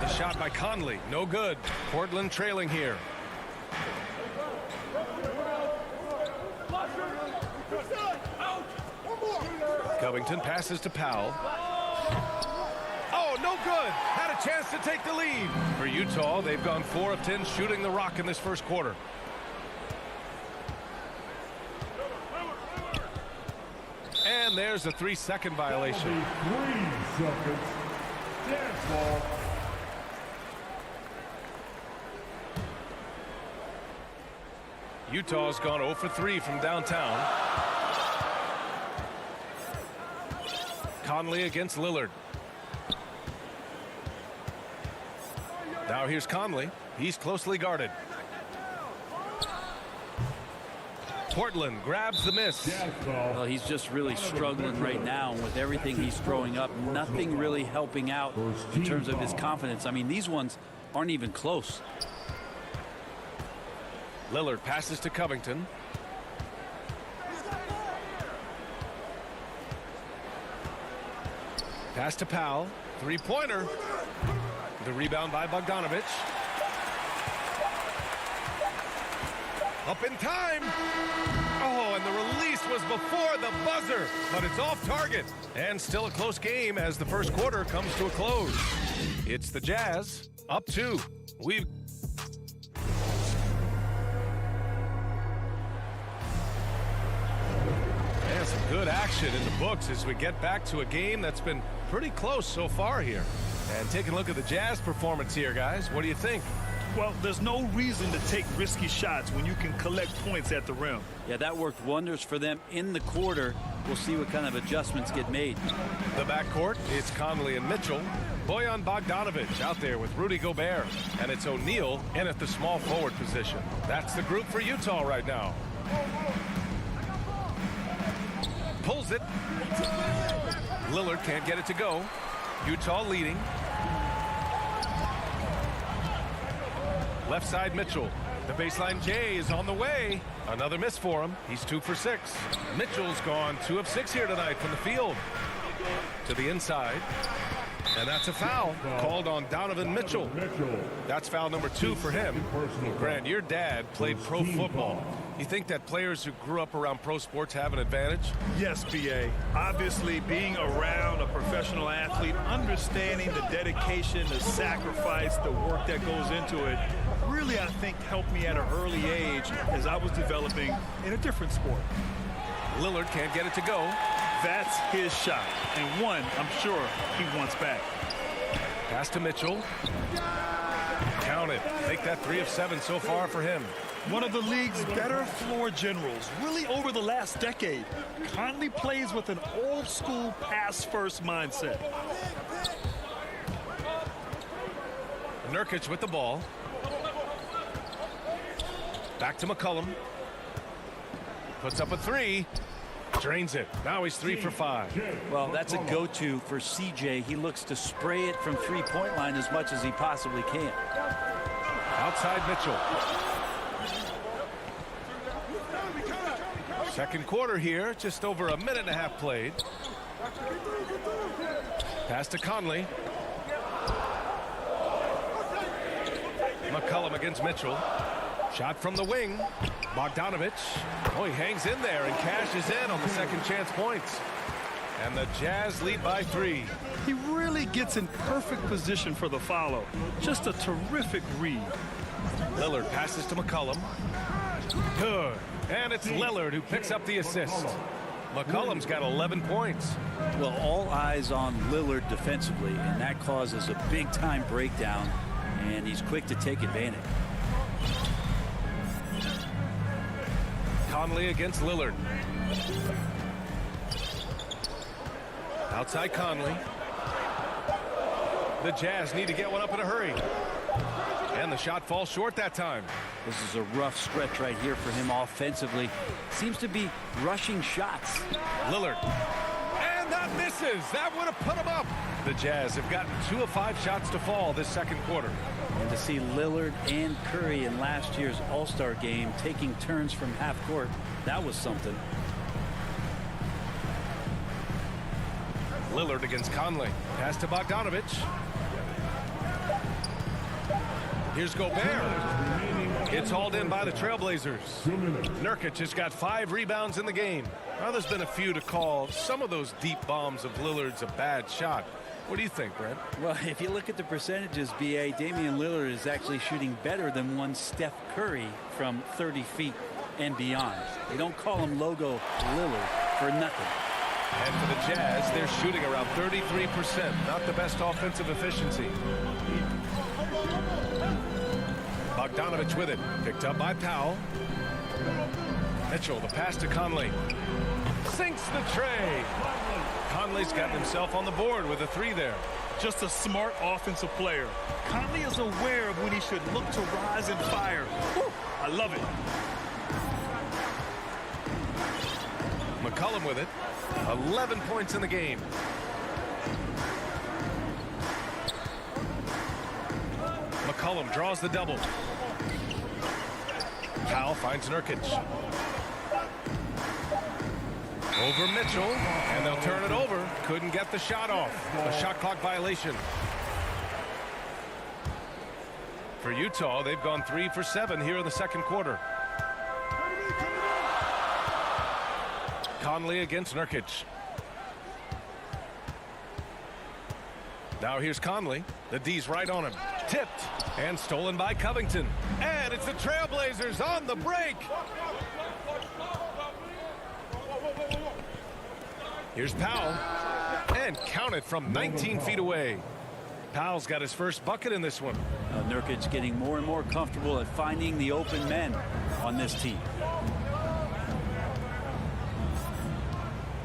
The shot by Conley, no good. Portland trailing here. Covington passes to Powell. Oh, no good. Had a chance to take the lead. For Utah, they've gone 4 of 10 shooting the rock in this first quarter. And there's a 3-second violation. 3 seconds. Dance ball. Utah's gone 0 for 3 from downtown. Conley against Lillard. Now here's Conley. He's closely guarded. Portland grabs the miss. Well, he's just really struggling right now with everything he's throwing up. Nothing really helping out in terms of his confidence. I mean, these ones aren't even close. Lillard passes to Covington. Pass to Powell. Three-pointer. The rebound by Bogdanovich. Up in time. Oh, and the release was before the buzzer, but it's off target. And still a close game as the first quarter comes to a close. It's the Jazz up 2. And some good action in the books as we get back to a game that's been pretty close so far here. And taking a look at the Jazz performance here, guys. What do you think? Well, there's no reason to take risky shots when you can collect points at the rim. Yeah, that worked wonders for them in the quarter. We'll see what kind of adjustments get made. The backcourt, it's Conley and Mitchell. Bojan Bogdanovich out there with Rudy Gobert. And it's O'Neal in at the small forward position. That's the group for Utah right now. Pulls it. Lillard can't get it to go. Utah leading. Left side Mitchell. The baseline J is on the way. Another miss for him. He's 2 for 6. Mitchell's gone 2 of 6 here tonight from the field. To the inside. And that's a foul called on Donovan Mitchell. That's foul number 2 for him. Grant, your dad played pro football. You think that players who grew up around pro sports have an advantage? Yes, B.A. Obviously, being around a professional athlete, understanding the dedication, the sacrifice, the work that goes into it, really, I think, helped me at an early age as I was developing in a different sport. Lillard can't get it to go. That's his shot, and one I'm sure he wants back. Pass to Mitchell. Count it. Make that 3 of 7 so far for him. One of the league's better floor generals, really over the last decade. Conley plays with an old-school pass-first mindset. Nurkic with the ball. Back to McCollum. Puts up a 3. Drains it. Now he's 3 for 5. Well, that's a go-to for CJ. He looks to spray it from three-point line as much as he possibly can. Outside Mitchell. Second quarter here, just over a minute and a half played. Pass to Conley. McCollum against Mitchell. Shot from the wing. Bogdanovich. Oh, he hangs in there and cashes in on the second chance points. And the Jazz lead by 3. He really gets in perfect position for the follow. Just a terrific read. Lillard passes to McCollum. Good. And it's Lillard who picks up the assist. McCollum's got 11 points. Well, all eyes on Lillard defensively, and that causes a big-time breakdown, and he's quick to take advantage. Conley against Lillard. Outside Conley. The Jazz need to get one up in a hurry. And the shot falls short that time. This is a rough stretch right here for him offensively. Seems to be rushing shots. Lillard. And that misses. That would have put him up. The Jazz have gotten 2 of 5 shots to fall this second quarter. And to see Lillard and Curry in last year's All-Star game taking turns from half court, that was something. Lillard against Conley. Pass to Bogdanovich. Here's Gobert. It's hauled in by the Trailblazers. Nurkic has got 5 rebounds in the game. Now, there's been a few to call some of those deep bombs of Lillard's a bad shot. What do you think, Brent? Well, if you look at the percentages, B.A., Damian Lillard is actually shooting better than one Steph Curry from 30 feet and beyond. They don't call him Logo Lillard for nothing. And for the Jazz, they're shooting around 33%. Not the best offensive efficiency. Bogdanovich with it. Picked up by Powell. Mitchell, the pass to Conley. Sinks the tray. Conley's gotten himself on the board with a 3 there. Just a smart offensive player. Conley is aware of when he should look to rise and fire. Whew, I love it. McCollum with it. 11 points in the game. McCollum draws the double. Powell finds Nurkic. Over Mitchell, and they'll turn it over. Couldn't get the shot off. A shot clock violation. For Utah, they've gone 3 for 7 here in the second quarter. Conley against Nurkic. Now here's Conley. The D's right on him. Tipped and stolen by Covington. And it's the Trailblazers on the break. Here's Powell. And counted from 19 feet away. Powell's got his first bucket in this one. Nurkic getting more and more comfortable at finding the open men on this team.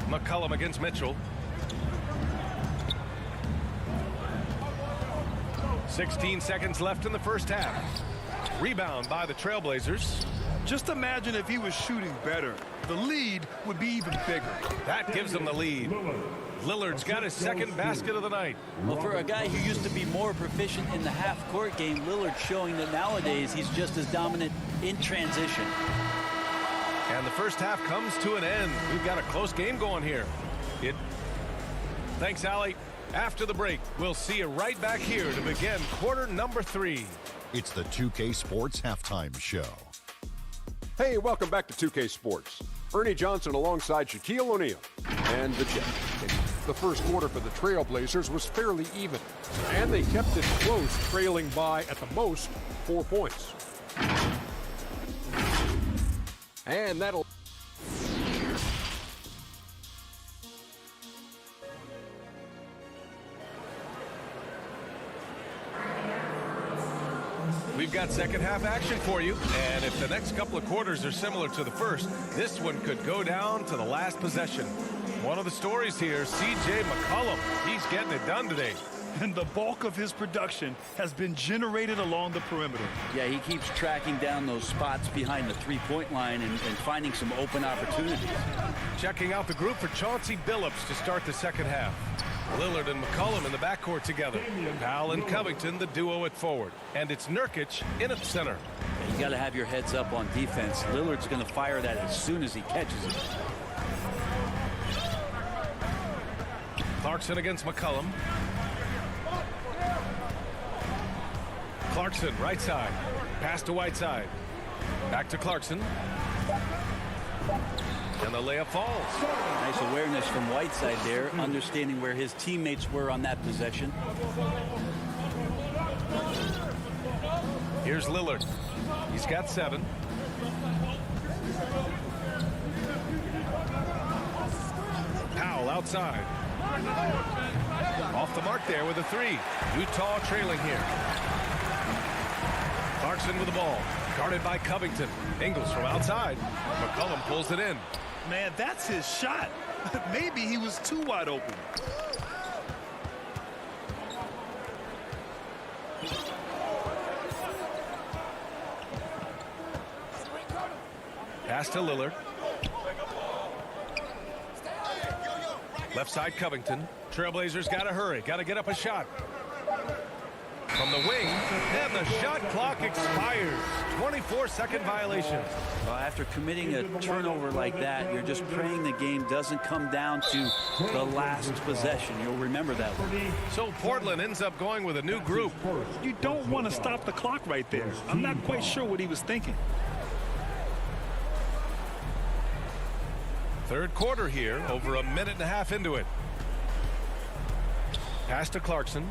McCollum against Mitchell. 16 seconds left in the first half. Rebound by the Trailblazers. Just imagine if he was shooting better. The lead would be even bigger. That gives them the lead. Lillard's got his second basket of the night. Well, for a guy who used to be more proficient in the half-court game, Lillard's showing that nowadays he's just as dominant in transition. And the first half comes to an end. We've got a close game going here. Thanks, Allie. After the break, we'll see you right back here to begin quarter number 3. It's the 2K Sports Halftime Show. Hey, welcome back to 2K Sports. Ernie Johnson alongside Shaquille O'Neal and the Jets. The first quarter for the Trailblazers was fairly even, and they kept it close, trailing by, at the most, 4 points. And that'll... We've got second half action for you, and if the next couple of quarters are similar to the first, this one could go down to the last possession. One of the stories here, C.J. McCollum. He's getting it done today. And the bulk of his production has been generated along the perimeter. Yeah, he keeps tracking down those spots behind the three-point line and finding some open opportunities. Checking out the group for Chauncey Billups to start the second half. Lillard and McCollum in the backcourt together. Powell and Covington, the duo at forward. And it's Nurkic in at center. Yeah, you got to have your heads up on defense. Lillard's going to fire that as soon as he catches it. Clarkson against McCollum. Clarkson, right side. Pass to Whiteside. Back to Clarkson. And the layup falls. Nice awareness from Whiteside there, understanding where his teammates were on that possession. Here's Lillard. He's got 7. Powell outside. Off the mark there with a 3. Utah trailing here. Clarkson with the ball. Guarded by Covington. Ingles from outside. McCollum pulls it in. Man, that's his shot. Maybe he was too wide open. Pass to Lillard. Left side Covington. Trailblazers got to hurry. Got to get up a shot. from the wing, and the shot clock expires. 24-second violation. Well, after committing a turnover like that, you're just praying the game doesn't come down to the last possession. You'll remember that one. So Portland ends up going with a new group. You don't want to stop the clock right there. I'm not quite sure what he was thinking. Third quarter here, over a minute and a half into it. Pass to Clarkson.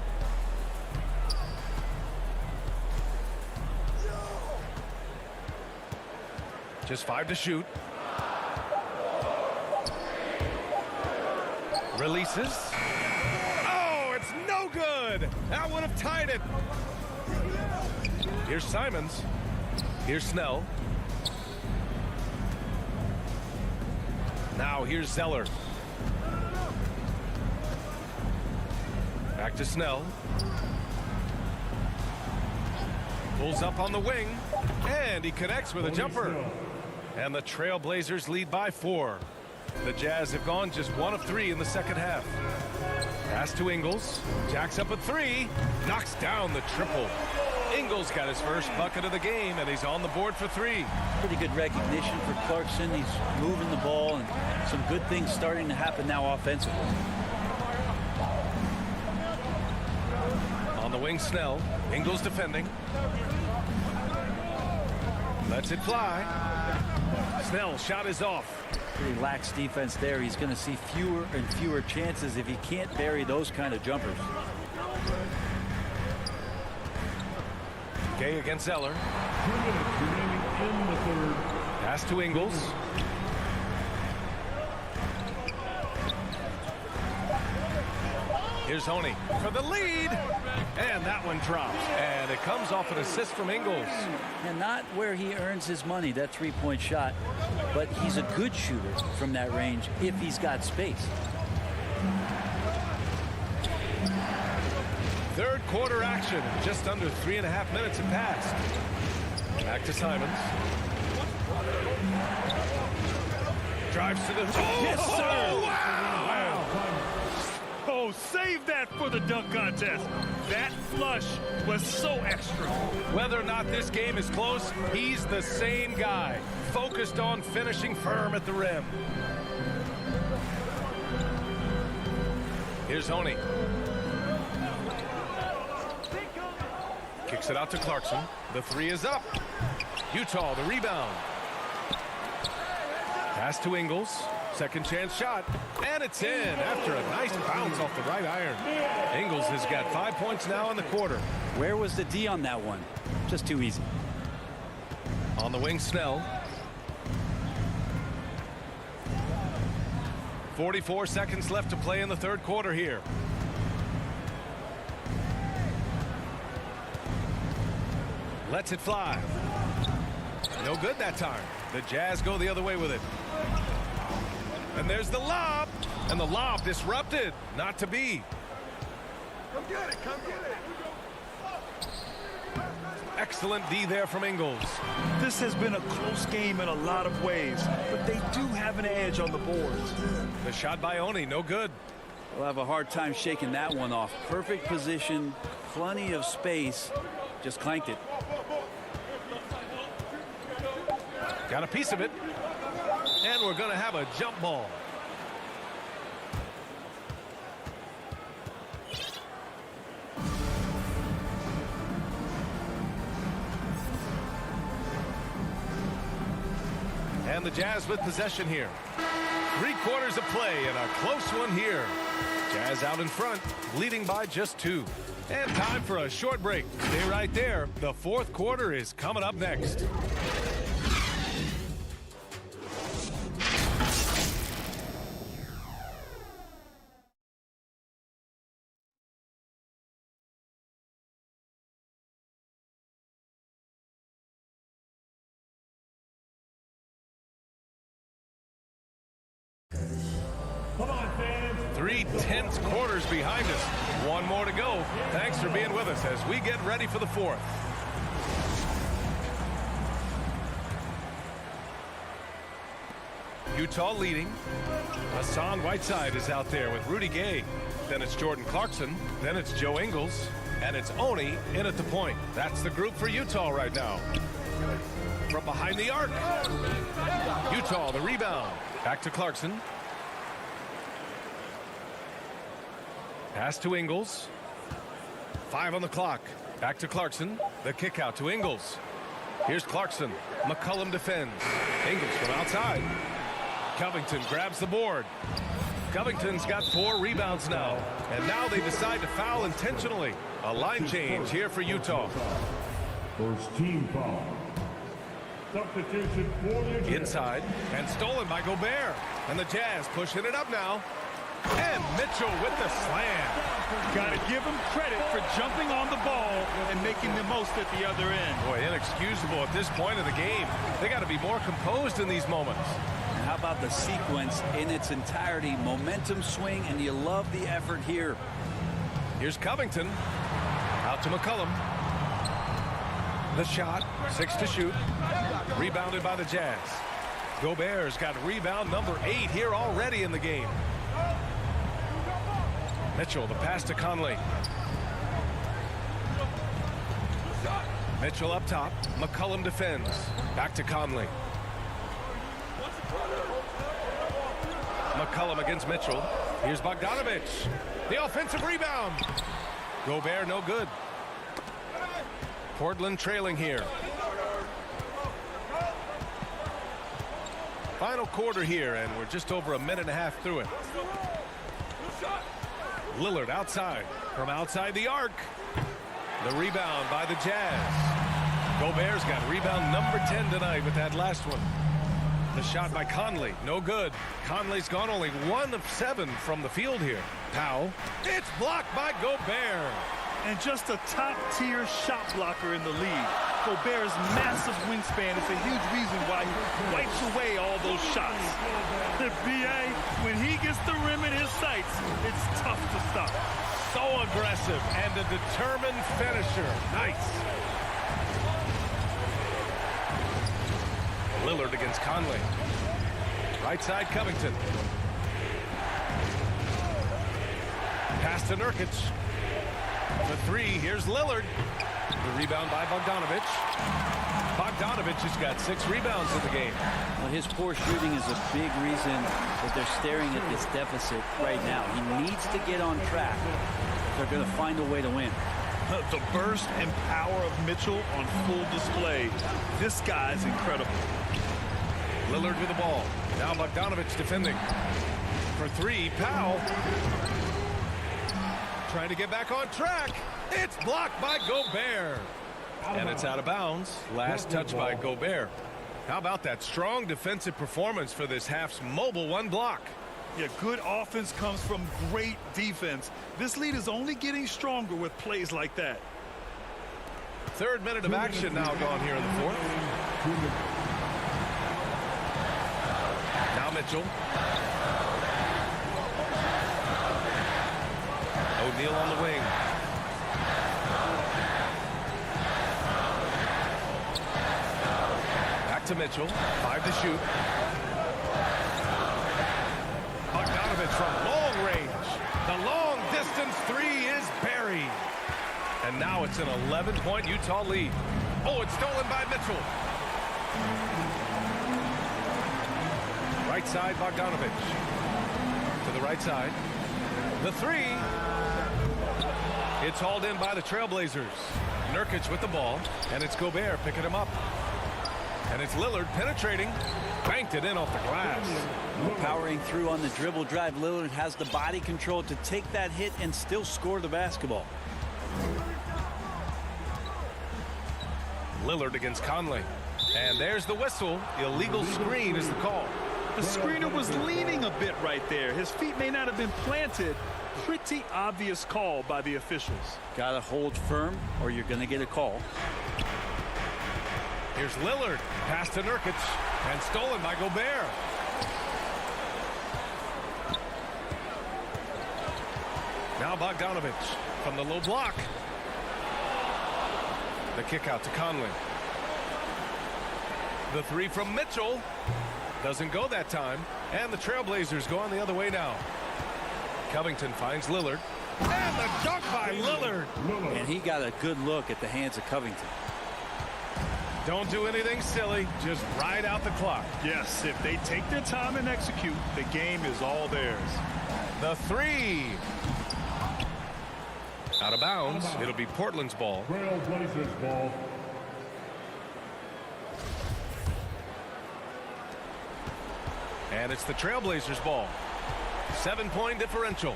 Just 5 to shoot. Releases. Oh, it's no good. That would have tied it. Here's Simons. Here's Snell. Now here's Zeller. Back to Snell. Pulls up on the wing, and he connects with a jumper. And the Trailblazers lead by 4. The Jazz have gone just 1 of 3 in the second half. Pass to Ingles. Jacks up a 3. Knocks down the triple. Ingles got his first bucket of the game, and he's on the board for 3. Pretty good recognition for Clarkson. He's moving the ball, and some good things starting to happen now offensively. On the wing, Snell. Ingles defending. Lets it fly. Snell shot is off. Pretty lax defense there. He's going to see fewer and fewer chances if he can't bury those kind of jumpers. Gay against Zeller. Pass to Ingles. Here's Honey for the lead. And that one drops. And it comes off an assist from Ingles. And not where he earns his money, that three-point shot. But he's a good shooter from that range if he's got space. Third quarter action. Just under 3.5 minutes have passed. Back to Simons. Drives to the... Oh, yes, sir! Wow! Oh, save that for the dunk contest. That flush was so extra. Whether or not this game is close, he's the same guy. Focused on finishing firm at the rim. Here's Honey. Kicks it out to Clarkson. The 3 is up. Utah, the rebound. Pass to Ingles. Second chance shot. And it's in after a nice bounce off the right iron. Ingles has got 5 points now in the quarter. Where was the D on that one? Just too easy. On the wing, Snell. 44 seconds left to play in the third quarter here. Lets it fly. No good that time. The Jazz go the other way with it. And there's the lob. And the lob disrupted. Not to be. Come get it. Come get it. Excellent D there from Ingles. This has been a close game in a lot of ways, but they do have an edge on the boards. The shot by Oni, no good. We'll have a hard time shaking that one off. Perfect position, plenty of space. Just clanked it. Got a piece of it. And we're going to have a jump ball. And the Jazz with possession here. 3 quarters of play and a close one here. Jazz out in front, leading by just 2. And time for a short break. Stay right there. The fourth quarter is coming up next. Come on, fans. 3 tense quarters behind us. 1 more to go. Thanks for being with us as we get ready for the fourth. Utah leading. Hassan Whiteside is out there with Rudy Gay. Then it's Jordan Clarkson. Then it's Joe Ingles. And it's Oni in at the point. That's the group for Utah right now. From behind the arc. Utah, the rebound. Back to Clarkson. Pass to Ingles. 5 on the clock. Back to Clarkson. The kick out to Ingles. Here's Clarkson. McCollum defends. Ingles from outside. Covington grabs the board. Covington's got 4 rebounds now. And now they decide to foul intentionally. A line change here for Utah. First team foul. Substitution for the Jazz. Inside and stolen by Gobert. And the Jazz pushing it up now. And Mitchell with the slam. Got to give him credit for jumping on the ball and making the most at the other end. Boy, inexcusable at this point of the game. They got to be more composed in these moments. And how about the sequence in its entirety? Momentum swing, and you love the effort here. Here's Covington. Out to McCollum. The shot, 6 to shoot. Rebounded by the Jazz. Gobert's got rebound number 8 here already in the game. Mitchell, the pass to Conley. Mitchell up top. McCollum defends. Back to Conley. McCollum against Mitchell. Here's Bogdanovich. The offensive rebound. Gobert no good. Portland trailing here. Final quarter here, and we're just over a minute and a half through it. Lillard outside. From outside the arc. The rebound by the Jazz. Gobert's got rebound number 10 tonight with that last one. The shot by Conley. No good. Conley's gone only 1 of 7 from the field here. Powell. It's blocked by Gobert. And just a top-tier shot blocker in the league. Gobert's massive wingspan is a huge reason why he wipes away all those shots. The BA, when he gets the rim in his sights, it's tough to stop. So aggressive and a determined finisher. Nice. Lillard against Conley. Right side Covington. Pass to Nurkic. For 3, here's Lillard. The rebound by Bogdanovich. Bogdanovich has got 6 rebounds in the game. Well, his poor shooting is a big reason that they're staring at this deficit right now. He needs to get on track. They're going to find a way to win. The burst and power of Mitchell on full display. This guy's incredible. Lillard with the ball. Now Bogdanovich defending. For 3, Powell. Trying to get back on track. It's blocked by Gobert. And it's out of bounds. Last touch by Gobert. How about that strong defensive performance for this half's mobile 1 block? Yeah, good offense comes from great defense. This lead is only getting stronger with plays like that. 3rd minute of action now gone here in the 4th. Now Mitchell. O'Neal on the wing. Back to Mitchell. 5 to shoot. Bogdanovich from long range. The long distance 3 is buried. And now it's an 11-point Utah lead. Oh, it's stolen by Mitchell. Right side, Bogdanovich. To the right side. The 3. It's hauled in by the Trailblazers. Nurkic with the ball, and it's Gobert picking him up. And it's Lillard penetrating. Banked it in off the glass. Powering through on the dribble drive. Lillard has the body control to take that hit and still score the basketball. Lillard against Conley. And there's the whistle. Illegal screen is the call. The screener was leaning a bit right there. His feet may not have been planted. Pretty obvious call by the officials. Got to hold firm or you're going to get a call. Here's Lillard. Pass to Nurkic. And stolen by Gobert. Now Bogdanovich from the low block. The kick out to Conley. The 3 from Mitchell. Doesn't go that time. And the Trailblazers going the other way now. Covington finds Lillard. And the dunk by Lillard. And he got a good look at the hands of Covington. Don't do anything silly. Just ride out the clock. Yes, if they take their time and execute, the game is all theirs. The three. Out of bounds. It'll be Portland's ball. Trailblazers ball. And it's the Trailblazers ball. 7-point differential.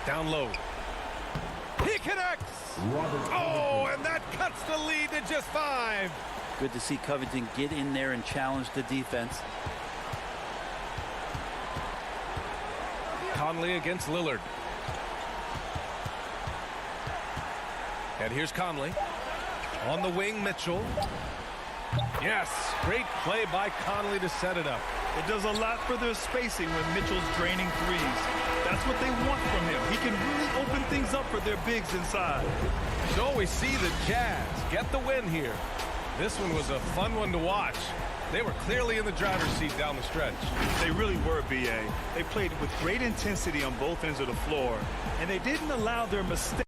Down low. He connects. Oh, and that cuts the lead to just 5. Good to see Covington get in there and challenge the defense. Conley against Lillard. And here's Conley. On the wing, Mitchell. Yes, great play by Conley to set it up. It does a lot for their spacing when Mitchell's draining threes. That's what they want from him. He can really open things up for their bigs inside. So we see the Jazz get the win here. This one was a fun one to watch. They were clearly in the driver's seat down the stretch. They really were, B.A. They played with great intensity on both ends of the floor, and they didn't allow their mistakes.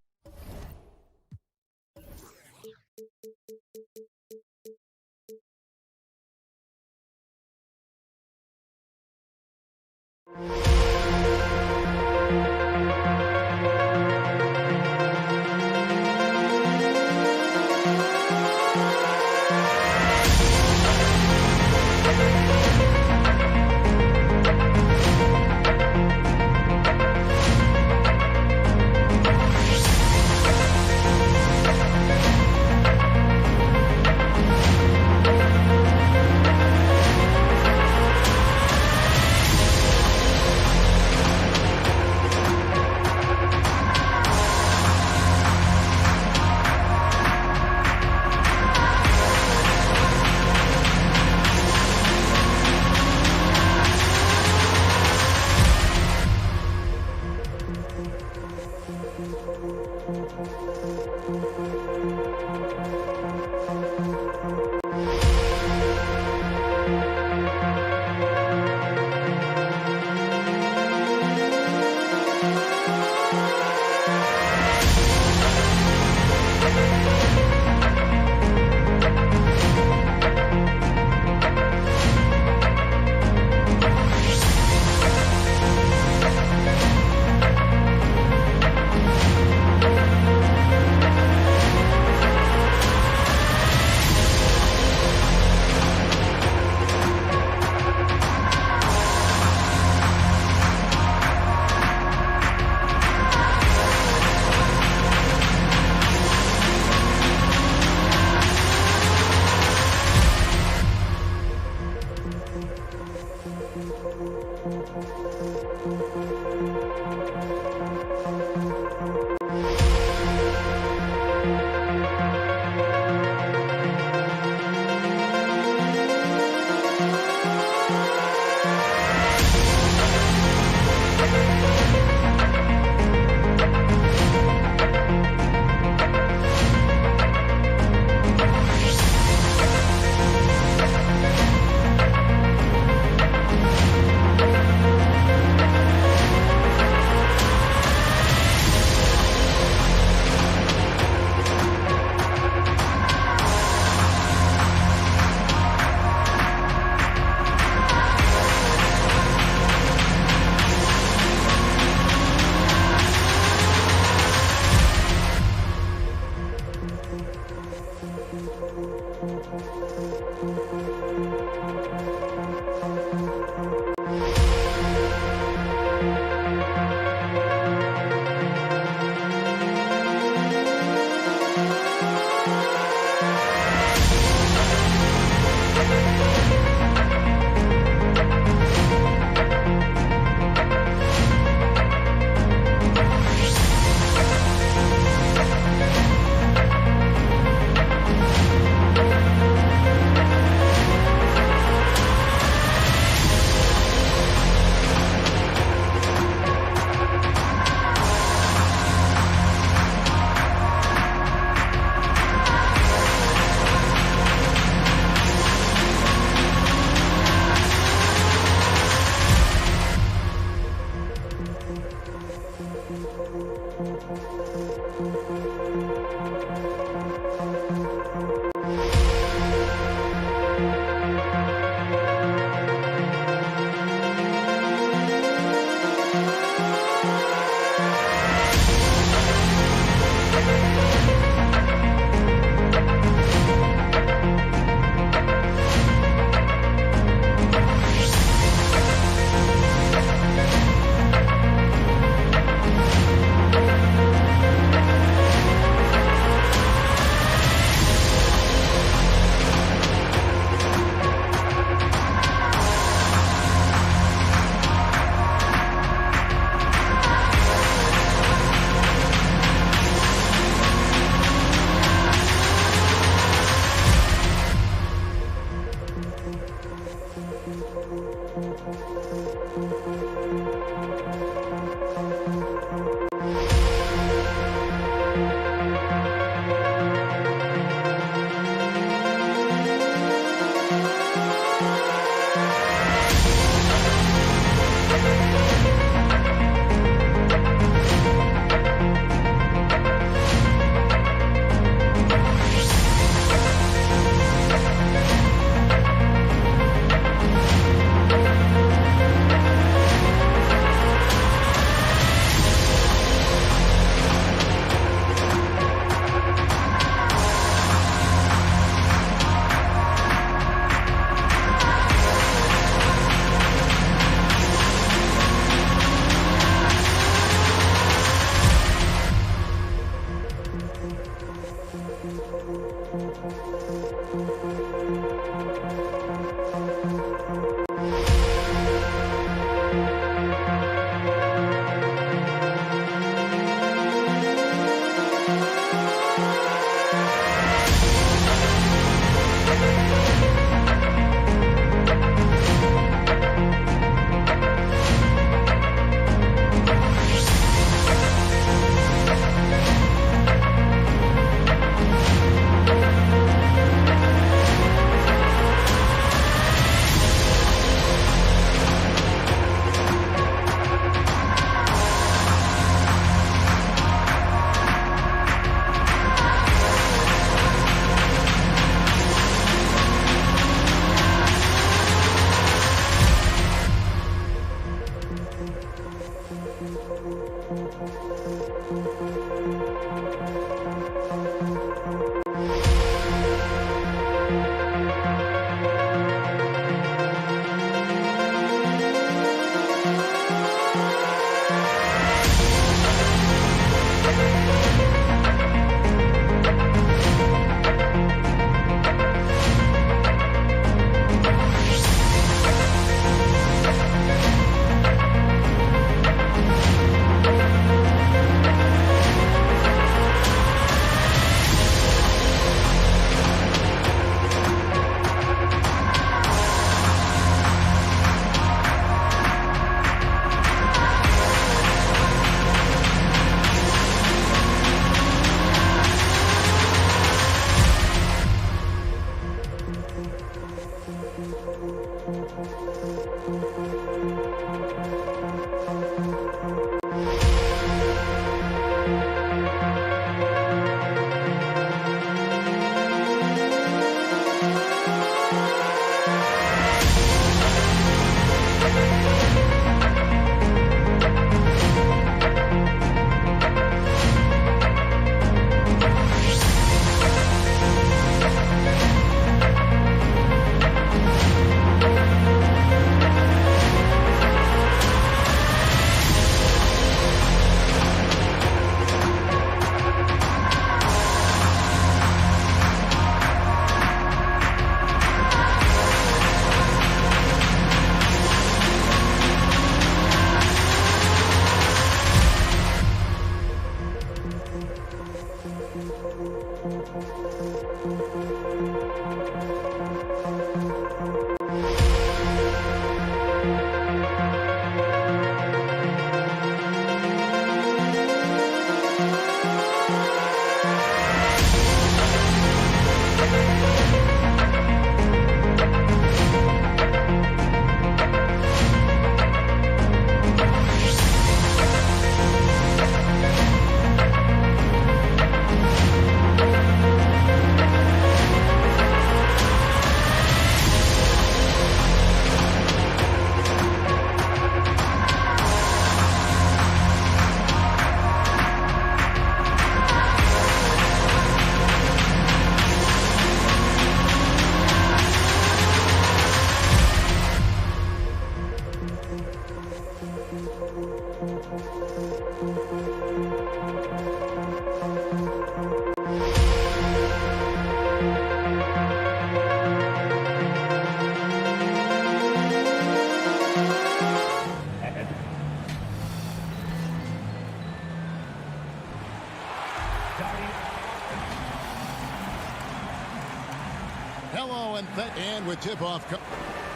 Hello, and with tip-off.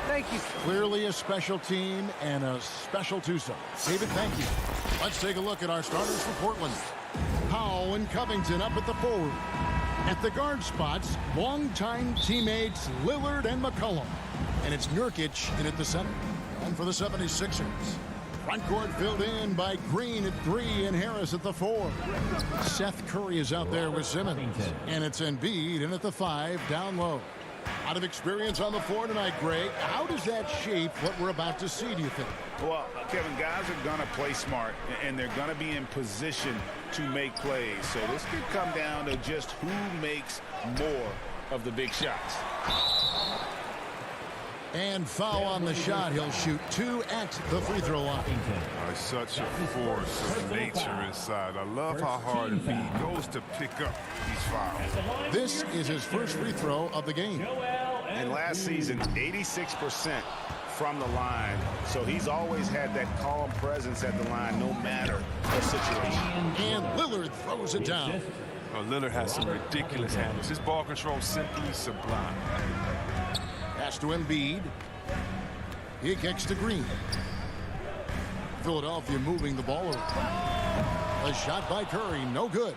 Thank you. Clearly a special team and a special twosome. David, thank you. Let's take a look at our starters for Portland. Powell and Covington up at the forward. At the guard spots, longtime teammates Lillard and McCollum. And it's Nurkic in at the center. And for the 76ers, front court filled in by Green at 3 and Harris at the 4. Seth Curry is out there with Simmons. And it's Embiid in at the 5 down low. A lot of experience on the floor tonight, Greg. How does that shape what we're about to see, do you think? Well, Kevin, guys are going to play smart, and they're going to be in position to make plays. So this could come down to just who makes more of the big shots. And foul on the shot. He'll shoot 2 at the free throw line. Such a force of nature inside. I love how hard he goes to pick up these fouls. This is his first free throw of the game. And last season, 86% from the line. So he's always had that calm presence at the line no matter the situation. And Lillard throws it down. Lillard has some ridiculous handles. His ball control simply sublime. Pass to Embiid. He kicks to Green. Philadelphia moving the ball around. A shot by Curry, no good.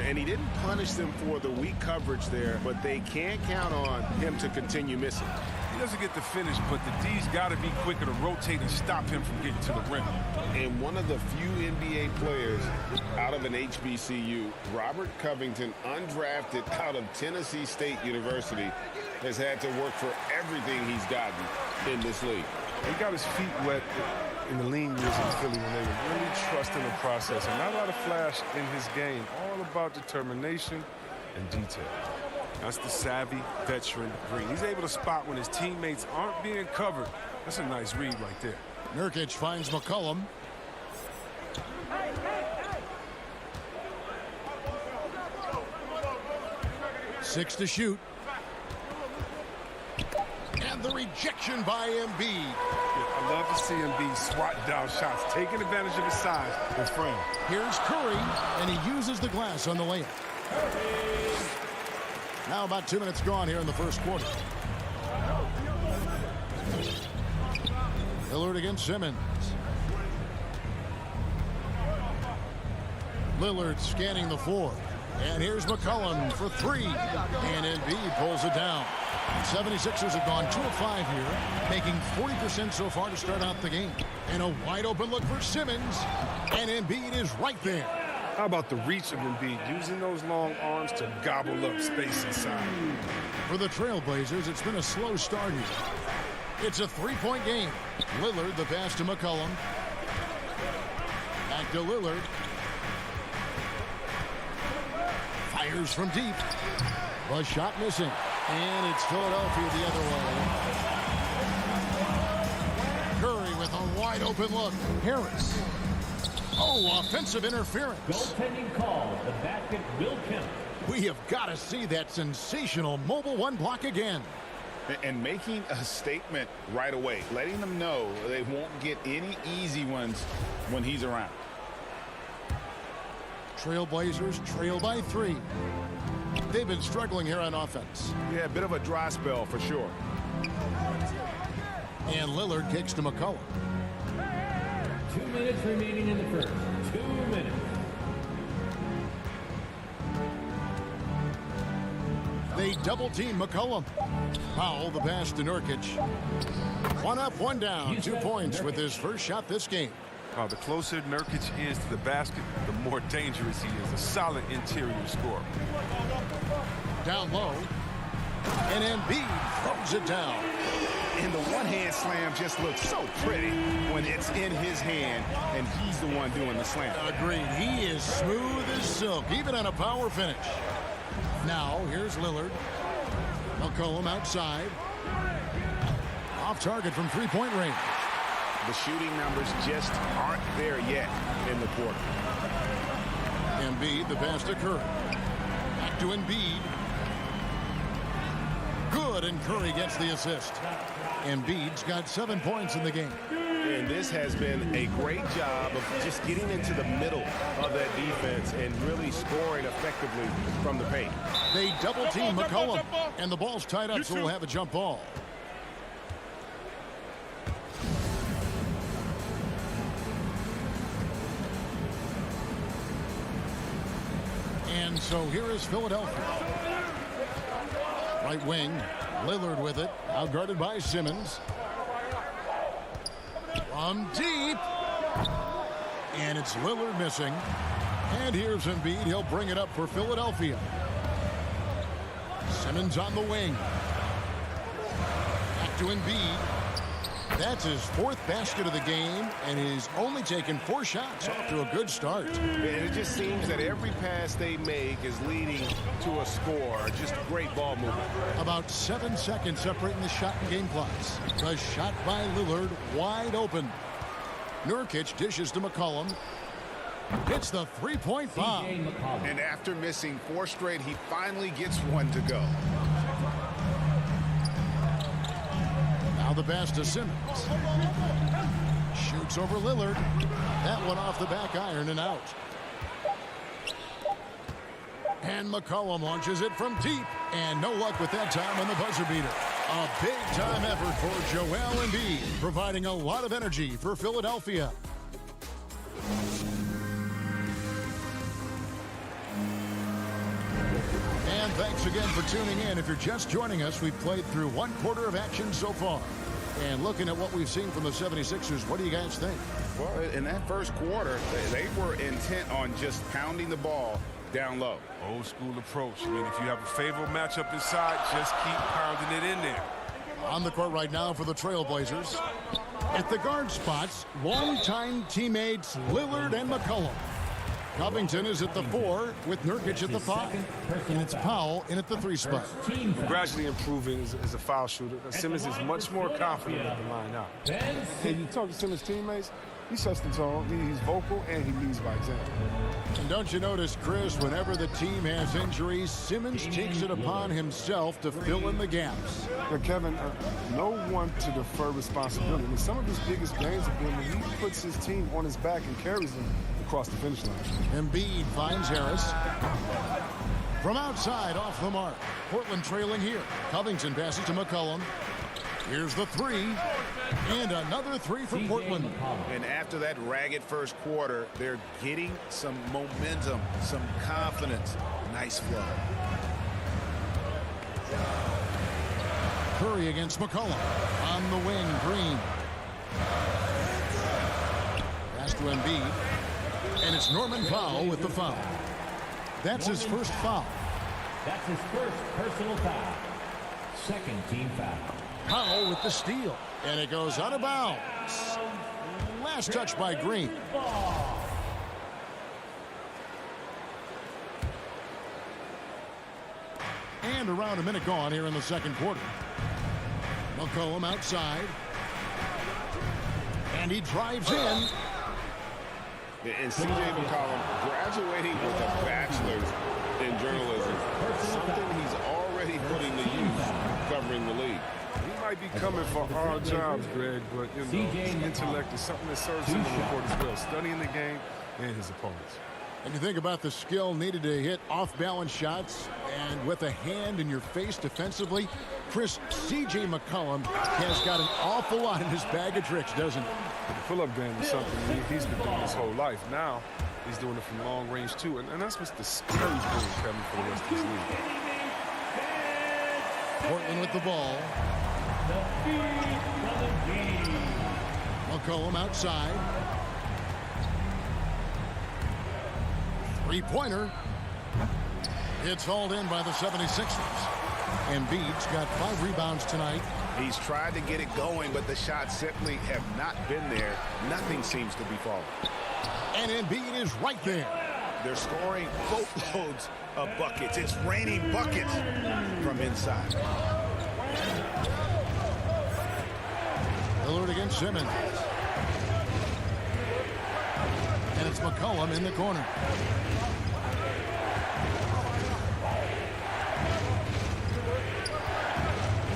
And he didn't punish them for the weak coverage there, but they can't count on him to continue missing. He doesn't get the finish, but the D's got to be quicker to rotate and stop him from getting to the rim. And one of the few NBA players out of an HBCU, Robert Covington, undrafted out of Tennessee State University, has had to work for everything he's gotten in this league. He got his feet wet in the lean years in Philly when they were really trusting the process. And not a lot of flash in his game, all about determination and detail. That's the savvy veteran Green. He's able to spot when his teammates aren't being covered. That's a nice read right there. Nurkic finds McCollum. Six to shoot. And the rejection by Embiid. I love to see Embiid swat down shots, taking advantage of his size and frame. Here's Curry, and he uses the glass on the layup. Now about 2 minutes gone here in the first quarter. Lillard against Simmons. Lillard scanning the floor. And here's McCollum for 3. And Embiid pulls it down. 76ers have gone 2 of 5 here, making 40% so far to start out the game. And a wide open look for Simmons. And Embiid is right there. How about the reach of Embiid, using those long arms to gobble up space inside? For the Trailblazers, it's been a slow start here. It's a 3-point game. Lillard, the pass to McCollum. Back to Lillard. Fires from deep. A shot missing. And it's Philadelphia the other way. Curry with a wide open look. Harris. Oh, offensive interference. Goaltending call. The basket will count. We have got to see that sensational mobile one block again. And making a statement right away, letting them know they won't get any easy ones when he's around. Trailblazers trail by 3. They've been struggling here on offense. Yeah, a bit of a dry spell for sure. And Lillard kicks to McCollum. 2 minutes remaining in the first. 2 minutes. They double team McCollum. Powell the pass to Nurkic. 1 up, 1 down. 2 points with his first shot this game. The closer Nurkic is to the basket, the more dangerous he is. A solid interior scorer. Down low. And Embiid throws it down. And the one-hand slam just looks so pretty when it's in his hand and he's the one doing the slam. Agreed. He is smooth as silk, even on a power finish. Now, here's Lillard. McCollum outside. Off target from 3-point range. The shooting numbers just aren't there yet in the quarter. Embiid, the pass to Curry. Back to Embiid. Good, and Curry gets the assist. Embiid's got 7 points in the game. And this has been a great job of just getting into the middle of that defense and really scoring effectively from the paint. They double-team McCollum, and the ball's tied up, so we'll have a jump ball. And so here is Philadelphia. Right wing, Lillard with it, out guarded by Simmons. From deep. And it's Lillard missing. And here's Embiid. He'll bring it up for Philadelphia. Simmons on the wing. Back to Embiid. That's his 4th basket of the game, and he's only taken 4 shots. Off to a good start. And it just seems that every pass they make is leading to a score. Just great ball movement. About 7 seconds separating the shot and game clocks. The shot by Lillard wide open. Nurkic dishes to McCollum. Hits the three-point bomb. And after missing 4 straight, he finally gets one to go. Now the pass to Simmons. Shoots over Lillard. That one off the back iron and out. And McCollum launches it from deep. And no luck with that time on the buzzer beater. A big-time effort for Joel Embiid, providing a lot of energy for Philadelphia. And thanks again for tuning in. If you're just joining us, we've played through 1 quarter of action so far. And looking at what we've seen from the 76ers, what do you guys think? Well, in that first quarter, they were intent on just pounding the ball down low. Old school approach. I mean, if you have a favorable matchup inside, just keep pounding it in there. On the court right now for the Trailblazers. At the guard spots, longtime teammates Lillard and McCollum. Covington is at the 4 with Nurkic at the 5. And it's Powell in at the 3 spot. Gradually improving as a foul shooter. Simmons is much more confident at the line now. And you talk to Simmons' teammates, he sets the tone, he's vocal, and he leads by example. And don't you notice, Chris, whenever the team has injuries, Simmons takes it upon himself to fill in the gaps. But Kevin, no one to defer responsibility. I mean, some of his biggest games have been when he puts his team on his back and carries them across the finish line. Embiid finds Harris. From outside, off the mark. Portland trailing here. Covington passes to McCollum. Here's the 3. And another 3 for Portland. And after that ragged first quarter, they're getting some momentum, some confidence. Nice flow. Curry against McCollum. On the wing, Green. Pass to Embiid. And it's Norman Powell with the foul. That's his first foul. That's his first personal foul. Second team foul. Powell with the steal. And it goes out of bounds. Last touch by Green. And around a minute gone here in the second quarter. McCollum outside. And he drives in. And C.J. McCollum graduating with a bachelor's in journalism. Something he's already putting to use covering the league. He might be coming for our jobs, Greg, but his intellect is something that serves him on the court as well, studying the game and his opponents. And you think about the skill needed to hit off-balance shots and with a hand in your face defensively, Chris, C.J. McCollum has got an awful lot in his bag of tricks, doesn't he? The pull-up game is something he's been doing his whole life. Now he's doing it from long range too, and that's what's the scary thing, Kevin, for the rest of his league. Portland with the ball. McCollum outside. Three-pointer. It's hauled in by the 76ers. Embiid's got 5 rebounds tonight. He's tried to get it going, but the shots simply have not been there. Nothing seems to be falling. And Embiid is right there. They're scoring boatloads of buckets. It's raining buckets from inside. Lillard against Simmons. And it's McCollum in the corner.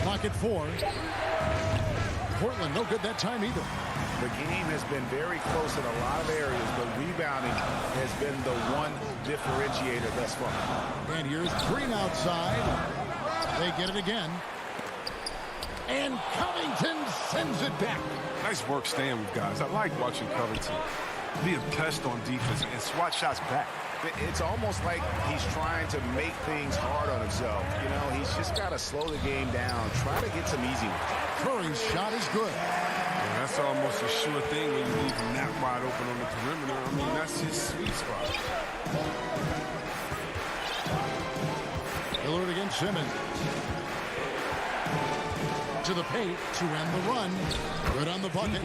Clock at 4. Portland no good that time either. The game has been very close in a lot of areas, but rebounding has been the one differentiator thus far. And here's Green outside. They get it again. And Covington sends it back. Nice work staying with guys. I like watching Covington be a pest on defense and swat shots back. It's almost like he's trying to make things hard on himself. You know, he's just got to slow the game down, try to get some easy ones. Curry's shot is good. Yeah, that's almost a sure thing when you leave him that wide open on the perimeter. I mean, that's his sweet spot. Lillard against Simmons. To the paint to end the run. Good on the bucket.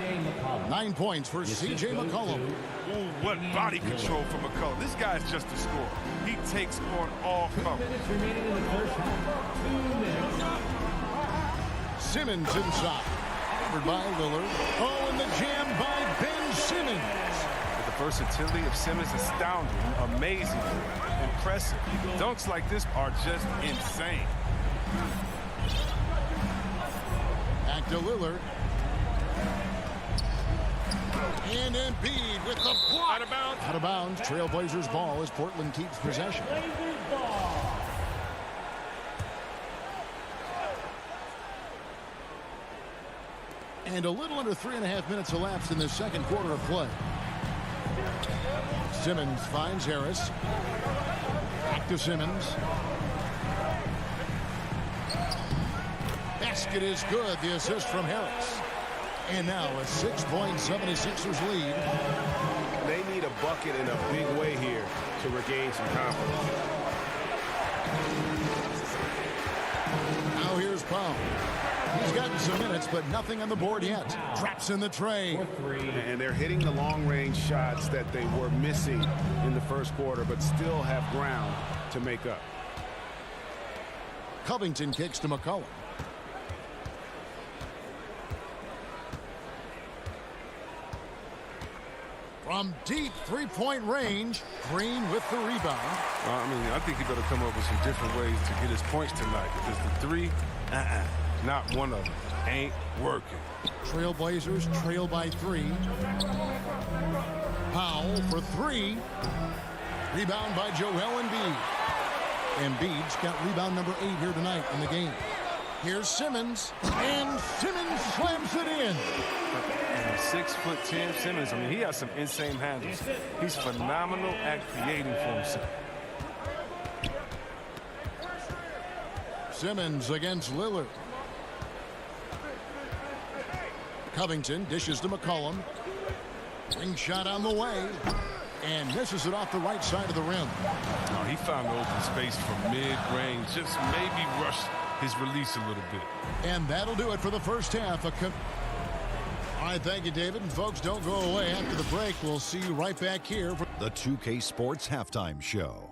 9 points for C.J. McCollum. Ooh, what body control for McCollum. This guy's just a scorer. He takes on all cover. 2 minutes remaining in the first half. 2 minutes. Simmons inside. Covered by Lillard. Oh, and the jam by Ben Simmons. The versatility of Simmons is astounding, amazing, impressive. Dunks like this are just insane. Back to Lillard. And Embiid with the block. Out of bounds. Out of bounds. Trailblazers ball as Portland keeps possession. And a little under 3.5 minutes elapsed in the second quarter of play. Simmons finds Harris. Back to Simmons. Basket is good. The assist from Harris. And now a 6-point 76ers lead. They need a bucket in a big way here to regain some confidence. Now here's Powell. He's gotten some minutes, but nothing on the board yet. Traps in the tray. And they're hitting the long-range shots that they were missing in the first quarter, but still have ground to make up. Covington kicks to McCollum. From deep three-point range, Green with the rebound. I think he better come up with some different ways to get his points tonight, because the three, not one of them, ain't working. Trailblazers trail by 3. Powell for 3. Rebound by Joel Embiid. Embiid's got rebound number 8 here tonight in the game. Here's Simmons, and Simmons slams it in. 6'10" Simmons, he has some insane handles. He's phenomenal at creating for himself. Simmons against Lillard. Covington dishes to McCollum. Ring shot on the way. And misses it off the right side of the rim. Oh, he found the open space from mid-range. Just maybe rushed his release a little bit. And that'll do it for the first half. All right, thank you, David. And folks, don't go away. After the break, we'll see you right back here for the 2K Sports Halftime Show.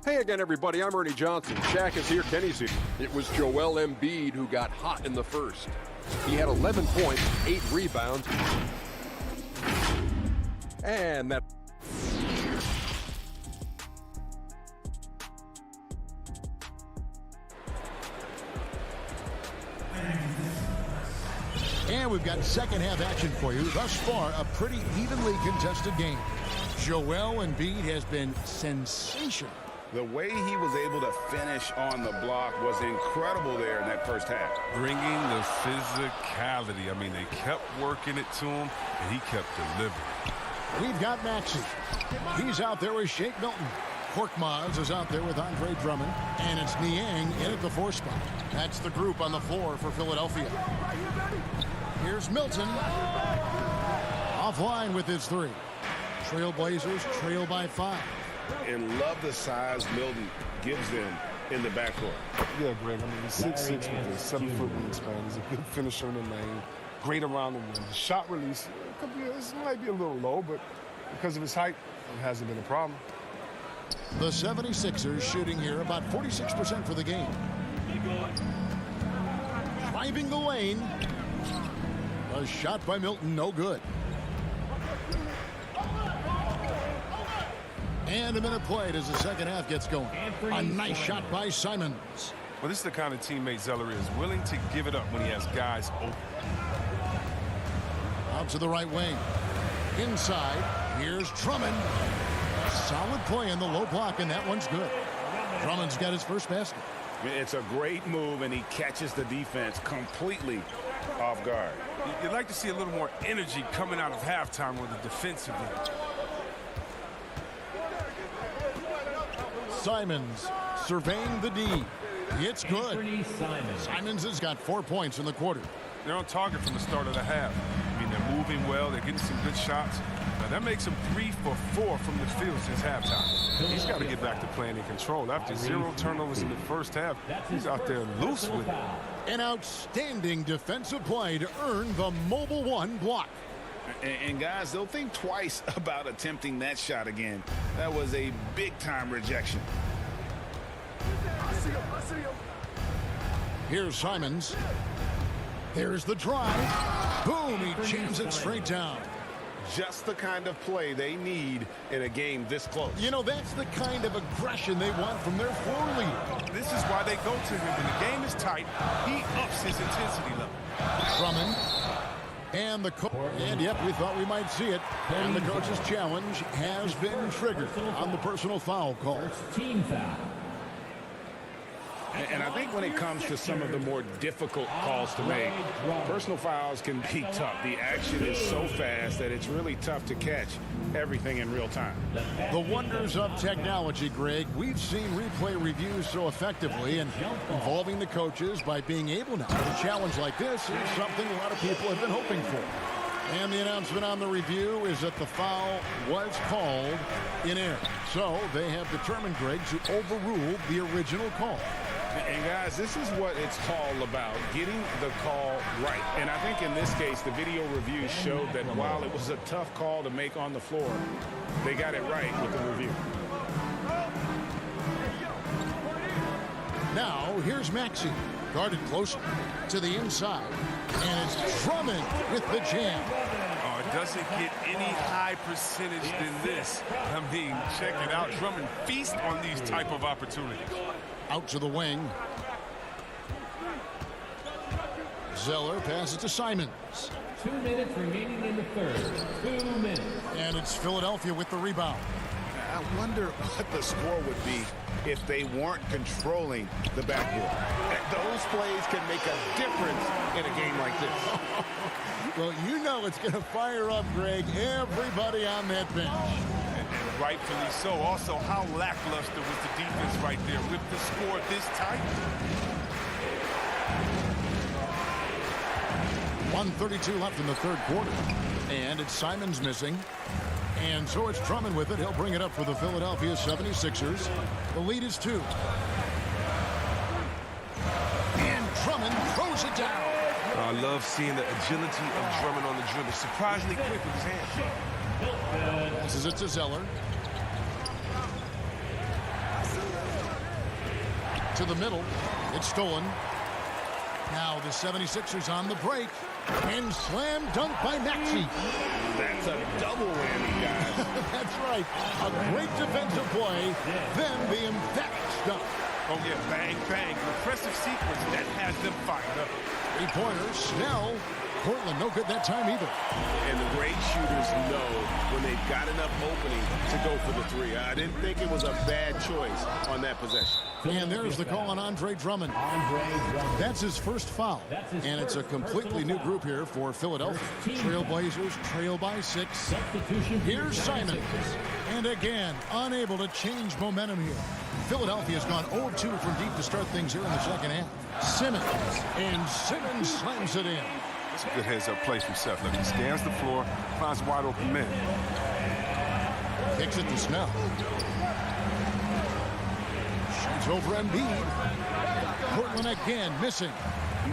Hey again, everybody. I'm Ernie Johnson. Shaq is here. Kenny's here. It was Joel Embiid who got hot in the first. He had 11 points, 8 rebounds. And that... And we've got second half action for you. Thus far, a pretty evenly contested game. Joel Embiid has been sensational. The way he was able to finish on the block was incredible there in that first half. Bringing the physicality. They kept working it to him, and he kept delivering. We've got Maxey. He's out there with Shake Milton. Korkmaz is out there with Andre Drummond. And it's Niang in at the 4 spot. That's the group on the floor for Philadelphia. Here's Milton. Offline with his 3. Trailblazers trail by 5. And love the size Milton gives them in the backcourt. Yeah, Greg. He's 6'6" with a 7-foot wingspan. He's a good finisher in the lane. Great around the rim. The shot release, this might be a little low, but because of his height, it hasn't been a problem. The 76ers shooting here about 46% for the game. Driving the lane. A shot by Milton, no good. And a minute played as the second half gets going. A nice shot by Simons. Well, this is the kind of teammate Zeller is, willing to give it up when he has guys open. to the right wing. Inside, here's Drummond. A solid play in the low block, and that one's good. Drummond's got his first basket. It's a great move, and he catches the defense completely off guard. You'd like to see a little more energy coming out of halftime with the defensive end. Simons surveying the D. It's good. Simons has got 4 points in the quarter. They're on target from the start of the half. I mean, they're moving well. They're getting some good shots. Now, that makes him 3 for 4 from the field since halftime. He's got to get back to playing in control. After 0 turnovers in the first half, he's out there loose with it. An outstanding defensive play to earn the Mobile One block. And guys, they'll think twice about attempting that shot again. That was a big-time rejection. Here's Simons. There's the drive. Boom, he jams it straight down. Just the kind of play they need in a game this close. You know, that's the kind of aggression they want from their floor leader. This is why they go to him. When the game is tight, he ups his intensity level. Drummond. And the yep, we thought we might see it. And the coach's challenge has been triggered on the personal foul call. Team foul. And I think when it comes to some of the more difficult calls to make, personal fouls can be tough. The action is so fast that it's really tough to catch everything in real time. The wonders of technology, Greg. We've seen replay reviews so effectively, and involving the coaches by being able now to challenge like this is something a lot of people have been hoping for. And the announcement on the review is that the foul was called in error. So they have determined, Greg, to overrule the original call. And guys, this is what it's all about, getting the call right. And I think in this case, the video review showed that while it was a tough call to make on the floor, they got it right with the review. Now, here's Maxey, guarded closer to the inside. And it's Drummond with the jam. Oh, it doesn't get any high percentage than this. I mean, check it out. Drummond feast on these type of opportunities. Out to the wing. Zeller passes to Simons. 2 minutes remaining in the third. 2 minutes. And it's Philadelphia with the rebound. I wonder what the score would be if they weren't controlling the backboard. Those plays can make a difference in a game like this. Well, you know it's going to fire up, Greg, everybody on that bench. And rightfully so. Also, how lackluster was the defense right there with the score this tight? 1:32 left in the third quarter. And it's Simons missing. And so it's Drummond with it. He'll bring it up for the Philadelphia 76ers. The lead is 2. And Drummond throws it down. I love seeing the agility of Drummond on the dribble. Surprisingly quick with his hands. Passes it to Zeller. To the middle. It's stolen. Now the 76ers on the break. And slam dunk by Maxey. That's a double whammy, guys. That's right. A great defensive play. Then the emphatic stuff. Oh, yeah, bang, bang. Impressive sequence that has them fired up. Three-pointer, Snell. Portland, no good that time either. And the great shooters know when they've got enough opening to go for the three. I didn't think it was a bad choice on that possession. And there's the call on Andre Drummond. That's his first foul. And it's a completely new group here for Philadelphia. Trailblazers trail by 6. Here's Simons. And again, unable to change momentum here. Philadelphia's gone 0-2 from deep to start things here in the second half. Simmons. And Simmons slams it in. It's a good heads-up play from Seth. Look, he scans the floor, finds wide open men. Kicks it to Snell. Shoots over Embiid. Portland again missing.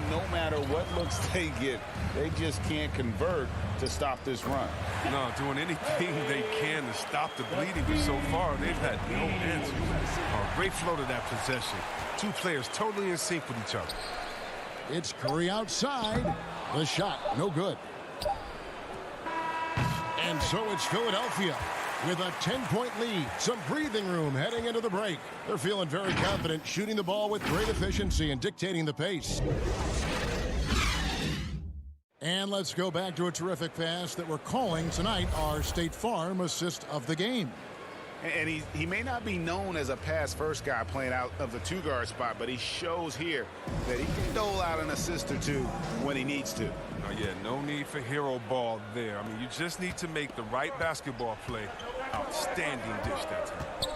No matter what looks they get, they just can't convert to stop this run. No, doing anything they can to stop the bleeding, but so far they've had no answers. Oh, great flow to that possession. Two players totally in sync with each other. It's Curry outside. The shot, no good. And so it's Philadelphia with a 10-point lead. Some breathing room heading into the break. They're feeling very confident, shooting the ball with great efficiency and dictating the pace. And let's go back to a terrific pass that we're calling tonight our State Farm assist of the game. And he may not be known as a pass-first guy playing out of the two-guard spot, but he shows here that he can dole out an assist or two when he needs to. Oh, yeah, no need for hero ball there. I mean, you just need to make the right basketball play. Outstanding dish that time.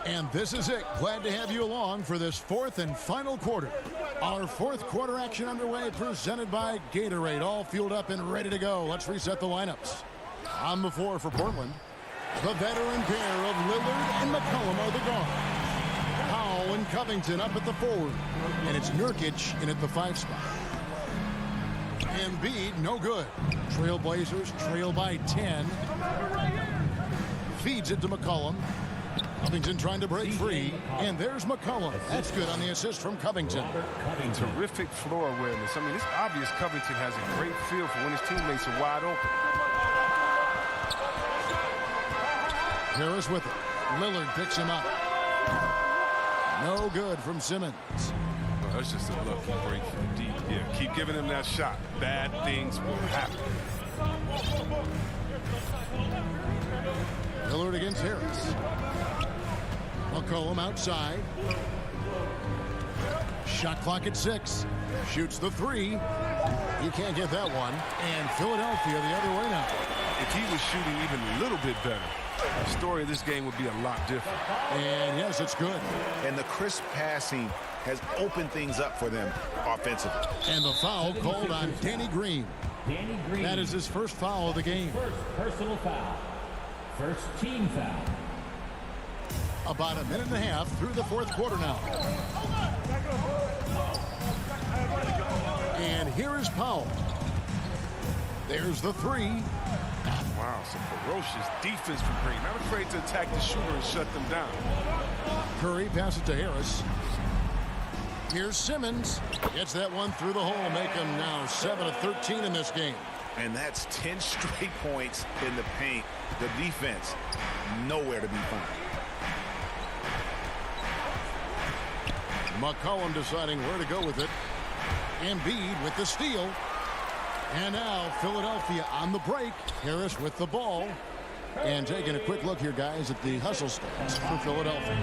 And this is it. Glad to have you along for this fourth and final quarter. Our fourth quarter action underway, presented by Gatorade. All fueled up and ready to go. Let's reset the lineups. On the floor for Portland, the veteran pair of Lillard and McCollum are the guards. Powell and Covington up at the forward. And it's Nurkic in at the 5 spot. Embiid, no good. Trailblazers trail by 10. Feeds it to McCollum. Covington trying to break free, and there's McCollum. That's good on the assist from Covington. Terrific floor awareness. I mean, it's obvious Covington has a great feel for when his teammates are wide open. Harris with it. Lillard picks him up. No good from Simmons. Oh, that's just a lucky break from deep. Yeah, keep giving him that shot. Bad things will happen. Lillard against Harris. McCollum outside. Shot clock at 6. Shoots the 3. You can't get that one. And Philadelphia the other way now. If he was shooting even a little bit better, the story of this game would be a lot different. And yes, it's good. And the crisp passing has opened things up for them offensively. And the foul called on Danny Green. Danny Green. That is his first foul of the game. First personal foul. First team foul. About a minute and a half through the fourth quarter now. And here is Powell. There's the 3. Wow, some ferocious defense from Green. Not afraid to attack the shooter and shut them down. Curry passes to Harris. Here's Simmons. Gets that one through the hole, make him now 7 of 13 in this game. And that's 10 straight points in the paint. The defense, nowhere to be found. McCollum deciding where to go with it. Embiid with the steal. And now Philadelphia on the break. Harris with the ball. And taking a quick look here, guys, at the hustle stats for Philadelphia.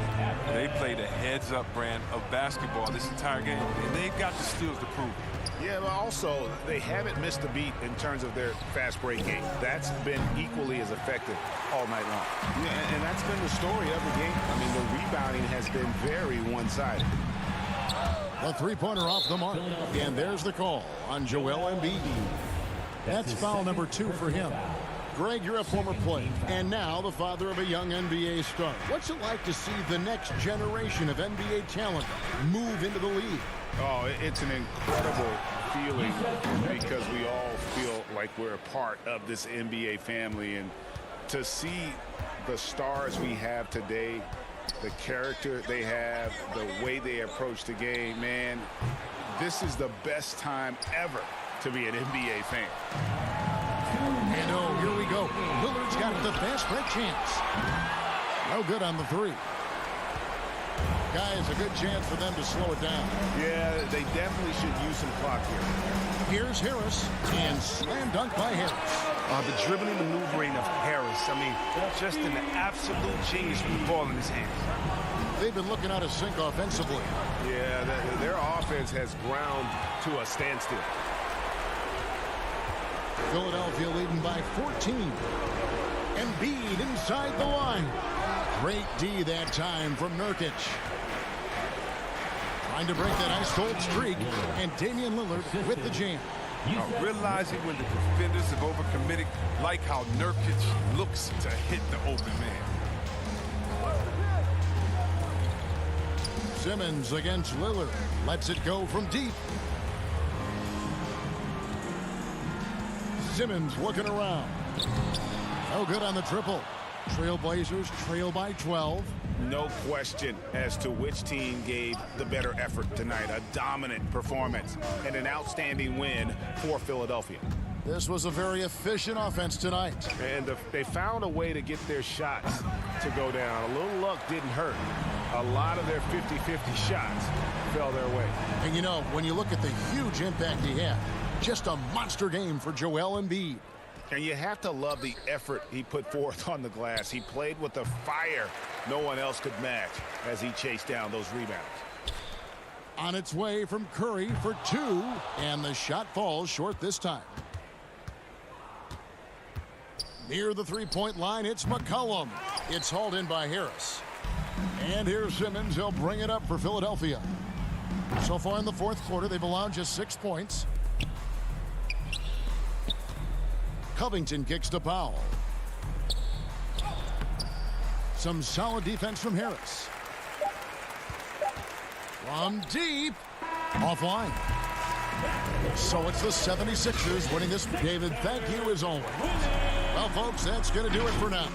They played a heads-up brand of basketball this entire game, and they've got the steals to prove it. Yeah, but also, they haven't missed a beat in terms of their fast break game. That's been equally as effective all night long. Yeah, and that's been the story of the game. I mean, the rebounding has been very one-sided. A three-pointer off the mark. And there's the call on Joel Embiid. That's foul number 2 for him. Greg, you're a former player, and now the father of a young NBA star. What's it like to see the next generation of NBA talent move into the league? Oh, it's an incredible feeling because we all feel like we're a part of this NBA family. And to see the stars we have today, the character they have, the way they approach the game, man, this is the best time ever to be an NBA fan. And oh, here we go. Lillard's got the fast break chance. No good on the 3. Guys, a good chance for them to slow it down. Yeah, they definitely should use some clock here. Here's Harris, and slam dunk by Harris. The dribbling maneuvering of Harris, I mean, just an absolute genius with the ball in his hands. They've been looking out of sync offensively. Yeah, their offense has ground to a standstill. Philadelphia leading by 14. Embiid inside the line. Great D that time from Nurkic. Trying to break that ice-cold streak, and Damian Lillard with the jam. Realizing when the defenders have overcommitted, like how Nurkic looks to hit the open man. Simmons against Lillard. Lets it go from deep. Simmons looking around. No good on the triple. Trailblazers trail by 12. No question as to which team gave the better effort tonight. A dominant performance and an outstanding win for Philadelphia. This was a very efficient offense tonight. And they found a way to get their shots to go down. A little luck didn't hurt. A lot of their 50-50 shots fell their way. And you know, when you look at the huge impact he had, just a monster game for Joel Embiid. And you have to love the effort he put forth on the glass. He played with a fire no one else could match as he chased down those rebounds. On its way from Curry for 2, and the shot falls short this time. Near the three-point line, it's McCollum. It's hauled in by Harris. And here's Simmons. He'll bring it up for Philadelphia. So far in the fourth quarter, they've allowed just 6 points. Covington kicks to Powell. Some solid defense from Harris. From deep. Offline. So it's the 76ers winning this. David, thank you as always. Well, folks, that's going to do it for now.